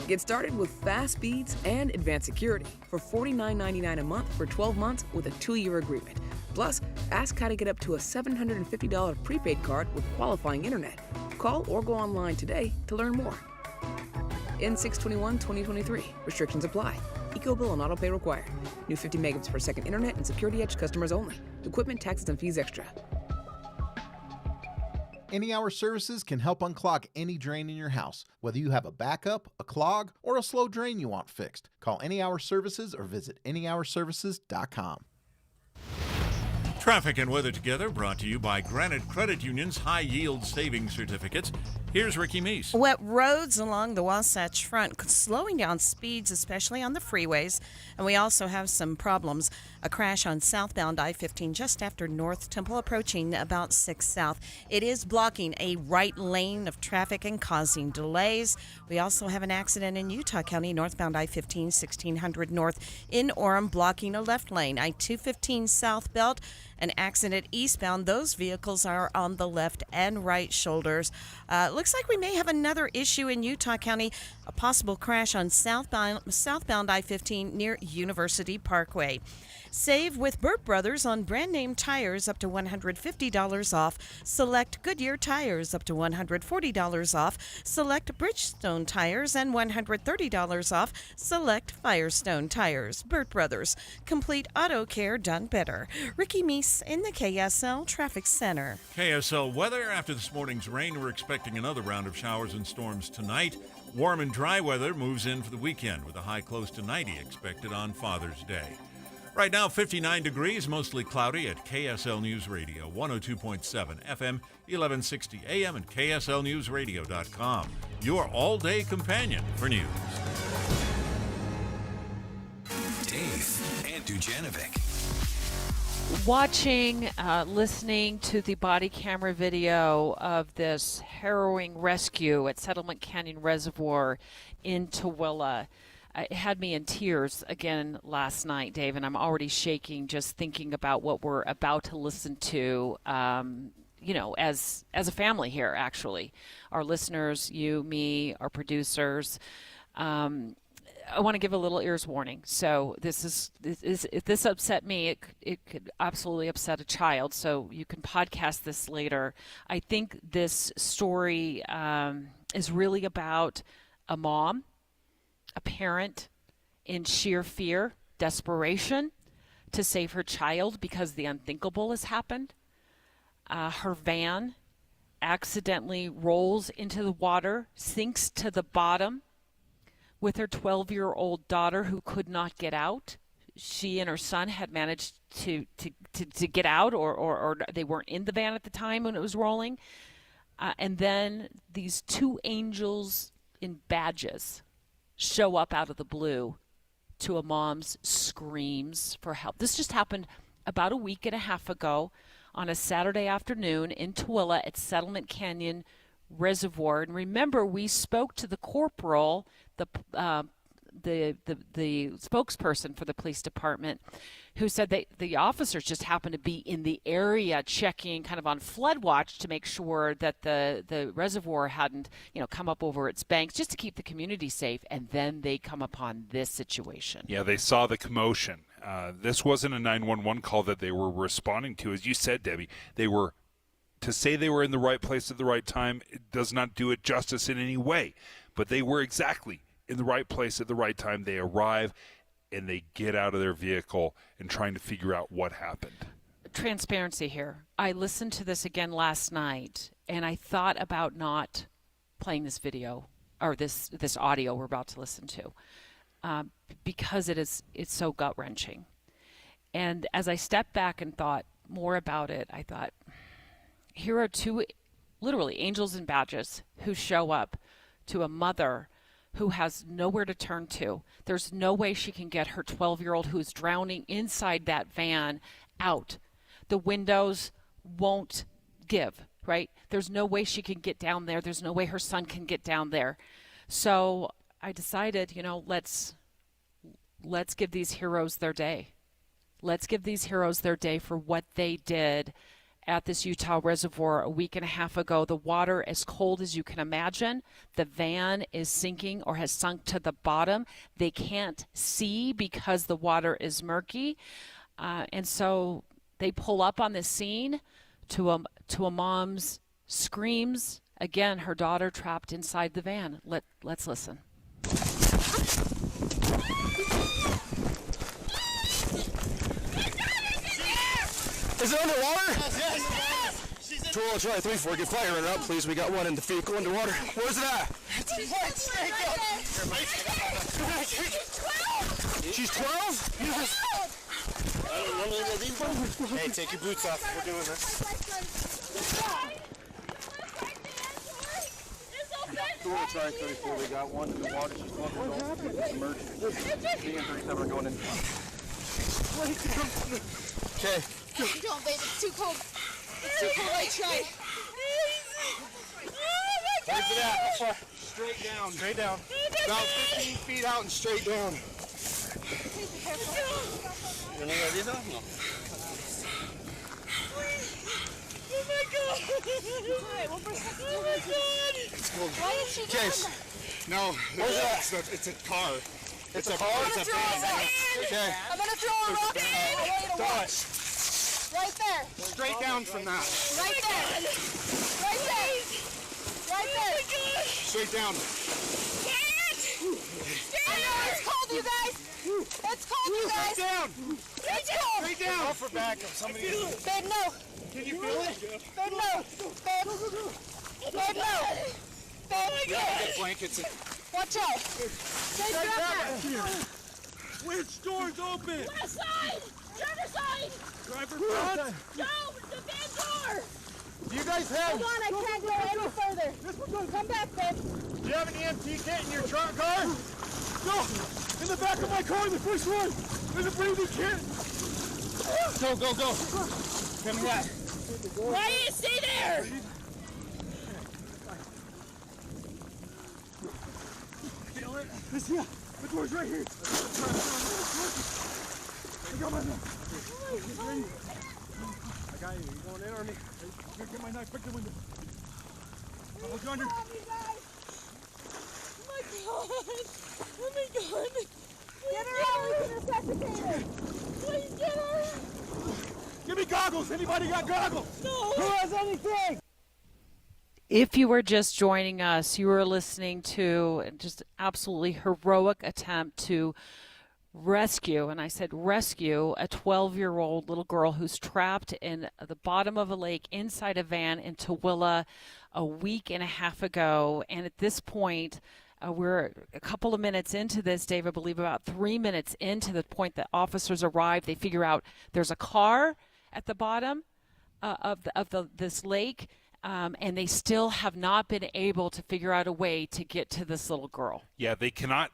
Get started with fast speeds and advanced security for $49.99 a month for 12 months with a 2-year agreement. Plus, ask how to get up to a $750 prepaid card with qualifying internet. Call or go online today to learn more. N6/21/2023. Restrictions apply. EcoBill and autopay required. New 50 megabits per second internet and Security Edge customers only. Equipment, taxes, and fees extra. Any Hour Services can help unclog any drain in your house, whether you have a backup, a clog, or a slow drain you want fixed. Call Any Hour Services or visit anyhourservices.com. Traffic and weather together, brought to you by Granite Credit Union's High Yield Savings Certificates. Here's Ricky Meese. Wet roads along the Wasatch Front, slowing down speeds, especially on the freeways. And we also have some problems. A crash on southbound I-15 just after North Temple, approaching about 6 South. It is blocking a right lane of traffic and causing delays. We also have an accident in Utah County, northbound I-15, 1600 North in Orem, blocking a left lane. I-215 South Belt, an accident eastbound. Those vehicles are on the left and right shoulders. Looks like we may have another issue in Utah County, a possible crash on southbound I-15 near University Parkway. Save with Burt Brothers on brand name tires up to $150 off. Select Goodyear tires up to $140 off. Select Bridgestone tires and $130 off. Select Firestone tires. Burt Brothers. Complete auto care done better. Ricky Meese in the KSL Traffic Center. KSL weather. After this morning's rain, we're expecting another round of showers and storms tonight. Warm and dry weather moves in for the weekend with a high close to 90 expected on Father's Day. Right now, 59 degrees, mostly cloudy at KSL News Radio, 102.7 FM, 1160 AM, and KSLNewsRadio.com. Your all-day companion for news. Dave and Dujanovic. Watching, listening to the body camera video of this harrowing rescue at Settlement Canyon Reservoir in Tooele, it had me in tears again last night, Dave, and I'm already shaking just thinking about what we're about to listen to, as a family here, actually. Our listeners, you, me, our producers. I want to give a little ears warning. So this if this upset me, it could absolutely upset a child. So you can podcast this later. I think this story is really about a mom, a parent in sheer fear, desperation to save her child because the unthinkable has happened. Her van accidentally rolls into the water, sinks to the bottom with her 12-year-old daughter who could not get out. She and her son had managed to get out, or they weren't in the van at the time when it was rolling. And then these two angels in badges show up out of the blue to a mom's screams for help. This just happened about a week and a half ago on a Saturday afternoon in Tooele at Settlement Canyon Reservoir. And remember, we spoke to the corporal, the spokesperson for the police department, who said that the officers just happened to be in the area checking kind of on flood watch to make sure that the reservoir hadn't, come up over its banks, just to keep the community safe. And then they come upon this situation. Yeah, they saw the commotion. This wasn't a 911 call that they were responding to. As you said, Debbie, to say they were in the right place at the right time, it does not do it justice in any way. But they were exactly in the right place at the right time. They arrive and they get out of their vehicle and trying to figure out what happened. Transparency here. I listened to this again last night, and I thought about not playing this video or this audio we're about to listen to because it's so gut-wrenching. And as I stepped back and thought more about it, I thought, here are two literally angels in badges who show up to a mother who has nowhere to turn to. There's no way she can get her 12-year-old who's drowning inside that van out. The windows won't give, right? There's no way she can get down there. There's no way her son can get down there. So I decided, let's give these heroes their day. Let's give these heroes their day for what they did at this Utah reservoir a week and a half ago. The water as cold as you can imagine. The van is sinking or has sunk to the bottom. They can't see because the water is murky. And so they pull up on the scene to a mom's screams. Again, her daughter trapped inside the van. Let's listen. Is it underwater? Yes. Tooele Charlie 3-4, get fire runner up, please. We got one in the vehicle underwater. Where's it at? She's 12? Yes. Hey, take your boots off. We're doing this. Two on the try 34. We got one in the water. She's looking to emergency. Me and 37 are going in. Okay. Don't, babe. It's too cold. It's too cold. I tried. Wait for that. How far? Straight down. Straight down. About 15 feet out and straight down. You want to go these off? No. Oh my God! Oh my God! It's cold. Why is she doing that? No, it's a car. It's a car? It's a van. Okay. I'm gonna throw a rock. I want you to watch. Right there. Straight down from that. Right there. Right there. Right there. Straight down. I know it's cold, you guys. It's cold, you guys. Straight down. It's cold. Straight down. Call for backup. Somebody. Babe, no. Can you feel it? Babe, no. Babe. Babe, no. Babe, We gotta get blankets. watch out. Stay back. Which door's open? Left side. Driver's side. Driver front. No, the van door. Do you guys have? Hold on, I can't go any further. Come back, babe. Do you have an EMT kit in your trunk car? No. In the back of my car, the first one. There's a breathing kit. Go, go, go. Give me that. Why do you stay there? Feel it? Yeah, the door's right here. I got my knife. I got you. You going in on me? Here, get my knife. Break the window. I'll hold you under. Oh my God. Oh my God. Get her out. We're resuscitated. Please get her. Give me goggles. Anybody got goggles? No. Who has anything? If you were just joining us, you were listening to just absolutely heroic attempt to rescue, and I said rescue, a 12-year-old little girl who's trapped in the bottom of a lake inside a van in Tooele a week and a half ago. And at this point, we're a couple of minutes into this, Dave, I believe about 3 minutes into the point that officers arrive. They figure out there's a car at the bottom of this lake, and they still have not been able to figure out a way to get to this little girl. Yeah, they cannot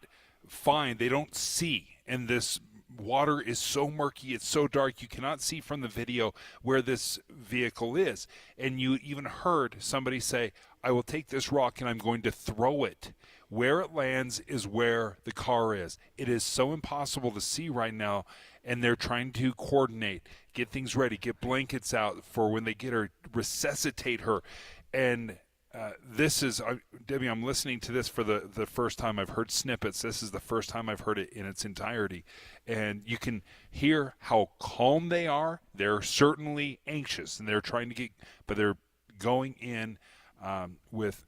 find, they don't see, and this water is so murky, it's so dark, you cannot see from the video where this vehicle is. And you even heard somebody say, I will take this rock and I'm going to throw it. Where it lands is where the car is. It is so impossible to see right now, and they're trying to coordinate, get things ready, get blankets out for when they get her, resuscitate her. And this is, Debbie, I'm listening to this for the first time. I've heard snippets. This is the first time I've heard it in its entirety. And you can hear how calm they are. They're certainly anxious, and they're trying to get, but they're going in with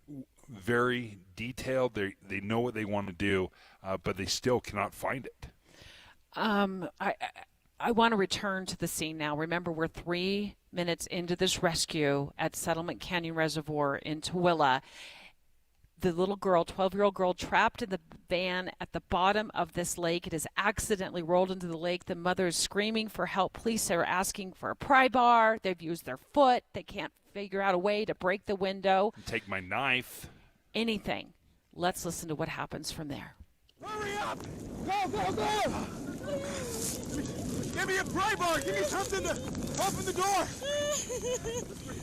very detailed. They know what they want to do, but they still cannot find it. I want to return to the scene now. Remember, we're 3 minutes into this rescue at Settlement Canyon Reservoir in Tooele. The little girl, 12-year-old girl, trapped in the van at the bottom of this lake. It has accidentally rolled into the lake. The mother is screaming for help. Police are asking for a pry bar. They've used their foot. They can't figure out a way to break the window. Take my knife. Anything. Let's listen to what happens from there. Hurry up! Go, go, go! Give me a pry bar! Give me something to open the door!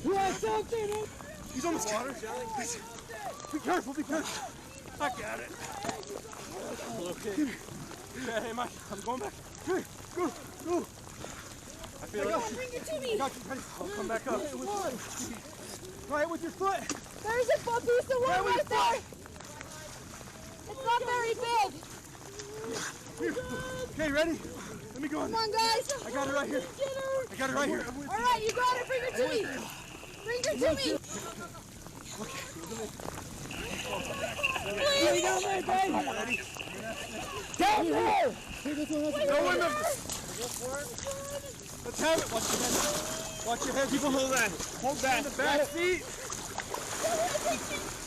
You want something? He's on the water. Be careful, be careful. I got it. Okay. Hey, Mike, I'm going back. Hey, go, go. I feel it. Bring it to me. I got you. I'll come back up. Try it with your foot. There's a piece of wood right there. It's not very big. Here. Okay, ready? Let me go. Come on, guys. I got it right here. I got it right here. All right, you got it. Bring it to me. Bring it to me. Please. Down there, guys. Down there. Go in the... Let's have it. Watch your head. Watch your head. People hold that. Hold that. In the back seat.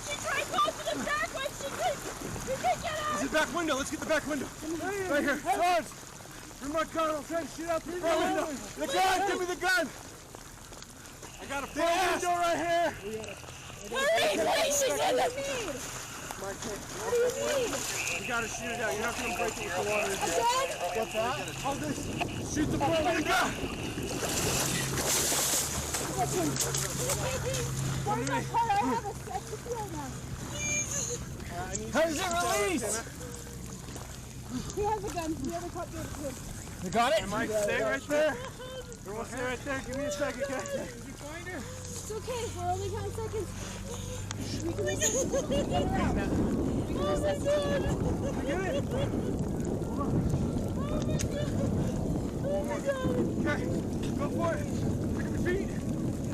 She tried to open the back one. She can't get out. This is the back window. Let's get the back window. Right here. Sarge. Where's my gun? I'm trying to shoot out the front window. The gun! Give me the gun! I got a front window right here! Hurry, please, she's in the feed! What do you mean? You gotta shoot it out. You're not gonna break it with the water. Again? What's that? I'll just shoot the front window. Listen, where's my car? I have a secure now. How does it release? He has a gun. The other cop gave it to him. You got it? I might stay right there. Everyone stay right there. Give me a second, guys. Did you find her? It's okay. We're only counting seconds. We can listen. We can listen. Get it. Oh my God. Okay, go for it. Pick up your feet.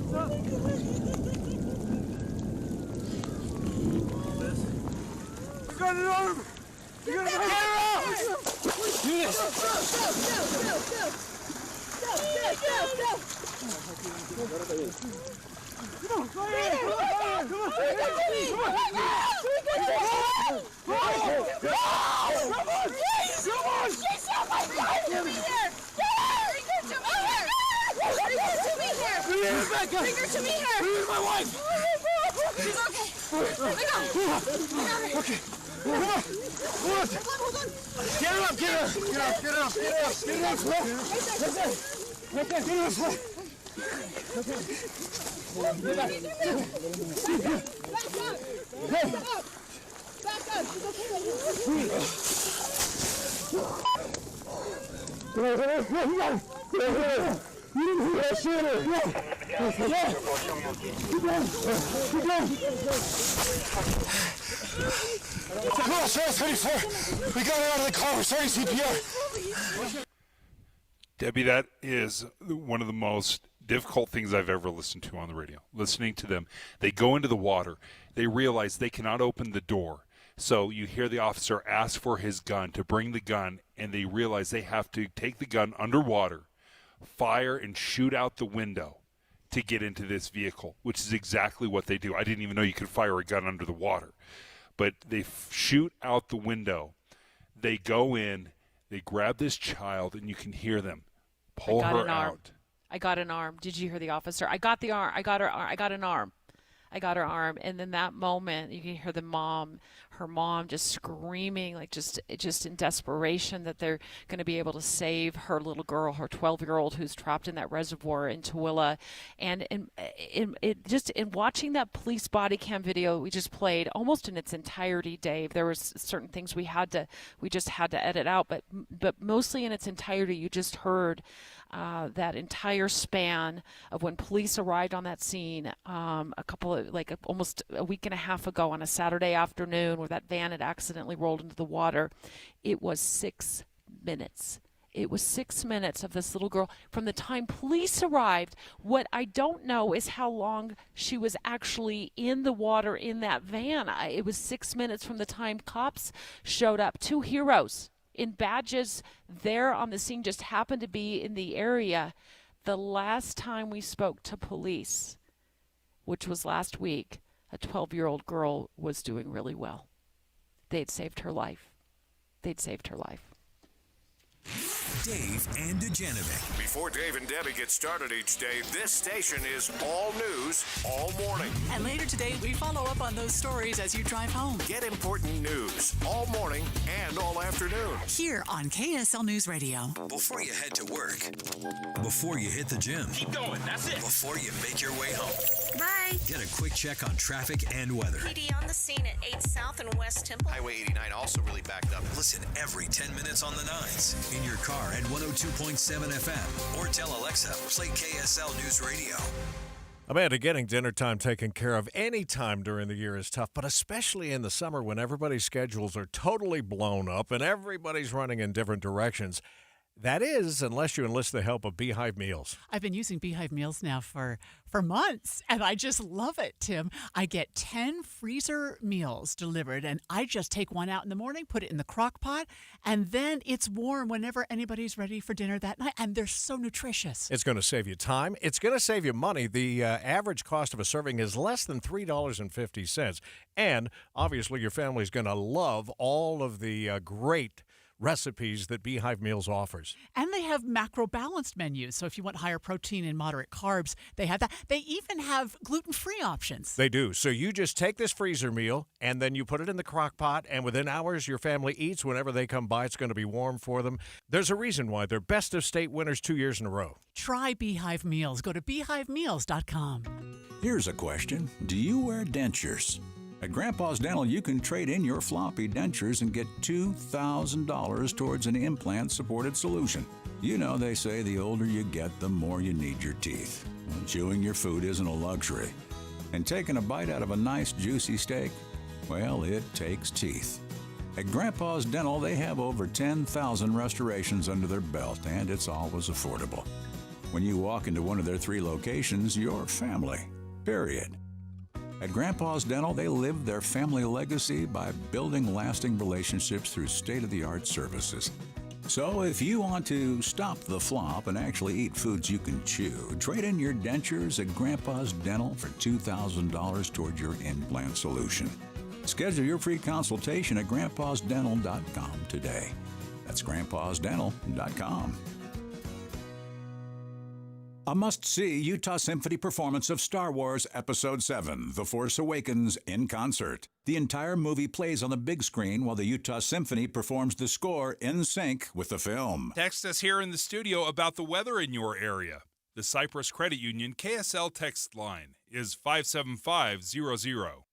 What's up? You got an arm. You got an arm. Get her out. Do this. Come on, go ahead. Come on. She's not my friend. Bring her to me here. Bring her to me here. Where's my wife? She's okay. I got her. Okay. Come on. Hold on. Get her up. Get her up. Right there. Get her up. Okay. Back up. She's okay right here. Come on, sir, 34. We got her out of the car. We're starting CPR. Debbie, that is one of the most difficult things I've ever listened to on the radio. Listening to them, they go into the water. They realize they cannot open the door. So you hear the officer ask for his gun, to bring the gun, and they realize they have to take the gun underwater, fire and shoot out the window to get into this vehicle, which is exactly what they do. I didn't even know you could fire a gun under the water. But they shoot out the window. They go in, they grab this child, and you can hear them pull her out. I got an arm. Did you hear the officer? I got the arm. I got her. I got an arm. I got her arm. And then that moment, you can hear her mom just screaming, like just in desperation that they're going to be able to save her little girl, her 12-year-old who's trapped in that reservoir in Tooele. And in watching that police body cam video we just played almost in its entirety, Dave, there was certain things we just had to edit out, but mostly in its entirety, you just heard that entire span of when police arrived on that scene almost a week and a half ago on a Saturday afternoon where that van had accidentally rolled into the water. It was 6 minutes. It was 6 minutes of this little girl from the time police arrived. What I don't know is how long she was actually in the water in that van. It was 6 minutes from the time cops showed up. Two heroes in badges there on the scene just happened to be in the area. The last time we spoke to police, which was last week, a 12-year-old girl was doing really well. They'd saved her life. Dave and Dujanovic. Before Dave and Debbie get started each day, this station is all news, all morning. And later today, we follow up on those stories as you drive home. Get important news all morning and all afternoon. Here on KSL News Radio. Before you head to work. Before you hit the gym. Keep going, that's it. Before you make your way home. Bye. Get a quick check on traffic and weather. PD on the scene at 8 South and West Temple. Highway 89 also really backed up. Listen every 10 minutes on the 9s. In your car at 102.7 FM. Or tell Alexa, play KSL News Radio. Amanda, getting dinner time taken care of any time during the year is tough, but especially in the summer when everybody's schedules are totally blown up and everybody's running in different directions. That is, unless you enlist the help of Beehive Meals. I've been using Beehive Meals now for months, and I just love it, Tim. I get 10 freezer meals delivered, and I just take one out in the morning, put it in the crock pot, and then it's warm whenever anybody's ready for dinner that night, and they're so nutritious. It's going to save you time. It's going to save you money. The average cost of a serving is less than $3.50, and obviously your family's going to love all of the great recipes that Beehive Meals offers. And they have macro balanced menus. So if you want higher protein and moderate carbs, they have that. They even have gluten-free options. They do. So you just take this freezer meal and then you put it in the crock pot, and within hours your family eats. Whenever they come by, it's going to be warm for them. There's a reason why they're best of state winners 2 years in a row. Try Beehive Meals. Go to beehivemeals.com. Here's a question. Do you wear dentures? At Grandpa's Dental, you can trade in your floppy dentures and get $2,000 towards an implant-supported solution. You know, they say the older you get, the more you need your teeth. Well, chewing your food isn't a luxury. And taking a bite out of a nice, juicy steak, well, it takes teeth. At Grandpa's Dental, they have over 10,000 restorations under their belt, and it's always affordable. When you walk into one of their 3 locations, you're family. Period. At Grandpa's Dental, they live their family legacy by building lasting relationships through state-of-the-art services. So if you want to stop the flop and actually eat foods you can chew, trade in your dentures at Grandpa's Dental for $2,000 towards your implant solution. Schedule your free consultation at grandpasdental.com today. That's grandpasdental.com. A must-see Utah Symphony performance of Star Wars Episode 7, The Force Awakens, in concert. The entire movie plays on the big screen while the Utah Symphony performs the score in sync with the film. Text us here in the studio about the weather in your area. The Cypress Credit Union KSL text line is 57500.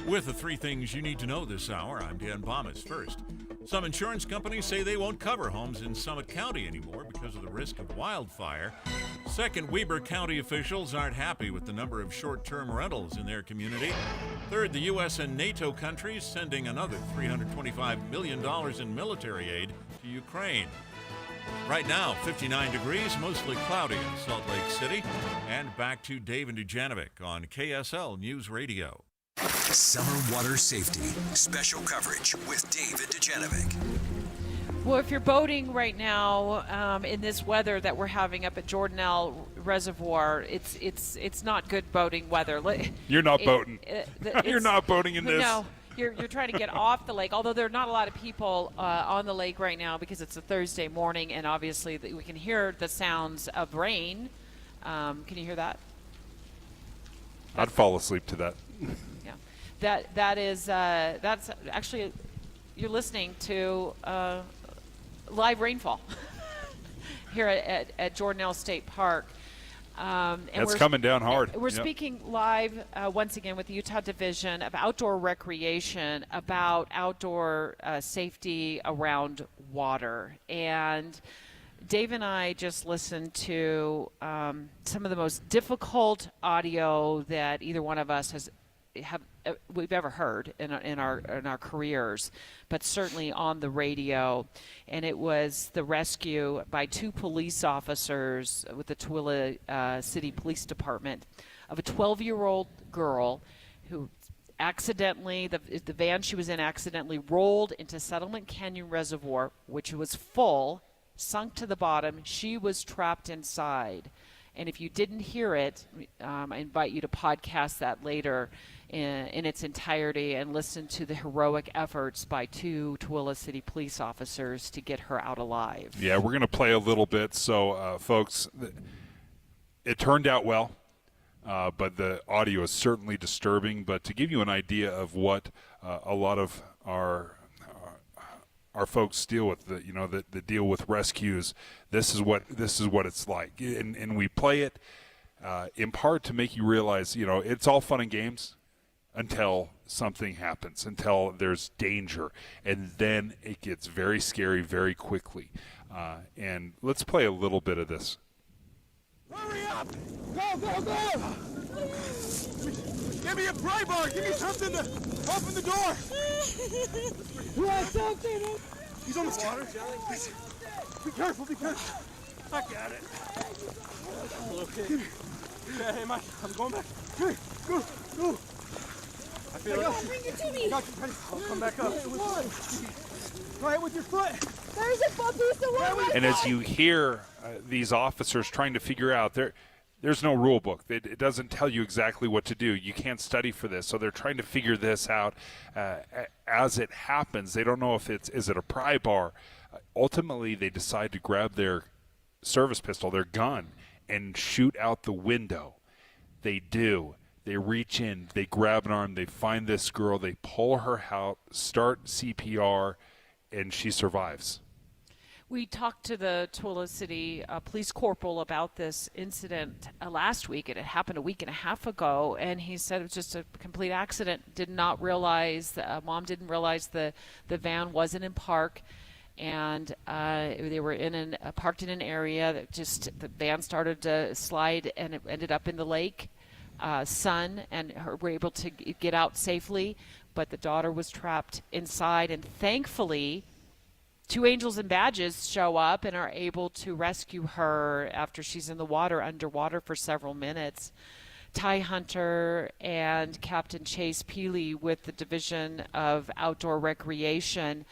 With the 3 things you need to know this hour, I'm Dan Bomas. First, some insurance companies say they won't cover homes in Summit County anymore because of the risk of wildfire. Second, Weber County officials aren't happy with the number of short-term rentals in their community. Third, the U.S. and NATO countries sending another $325 million in military aid to Ukraine. Right now, 59 degrees, mostly cloudy in Salt Lake City. And back to Dave and Dujanovic on KSL News Radio. Summer water safety. Special coverage with David Dujanovic. Well, if you're boating right now in this weather that we're having up at Jordanelle Reservoir, it's not good boating weather. You're not boating. You're not boating in this. No, you're trying to get off the lake. Although there are not a lot of people on the lake right now because it's a Thursday morning, and obviously we can hear the sounds of rain. Can you hear that? I'd fall asleep to that. Yeah, that's actually, you're listening to live rainfall here at Jordanelle State Park. And it's coming down hard. We're speaking live once again with the Utah Division of Outdoor Recreation about outdoor safety around water. And Dave and I just listened to some of the most difficult audio that either one of us we've ever heard in our careers, but certainly on the radio. And it was the rescue by 2 police officers with the Tooele City Police Department of a 12-year-old girl who accidentally, the van she was in accidentally rolled into Settlement Canyon Reservoir, which was full, sunk to the bottom. She was trapped inside. And if you didn't hear it, I invite you to podcast that later in its entirety and listen to the heroic efforts by 2 Tooele City police officers to get her out alive. Yeah, we're going to play a little bit. So, folks, it turned out well, but the audio is certainly disturbing. But to give you an idea of what a lot of our folks deal with, the deal with rescues, this is what it's like, and we play it in part to make you realize, it's all fun and games until something happens, until there's danger, and then it gets very scary very quickly. And let's play a little bit of this. Hurry up! Go, go, go! Give me a pry bar! Give me something to open the door! You want something? He's almost water. Be careful, be careful. I got it. Okay. Hey, Mike, I'm going back. Here, go, go. I feel it. Bring it to me. I'll come back up. Try it with your foot. There's a piece of wood. And as you hear these officers trying to figure out, they're there's no rule book. It doesn't tell you exactly what to do. You can't study for this. So they're trying to figure this out as it happens. They don't know if is it a pry bar. Ultimately, they decide to grab their service pistol, their gun, and shoot out the window. They do. They reach in, they grab an arm, they find this girl, they pull her out, start CPR, and she survives. We talked to the Tooele City police corporal about this incident last week. It had happened a week and a half ago, and he said it was just a complete accident. Did not realize, mom didn't realize the van wasn't in park, and they were parked in an area that the van started to slide, and it ended up in the lake. Son and her were able to get out safely, but the daughter was trapped inside, and thankfully 2 angels and badges show up and are able to rescue her after she's in the water, underwater for several minutes. Ty Hunter and Captain Chase Peely with the Division of Outdoor Recreation.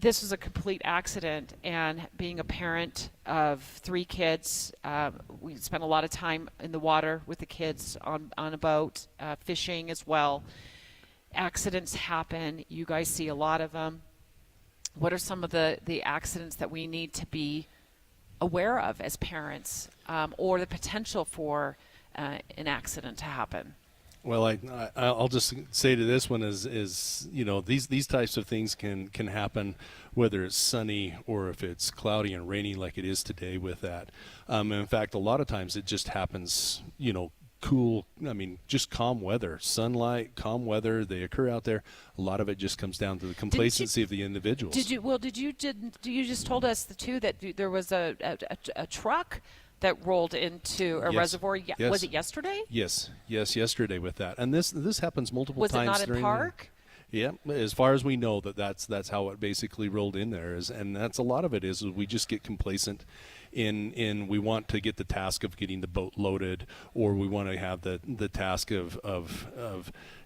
This was a complete accident, and being a parent of 3 kids, we spent a lot of time in the water with the kids on a boat, fishing as well. Accidents happen. You guys see a lot of them. What are some of the accidents that we need to be aware of as parents, or the potential for an accident to happen? Well, I'll just say to this one is these types of things can happen whether it's sunny or if it's cloudy and rainy like it is today with that. In fact, a lot of times it just happens, cool, just calm weather, sunlight, calm weather, they occur out there. A lot of it just comes down to the complacency of the individuals. You just told us too that there was a truck that rolled into a reservoir. Yes. Was it yesterday? Yes, yesterday with that. And this happens multiple times. Was it not in park? Yeah, as far as we know, that's how it basically rolled in there. And that's a lot of it is we just get complacent in we want to get the task of getting the boat loaded, or we want to have the task of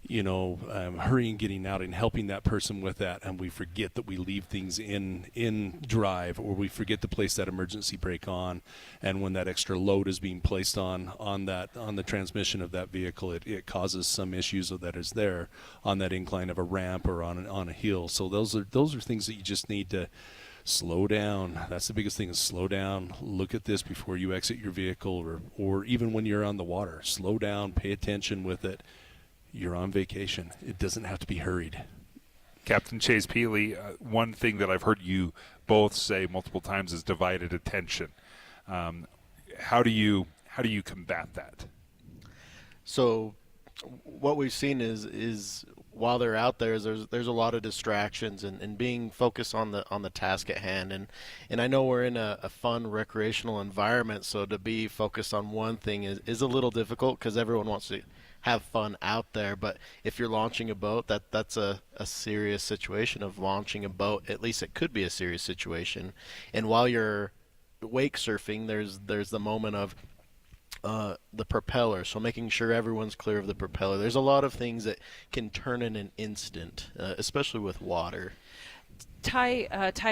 hurrying getting out and helping that person with that, and we forget that we leave things in drive, or we forget to place that emergency brake on, and when that extra load is being placed on the transmission of that vehicle, it causes some issues that is there on that incline of a ramp or on a hill. So those are things that you just need to slow down. That's the biggest thing, is slow down. Look at this before you exit your vehicle, or even when you're on the water. Slow down, pay attention with it. You're on vacation. It doesn't have to be hurried. Captain Chase Peely, one thing that I've heard you both say multiple times is divided attention. How do you combat that? So what we've seen is while they're out there, there's a lot of distractions and being focused on the task at hand. And I know we're in a fun recreational environment, so to be focused on one thing is a little difficult because everyone wants to have fun out there. But if you're launching a boat, that's a serious situation of launching a boat. At least it could be a serious situation. And while you're wake surfing, there's the moment of the propeller, so making sure everyone's clear of the propeller. There's a lot of things that can turn in an instant, especially with water. Ty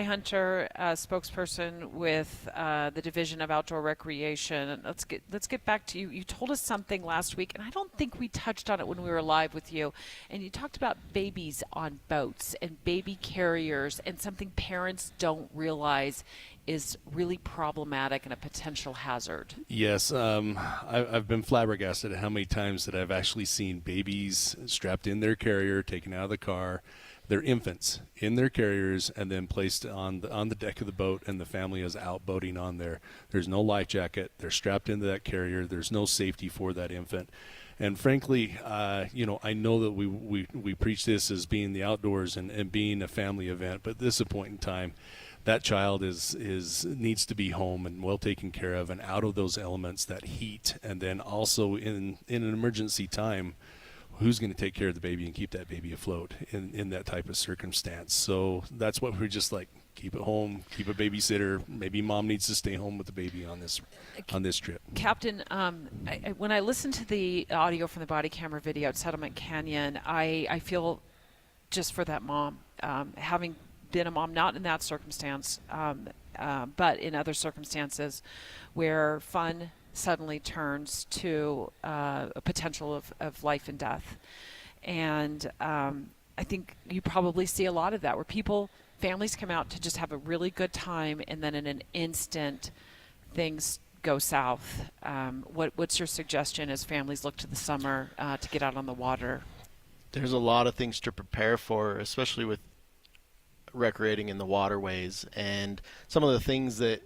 Hunter, spokesperson with the Division of Outdoor Recreation. Let's get back to you. You told us something last week, and I don't think we touched on it when we were live with you. And you talked about babies on boats and baby carriers, and something parents don't realize is really problematic and a potential hazard. Yes, I've been flabbergasted at how many times that I've actually seen babies strapped in their carrier, taken out of the car, their infants in their carriers, and then placed on the deck of the boat, and the family is out boating on there. There's no life jacket. They're strapped into that carrier. There's no safety for that infant. And frankly, I know that we preach this as being the outdoors and being a family event, but this is a point in time. That child needs to be home and well taken care of and out of those elements, that heat, and then also in an emergency time, who's going to take care of the baby and keep that baby afloat in that type of circumstance. So that's what we're just like, keep it home, keep a babysitter. Maybe mom needs to stay home with the baby on this trip. Captain, when I listen to the audio from the body camera video at Settlement Canyon, I feel just for that mom, having been a mom, not in that circumstance, but in other circumstances where fun suddenly turns to a potential of life and death. And I think you probably see a lot of that where families come out to just have a really good time, and then in an instant things go south. What's your suggestion as families look to the summer to get out on the water? There's a lot of things to prepare for, especially with recreating in the waterways, and some of the things that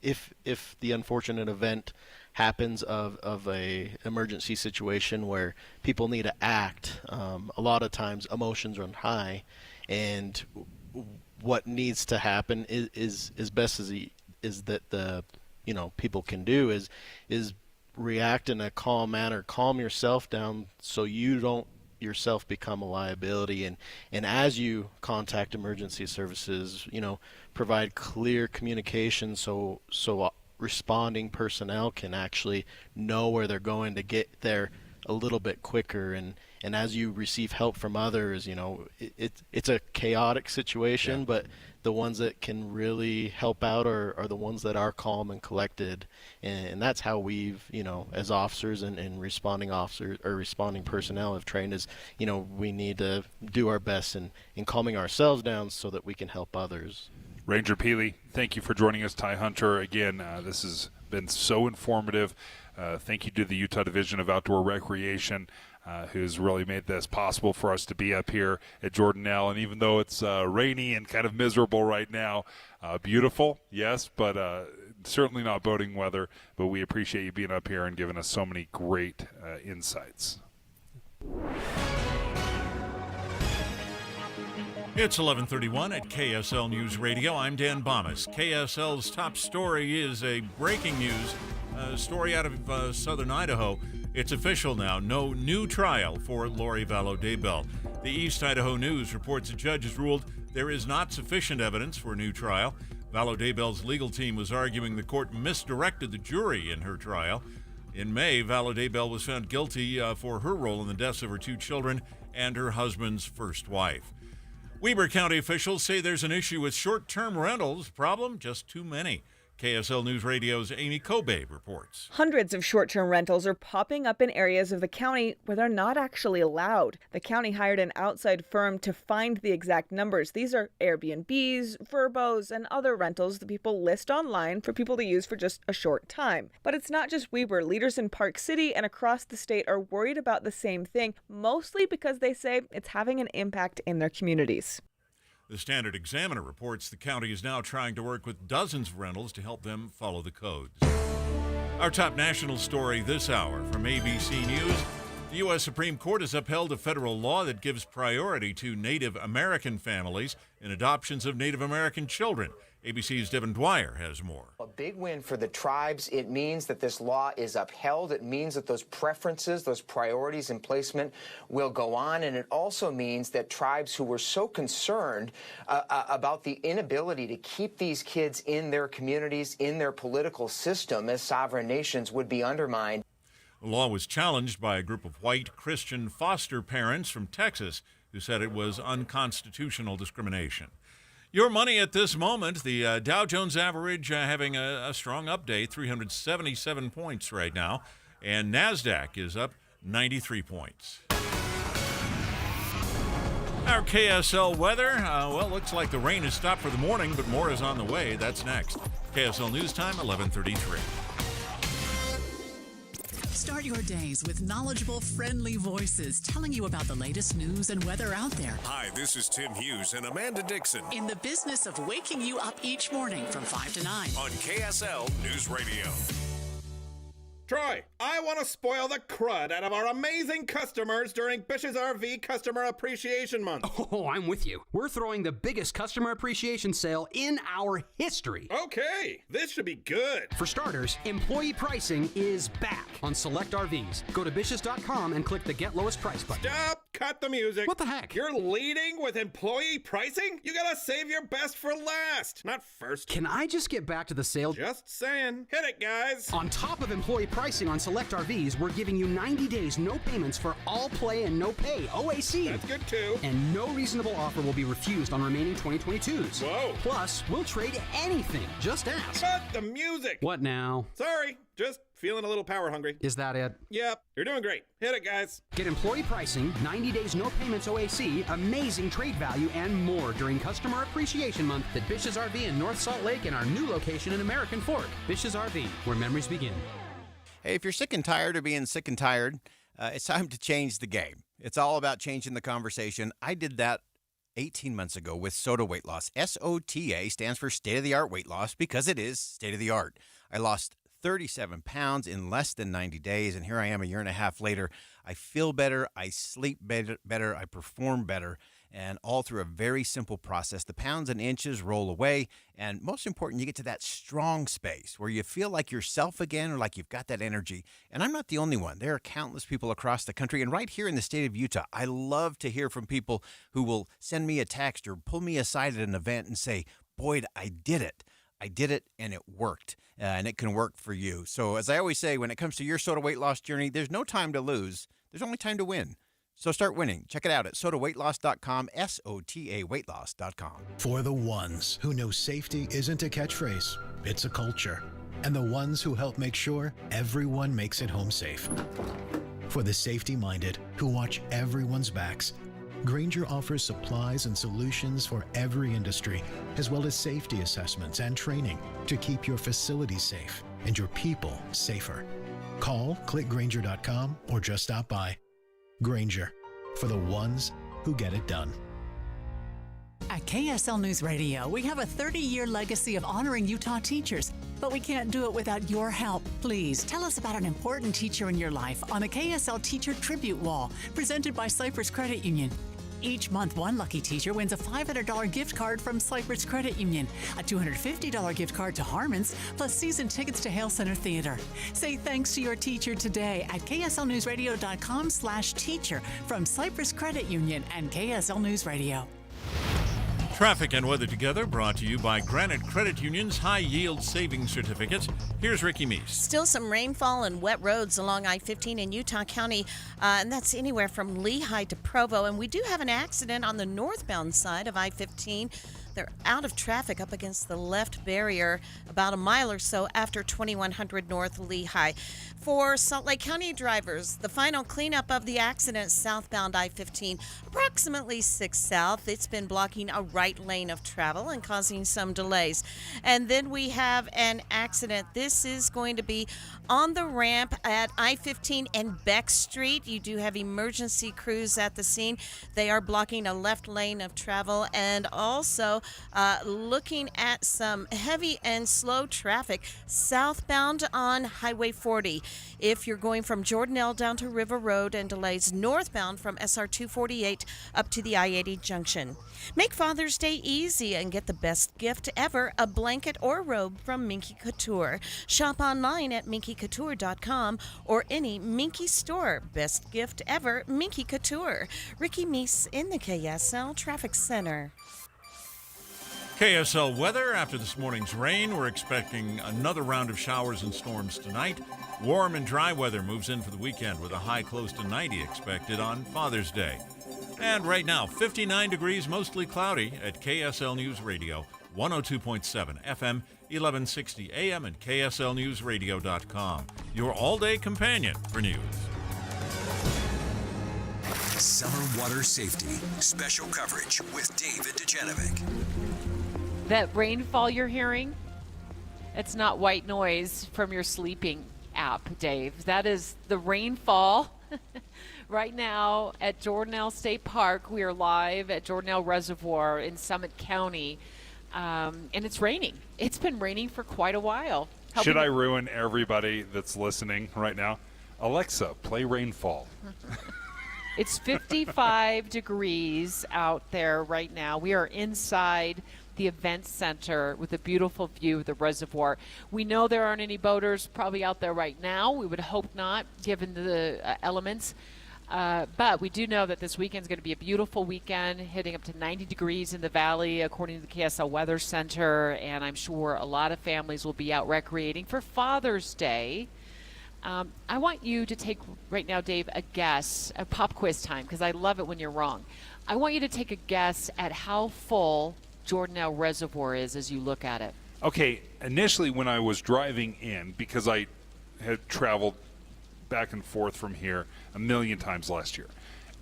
if the unfortunate event happens of a emergency situation where people need to act, a lot of times emotions run high, and what needs to happen is best is that the people can do is react in a calm manner, calm yourself down so you don't yourself become a liability, and as you contact emergency services, provide clear communication so responding personnel can actually know where they're going to get there a little bit quicker, and as you receive help from others, it's a chaotic situation, but the ones that can really help out are the ones that are calm and collected, and that's how we've, as officers and responding officers or responding personnel have trained is, we need to do our best in calming ourselves down so that we can help others. Ranger Peely, thank you for joining us. Ty Hunter, again, this has been so informative. Thank you to the Utah Division of Outdoor Recreation, who's really made this possible for us to be up here at Jordanelle. And even though it's rainy and kind of miserable right now, beautiful, yes, but certainly not boating weather. But we appreciate you being up here and giving us so many great insights. It's 11:31 at KSL News Radio. I'm Dan Bomas. KSL's top story is a breaking news story out of southern Idaho. It's official now. No new trial for Lori Vallow Daybell. The East Idaho News reports a judge has ruled there is not sufficient evidence for a new trial. Vallow Daybell's legal team was arguing the court misdirected the jury in her trial. In May, Vallow Daybell was found guilty for her role in the deaths of her 2 children and her husband's first wife. Weber County officials say there's an issue with short-term rentals. Problem? Just too many. KSL News Radio's Amy Kobe reports. Hundreds of short-term rentals are popping up in areas of the county where they're not actually allowed. The county hired an outside firm to find the exact numbers. These are Airbnbs, Vurbos, and other rentals that people list online for people to use for just a short time. But it's not just Weber. Leaders in Park City and across the state are worried about the same thing, mostly because they say it's having an impact in their communities. The Standard Examiner reports the county is now trying to work with dozens of rentals to help them follow the codes. Our top national story this hour from ABC News. The U.S. Supreme Court has upheld a federal law that gives priority to Native American families in adoptions of Native American children. ABC's Devin Dwyer has more. A big win for the tribes. It means that this law is upheld. It means that those preferences, those priorities in placement will go on. And it also means that tribes who were so concerned about the inability to keep these kids in their communities, in their political system as sovereign nations would be undermined. The law was challenged by a group of white Christian foster parents from Texas who said it was unconstitutional discrimination. Your money at this moment, the Dow Jones average having a strong update, 377 points right now, and NASDAQ is up 93 points. Our KSL weather, looks like the rain has stopped for the morning, but more is on the way. That's next. KSL News Time, 11:33. Start your days with knowledgeable, friendly voices telling you about the latest news and weather out there. Hi, this is Tim Hughes and Amanda Dixon. In the business of waking you up each morning from 5 to 9. On KSL News Radio. Troy, I want to spoil the crud out of our amazing customers during Bish's RV Customer Appreciation Month. Oh, I'm with you. We're throwing the biggest customer appreciation sale in our history. Okay, this should be good. For starters, employee pricing is back on select RVs. Go to Bish's.com and click the Get Lowest Price button. Stop! Cut the music. What the heck? You're leading with employee pricing? You gotta save your best for last, not first. Can I just get back to the sale? Just saying. Hit it, guys. On top of employee pricing on select RVs, we're giving you 90 days no payments for all play and no pay OAC. That's good too. And no reasonable offer will be refused on remaining 2022s. Whoa. Plus, we'll trade anything. Just ask. Cut the music. What now? Sorry. Just feeling a little power hungry. Is that it? Yep, you're doing great. Hit it, guys. Get employee pricing, 90 days no payments OAC, amazing trade value, and more during Customer Appreciation Month at Bish's RV in North Salt Lake and our new location in American Fork. Bish's RV, where memories begin. Hey, if you're sick and tired of being sick and tired, it's time to change the game. It's all about changing the conversation. I did that 18 months ago with SOTA Weight Loss. SOTA stands for state-of-the-art weight loss because it is state-of-the-art. I lost 37 pounds in less than 90 days, and here I am a year and a half later. I feel better, I sleep better, I perform better, and all through a very simple process. The pounds and inches roll away, and most important, you get to that strong space where you feel like yourself again or like you've got that energy. And I'm not the only one. There are countless people across the country, and right here in the state of Utah, I love to hear from people who will send me a text or pull me aside at an event and say, Boyd, I did it. I did it, and it worked, and it can work for you. So as I always say, when it comes to your SOTA weight loss journey, there's no time to lose. There's only time to win. So start winning. Check it out at sotaweightloss.com, SOTAweightloss.com. For the ones who know safety isn't a catchphrase, it's a culture. And the ones who help make sure everyone makes it home safe. For the safety-minded who watch everyone's backs, Grainger offers supplies and solutions for every industry, as well as safety assessments and training to keep your facilities safe and your people safer. Call, click Grainger.com, or just stop by. Grainger, for the ones who get it done. At KSL News Radio, we have a 30-year legacy of honoring Utah teachers, but we can't do it without your help. Please tell us about an important teacher in your life on the KSL Teacher Tribute Wall, presented by Cypress Credit Union. Each month, one lucky teacher wins a $500 gift card from Cypress Credit Union, a $250 gift card to Harmon's, plus season tickets to Hale Center Theater. Say thanks to your teacher today at kslnewsradio.com/teacher from Cypress Credit Union and KSL News Radio. Traffic and weather together brought to you by Granite Credit Union's High Yield Savings Certificate. Here's Ricky Meese. Still some rainfall and wet roads along I-15 in Utah County, and that's anywhere from Lehigh to Provo. And we do have an accident on the northbound side of I-15. They're out of traffic up against the left barrier about a mile or so after 2100 North Lehigh. For Salt Lake County drivers, the final cleanup of the accident southbound I-15, approximately 6 south. It's been blocking a right lane of travel and causing some delays. And then we have an accident. This is going to be on the ramp at I-15 and Beck Street. You do have emergency crews at the scene. They are blocking a left lane of travel and also looking at some heavy and slow traffic southbound on Highway 40. If you're going from Jordanelle down to River Road, and delays northbound from SR 248 up to the I-80 junction. Make Father's Day easy and get the best gift ever, a blanket or robe from Minky Couture. Shop online at minkycouture.com or any Minky store. Best gift ever, Minky Couture. Ricky Meese in the KSL Traffic Center. KSL weather. After this morning's rain, we're expecting another round of showers and storms tonight. Warm and dry weather moves in for the weekend with a high close to 90 expected on Father's Day. And right now, 59 degrees, mostly cloudy at KSL News Radio, 102.7 FM, 1160 AM, and KSLNewsRadio.com. Your all-day companion for news. Summer water safety. Special coverage with David Dujanovic. That rainfall you're hearing, it's not white noise from your sleeping app, Dave. That is the rainfall. Right now at Jordanelle State Park, we are live at Jordanelle Reservoir in Summit County, and it's raining. It's been raining for quite a while. Should I ruin everybody that's listening right now? Alexa, play Rainfall. It's 55 degrees out there right now. We are inside the event center with a beautiful view of the reservoir. We know there aren't any boaters probably out there right now. We would hope not, given the elements. But we do know that this weekend is going to be a beautiful weekend, hitting up to 90 degrees in the valley, according to the KSL Weather Center. And I'm sure a lot of families will be out recreating for Father's Day. I want you to take right now, Dave, a guess, a pop quiz time, because I love it when you're wrong. I want you to take a guess at how full Jordanelle Reservoir is as you look at it. Okay, initially when I was driving in, because I had traveled back and forth from here a million times last year.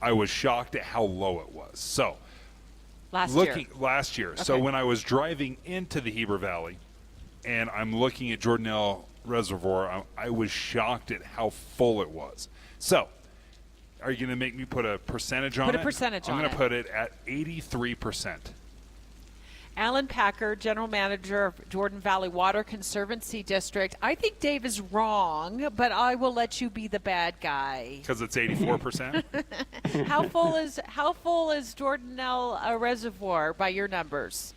I was shocked at how low it was. So last year. So Okay. when I was driving into the Heber Valley and I'm looking at Jordanelle Reservoir, I was shocked at how full it was. So are you going to make me put a percentage on it? Put a percentage on I'm it. going to put it at 83%. Alan Packer, General Manager of Jordan Valley Water Conservancy District. I think Dave is wrong, but I will let you be the bad guy. Because it's 84%? How full is Jordanelle Reservoir by your numbers?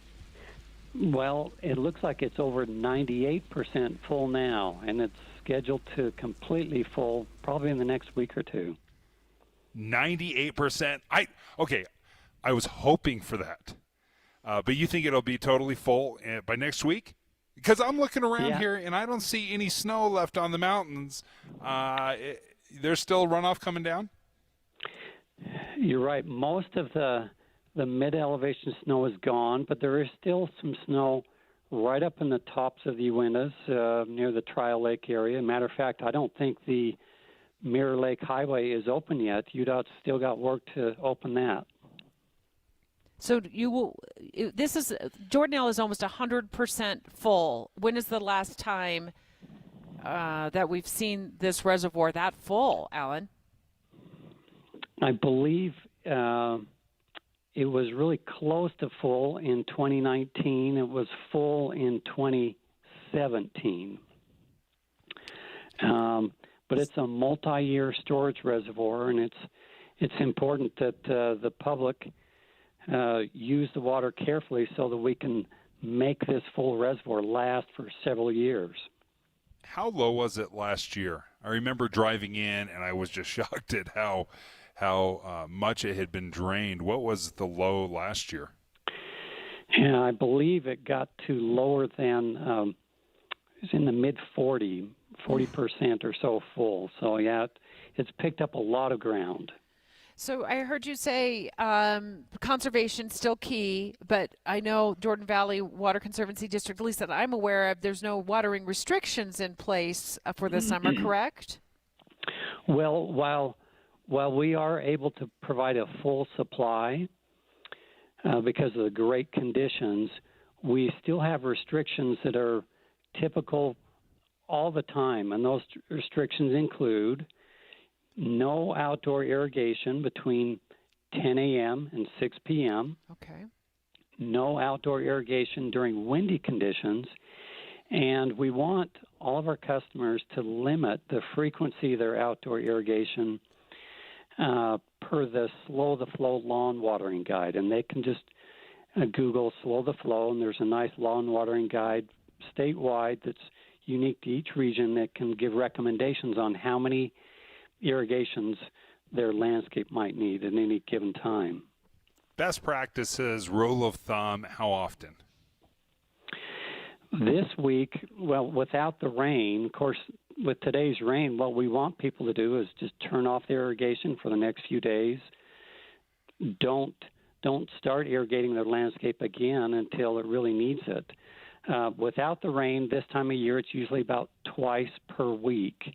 Well, it looks like it's over 98% full now, and it's scheduled to completely full probably in the next week or two. 98%? I was hoping for that. But you think it'll be totally full by next week? Because I'm looking around here, and I don't see any snow left on the mountains. There's still runoff coming down? You're right. Most of the mid-elevation snow is gone, but there is still some snow right up in the tops of the Uintas near the Trial Lake area. Matter of fact, I don't think the Mirror Lake Highway is open yet. UDOT's still got work to open that. So Jordanelle is almost 100% full. When is the last time that we've seen this reservoir that full, Alan? I believe it was really close to full in 2019. It was full in 2017. But it's a multi-year storage reservoir, and it's important that the public use the water carefully so that we can make this full reservoir last for several years. How low was it last year? I remember driving in, and I was just shocked at how much it had been drained. What was the low last year? Yeah, I believe it got to lower than it was in the mid-40% or so full. So, yeah, it's picked up a lot of ground. So I heard you say conservation still key, but I know Jordan Valley Water Conservancy District, at least that I'm aware of, there's no watering restrictions in place for the summer, correct? Well, while we are able to provide a full supply because of the great conditions, we still have restrictions that are typical all the time, and those restrictions include no outdoor irrigation between 10 a.m. and 6 p.m. Okay. No outdoor irrigation during windy conditions. And we want all of our customers to limit the frequency of their outdoor irrigation per the Slow the Flow lawn watering guide. And they can just Google Slow the Flow, and there's a nice lawn watering guide statewide that's unique to each region that can give recommendations on how many irrigations their landscape might need at any given time. Best practices, rule of thumb, how often? This week, well, without the rain, of course, with today's rain, what we want people to do is just turn off the irrigation for the next few days. Don't start irrigating their landscape again until it really needs it. Without the rain, this time of year, it's usually about twice per week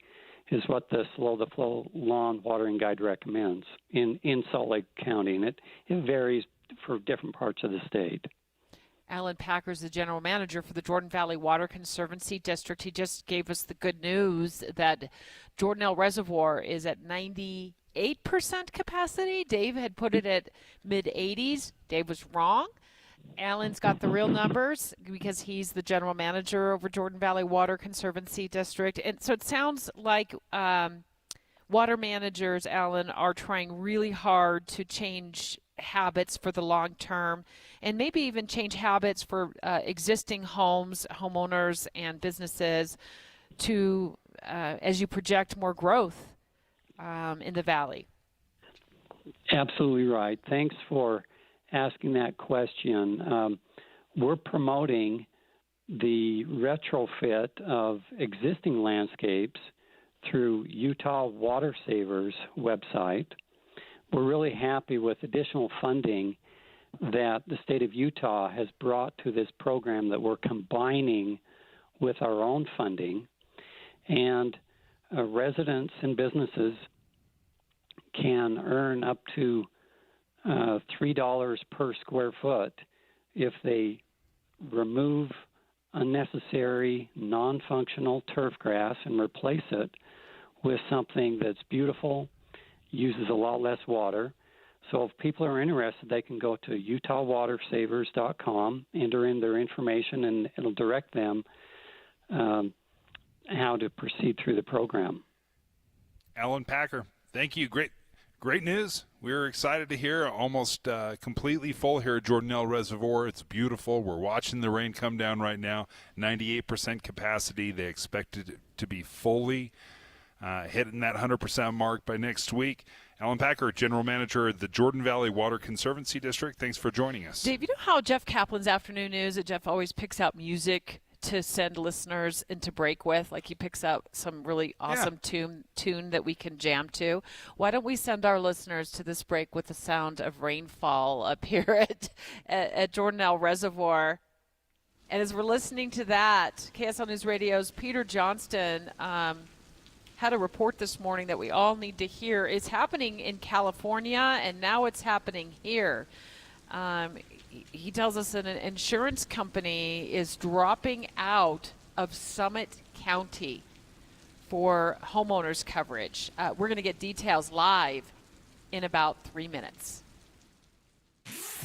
is what the Slow the Flow lawn watering guide recommends in Salt Lake County, and it varies for different parts of the state. Alan Packer is the general manager for the Jordan Valley Water Conservancy District. He just gave us the good news that Jordanelle Reservoir is at 98% capacity. Dave had put it at mid-80s. Dave was wrong. Alan's got the real numbers because he's the general manager over Jordan Valley Water Conservancy District. And so it sounds like water managers, Alan, are trying really hard to change habits for the long term and maybe even change habits for existing homes, homeowners, and businesses to, as you project more growth in the valley. Absolutely right. Thanks for asking that question. We're promoting the retrofit of existing landscapes through Utah Water Savers website. We're really happy with additional funding that the state of Utah has brought to this program that we're combining with our own funding. And residents and businesses can earn up to $3 per square foot if they remove unnecessary, non-functional turf grass and replace it with something that's beautiful, uses a lot less water. So if people are interested, they can go to utahwatersavers.com, enter in their information, and it'll direct them how to proceed through the program. Alan Packer, thank you. Great news. We're excited to hear. Almost completely full here at Jordanelle Reservoir. It's beautiful. We're watching the rain come down right now. 98% capacity. They expect it to be fully hitting that 100% mark by next week. Alan Packer, General Manager of the Jordan Valley Water Conservancy District. Thanks for joining us. Dave, you know how Jeff Kaplan's afternoon news, that Jeff always picks out music to send listeners into break with? Like he picks out some really awesome tune that we can jam to. Why don't we send our listeners to this break with the sound of rainfall up here at Jordanelle Reservoir? And as we're listening to that, KSL News Radio's Peter Johnston had a report this morning that we all need to hear. It's happening in California, and now it's happening here. He tells us that an insurance company is dropping out of Summit County for homeowners coverage. We're going to get details live in about 3 minutes.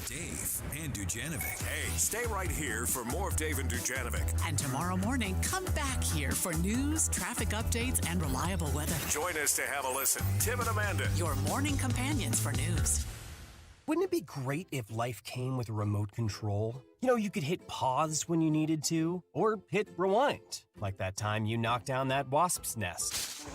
Dave and Dujanovic. Hey, stay right here for more of Dave and Dujanovic. And tomorrow morning, come back here for news, traffic updates, and reliable weather. Join us to have a listen. Tim and Amanda. Your morning companions for news. Wouldn't it be great if life came with a remote control? You know, you could hit pause when you needed to, or hit rewind, like that time you knocked down that wasp's nest.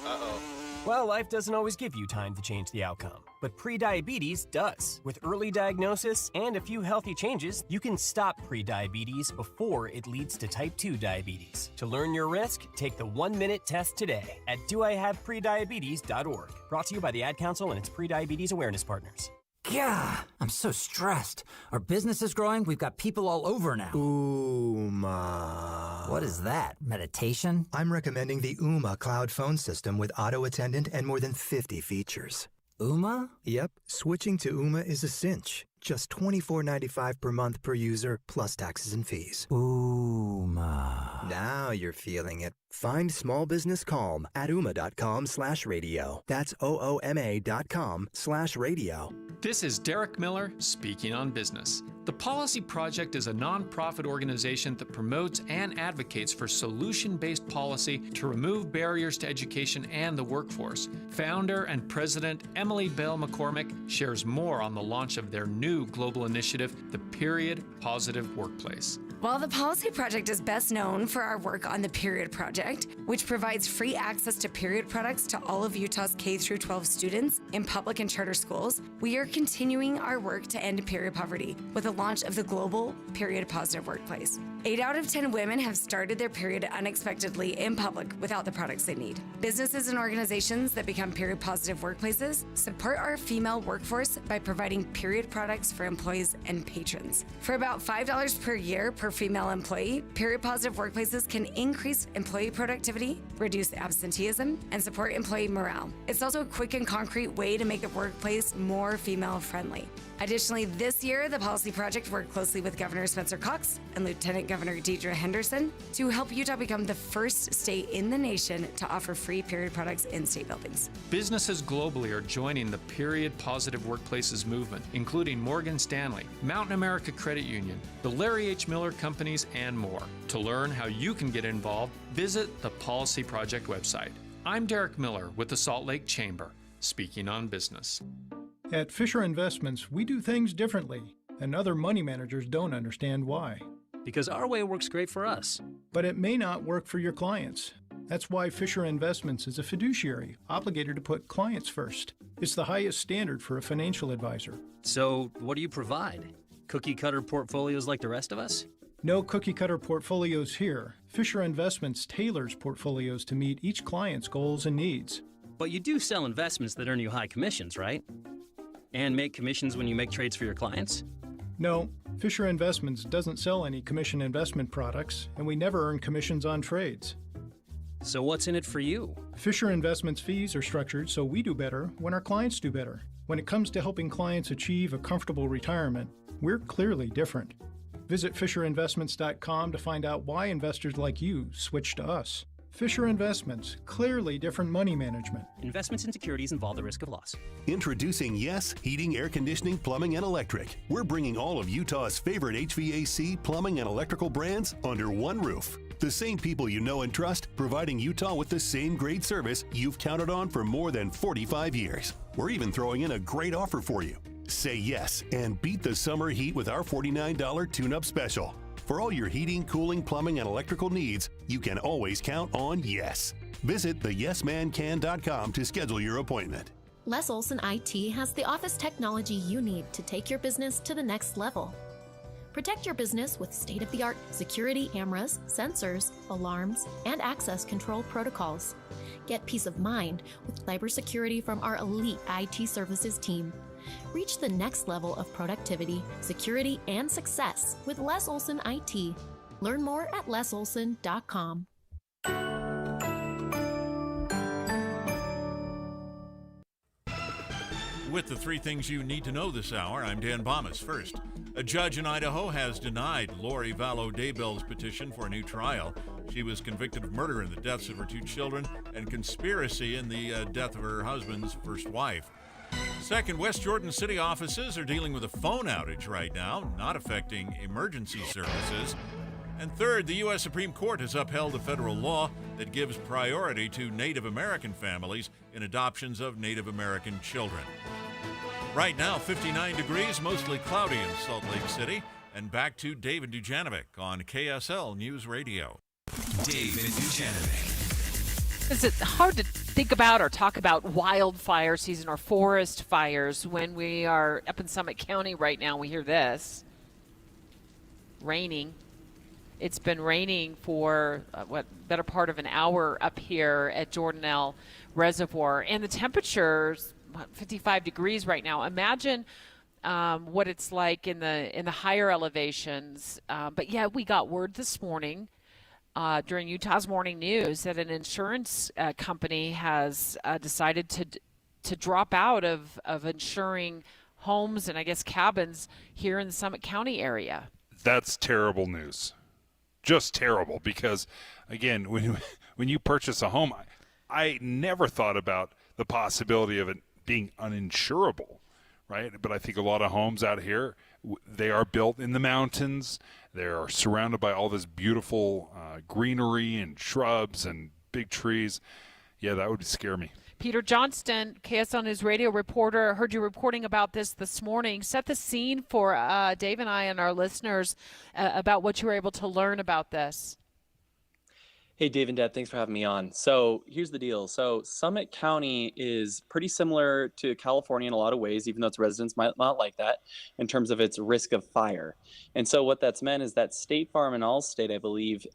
Uh-oh. Well, life doesn't always give you time to change the outcome, but prediabetes does. With early diagnosis and a few healthy changes, you can stop prediabetes before it leads to type 2 diabetes. To learn your risk, take the 1-minute test today at doihaveprediabetes.org. Brought to you by the Ad Council and its prediabetes awareness partners. Yeah, I'm so stressed. Our business is growing. We've got people all over now. Ooma. What is that? Meditation? I'm recommending the Ooma cloud phone system with auto attendant and more than 50 features. Ooma? Yep. Switching to Ooma is a cinch. Just $24.95 per month per user, plus taxes and fees. Ooma. Now you're feeling it. Find small business calm at ooma.com/radio. That's OOMA.com/radio. This is Derek Miller speaking on business. The Policy Project is a nonprofit organization that promotes and advocates for solution-based policy to remove barriers to education and the workforce. Founder and President Emily Bell McCormick shares more on the launch of their new global initiative, the Period Positive Workplace. Well, the Policy Project is best known for our work on the Period Project, which provides free access to period products to all of Utah's K-12 students in public and charter schools. We are continuing our work to end period poverty with the launch of the global Period Positive Workplace. 8 out of 10 women have started their period unexpectedly in public without the products they need. Businesses and organizations that become period positive workplaces support our female workforce by providing period products for employees and patrons. For about $5 per year per female employee, period positive workplaces can increase employee productivity, reduce absenteeism, and support employee morale. It's also a quick and concrete way to make the workplace more female friendly. Additionally, this year, the Policy Project worked closely with Governor Spencer Cox and Lieutenant Governor Deidre Henderson to help Utah become the first state in the nation to offer free period products in state buildings. Businesses globally are joining the Period Positive Workplaces movement, including Morgan Stanley, Mountain America Credit Union, the Larry H. Miller Companies, and more. To learn how you can get involved, visit the Policy Project website. I'm Derek Miller with the Salt Lake Chamber, speaking on business. At Fisher Investments, we do things differently, and other money managers don't understand why. Because our way works great for us. But it may not work for your clients. That's why Fisher Investments is a fiduciary, obligated to put clients first. It's the highest standard for a financial advisor. So, what do you provide? Cookie-cutter portfolios like the rest of us? No cookie-cutter portfolios here. Fisher Investments tailors portfolios to meet each client's goals and needs. But you do sell investments that earn you high commissions, right? And make commissions when you make trades for your clients? No, Fisher Investments doesn't sell any commission investment products, and we never earn commissions on trades. So what's in it for you? Fisher Investments fees are structured so we do better when our clients do better. When it comes to helping clients achieve a comfortable retirement, we're clearly different. Visit FisherInvestments.com to find out why investors like you switch to us. Fisher Investments, clearly different money management. Investments in securities involve the risk of loss. Introducing Yes Heating, Air Conditioning, Plumbing, and Electric. We're bringing all of Utah's favorite HVAC, plumbing, and electrical brands under one roof. The same people you know and trust, providing Utah with the same great service you've counted on for more than 45 years. We're even throwing in a great offer for you. Say yes and beat the summer heat with our $49 tune-up special. For all your heating, cooling, plumbing, and electrical needs, you can always count on Yes. Visit theyesmancan.com to schedule your appointment. Les Olson IT has the office technology you need to take your business to the next level. Protect your business with state-of-the-art security cameras, sensors, alarms, and access control protocols. Get peace of mind with cybersecurity from our elite IT services team. Reach the next level of productivity, security, and success with Les Olson IT. Learn more at lesolson.com. With the three things you need to know this hour, I'm Dan Bomas. First, a judge in Idaho has denied Lori Vallow Daybell's petition for a new trial. She was convicted of murder in the deaths of her two children and conspiracy in the death of her husband's first wife. Second, West Jordan city offices are dealing with a phone outage right now, not affecting emergency services. And third, the U.S. Supreme Court has upheld a federal law that gives priority to Native American families in adoptions of Native American children. Right now, 59 degrees, mostly cloudy in Salt Lake City. And back to David Dujanovic on KSL News Radio. David Dujanovic. Is it hard to think about or talk about wildfire season or forest fires when we are up in Summit County right now? We hear this. Raining. It's been raining for, better part of an hour up here at Jordanelle Reservoir. And the temperature's 55 degrees right now. Imagine what it's like in the higher elevations. But yeah, we got word this morning during Utah's Morning News that an insurance company has decided to drop out of insuring homes and I guess cabins here in the Summit County area. That's terrible news. Just terrible because, again, when you purchase a home, I never thought about the possibility of it being uninsurable, right? But I think a lot of homes out here, they are built in the mountains. They are surrounded by all this beautiful greenery and shrubs and big trees. Yeah, that would scare me. Peter Johnston, KSL News Radio reporter, heard you reporting about this morning. Set the scene for Dave and I and our listeners about what you were able to learn about this. Hey, Dave and Deb, thanks for having me on. So here's the deal. So Summit County is pretty similar to California in a lot of ways, even though its residents might not like that, in terms of its risk of fire. And so what that's meant is that State Farm and Allstate, I believe,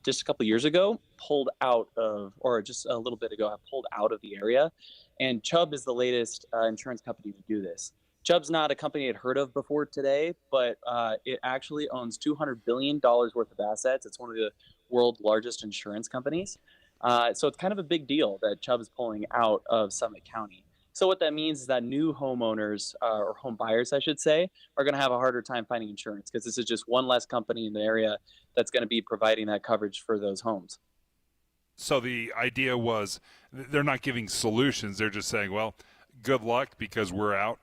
just a couple of years ago, pulled out of, or just a little bit ago, have pulled out of the area. And Chubb is the latest insurance company to do this. Chubb's not a company I'd heard of before today, but it actually owns $200 billion worth of assets. It's one of the world's largest insurance companies. So it's kind of a big deal that Chubb is pulling out of Summit County. So what that means is that new homeowners, or home buyers, I should say, are going to have a harder time finding insurance because this is just one less company in the area that's going to be providing that coverage for those homes. So the idea was they're not giving solutions. They're just saying, well, good luck because we're out.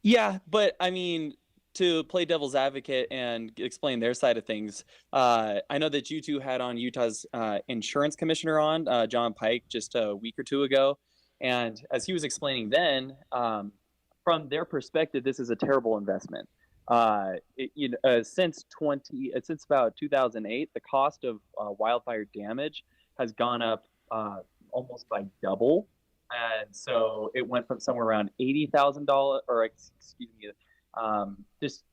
Yeah, but I mean, to play devil's advocate and explain their side of things, I know that you two had on Utah's insurance commissioner on, John Pike, just a week or two ago. And as he was explaining then, from their perspective, this is a terrible investment. Since about 2008, the cost of wildfire damage has gone up almost by double. And so it went from somewhere around $80,000, or excuse me,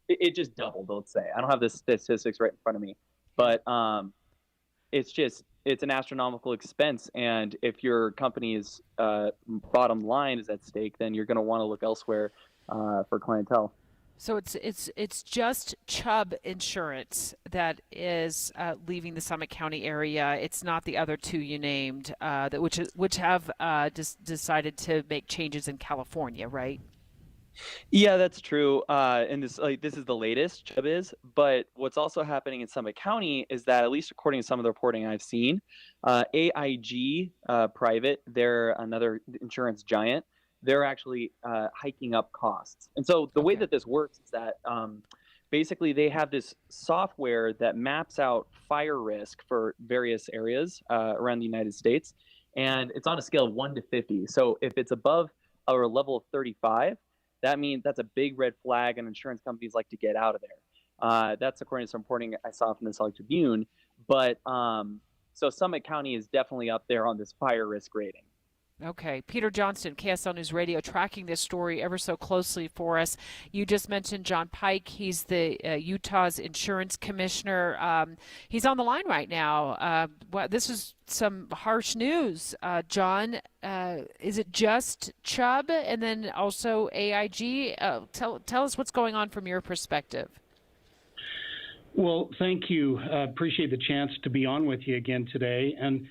it just doubled, let's say. I don't have the statistics right in front of me, but it's an astronomical expense. And if your company's bottom line is at stake, then you're going to want to look elsewhere for clientele. So it's just Chubb Insurance that is leaving the Summit County area. It's not the other two you named, which have decided to make changes in California, right? Yeah, that's true. And this is the latest Chubb is. But what's also happening in Summit County is that, at least according to some of the reporting I've seen, AIG Private, they're another insurance giant. They're actually hiking up costs. And so the way that this works is that basically they have this software that maps out fire risk for various areas around the United States. And it's on a scale of 1 to 50. So if it's above a level of 35, that means that's a big red flag, and insurance companies like to get out of there. That's according to some reporting I saw from the Salt Lake Tribune. But so Summit County is definitely up there on this fire risk rating. Okay. Peter Johnston, KSL News Radio, tracking this story ever so closely for us. You just mentioned John Pike. He's the Utah's insurance commissioner. He's on the line right now. This is some harsh news. John, is it just Chubb and then also AIG? Tell us what's going on from your perspective. Well, thank you. Appreciate the chance to be on with you again today. And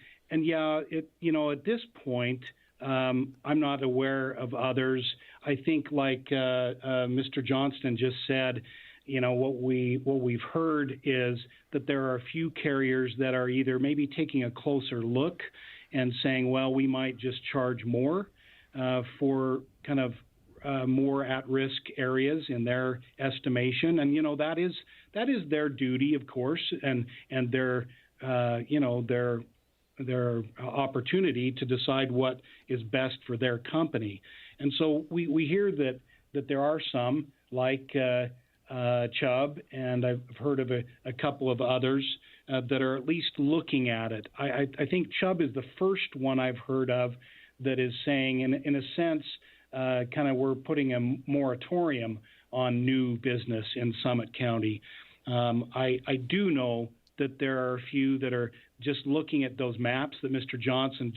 yeah, at this point, I'm not aware of others. I think, like Mr. Johnston just said, what we've heard is that there are a few carriers that are either maybe taking a closer look and saying, well, we might just charge more for kind of more at-risk areas in their estimation, and that is their duty, of course, and their their opportunity to decide what is best for their company. And so we hear that there are some, like Chubb, and I've heard of a couple of others that are at least looking at it. I think Chubb is the first one I've heard of that is saying, in a sense, kind of we're putting a moratorium on new business in Summit County. I do know that there are a few that are just looking at those maps that Mr. Johnston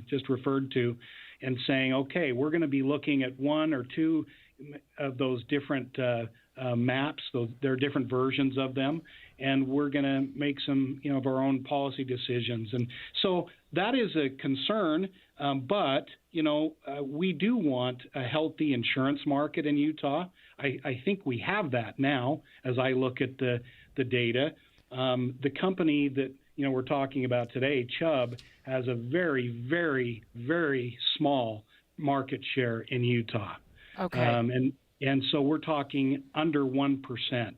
just referred to and saying, okay, we're going to be looking at one or two of those different maps. There are different versions of them, and we're going to make some of our own policy decisions. And so that is a concern, but we do want a healthy insurance market in Utah. I think we have that now as I look at the data. The company that we're talking about today, Chubb, has a very, very, very small market share in Utah. Okay. And so we're talking under 1%.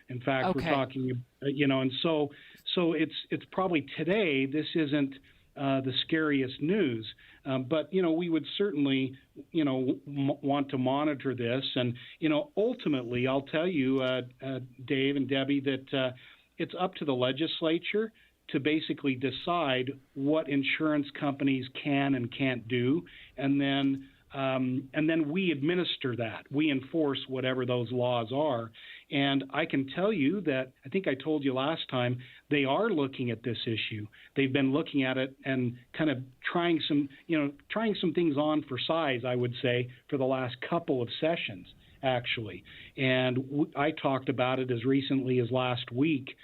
In fact, we're talking, and so it's probably today this isn't the scariest news, but we would certainly want to monitor this, and ultimately I'll tell you, Dave and Debbie, that it's up to the legislature to basically decide what insurance companies can and can't do, and then we administer that. We enforce whatever those laws are. And I can tell you that, I think I told you last time, they are looking at this issue. They've been looking at it and kind of trying some things on for size, I would say, for the last couple of sessions, actually. And I talked about it as recently as last week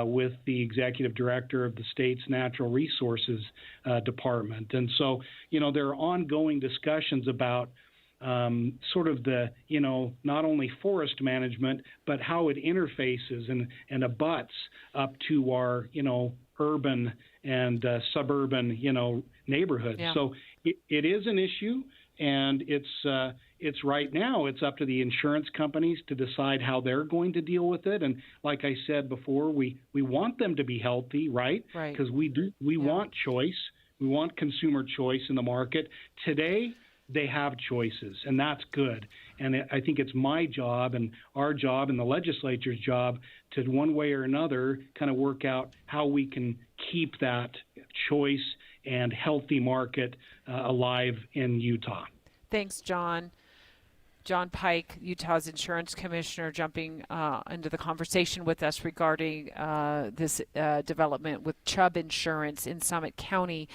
with the executive director of the state's natural resources department. And so, there are ongoing discussions about sort of the, not only forest management, but how it interfaces and abuts up to our, urban and suburban, neighborhoods. Yeah. So it is an issue, and it's right now, it's up to the insurance companies to decide how they're going to deal with it. And like I said before, we want them to be healthy, right? Right. Because we want choice. We want consumer choice in the market. Today, they have choices, and that's good. And I think it's my job and our job and the legislature's job to, one way or another, kind of work out how we can keep that choice and healthy market alive in Utah. Thanks, John. John Pike, Utah's insurance commissioner, jumping into the conversation with us regarding this development with Chubb Insurance in Summit County.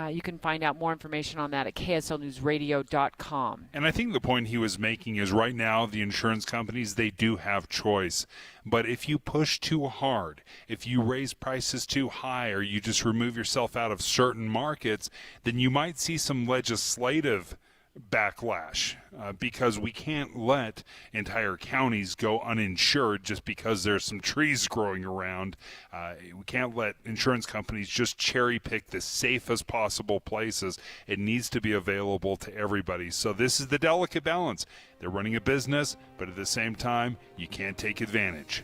You can find out more information on that at kslnewsradio.com. And I think the point he was making is right now the insurance companies, they do have choice. But if you push too hard, if you raise prices too high, or you just remove yourself out of certain markets, then you might see some legislative backlash because we can't let entire counties go uninsured just because there's some trees growing around. We can't let insurance companies just cherry pick the safest possible places. It needs to be available to everybody. So this is the delicate balance. They're running a business, but at the same time, you can't take advantage.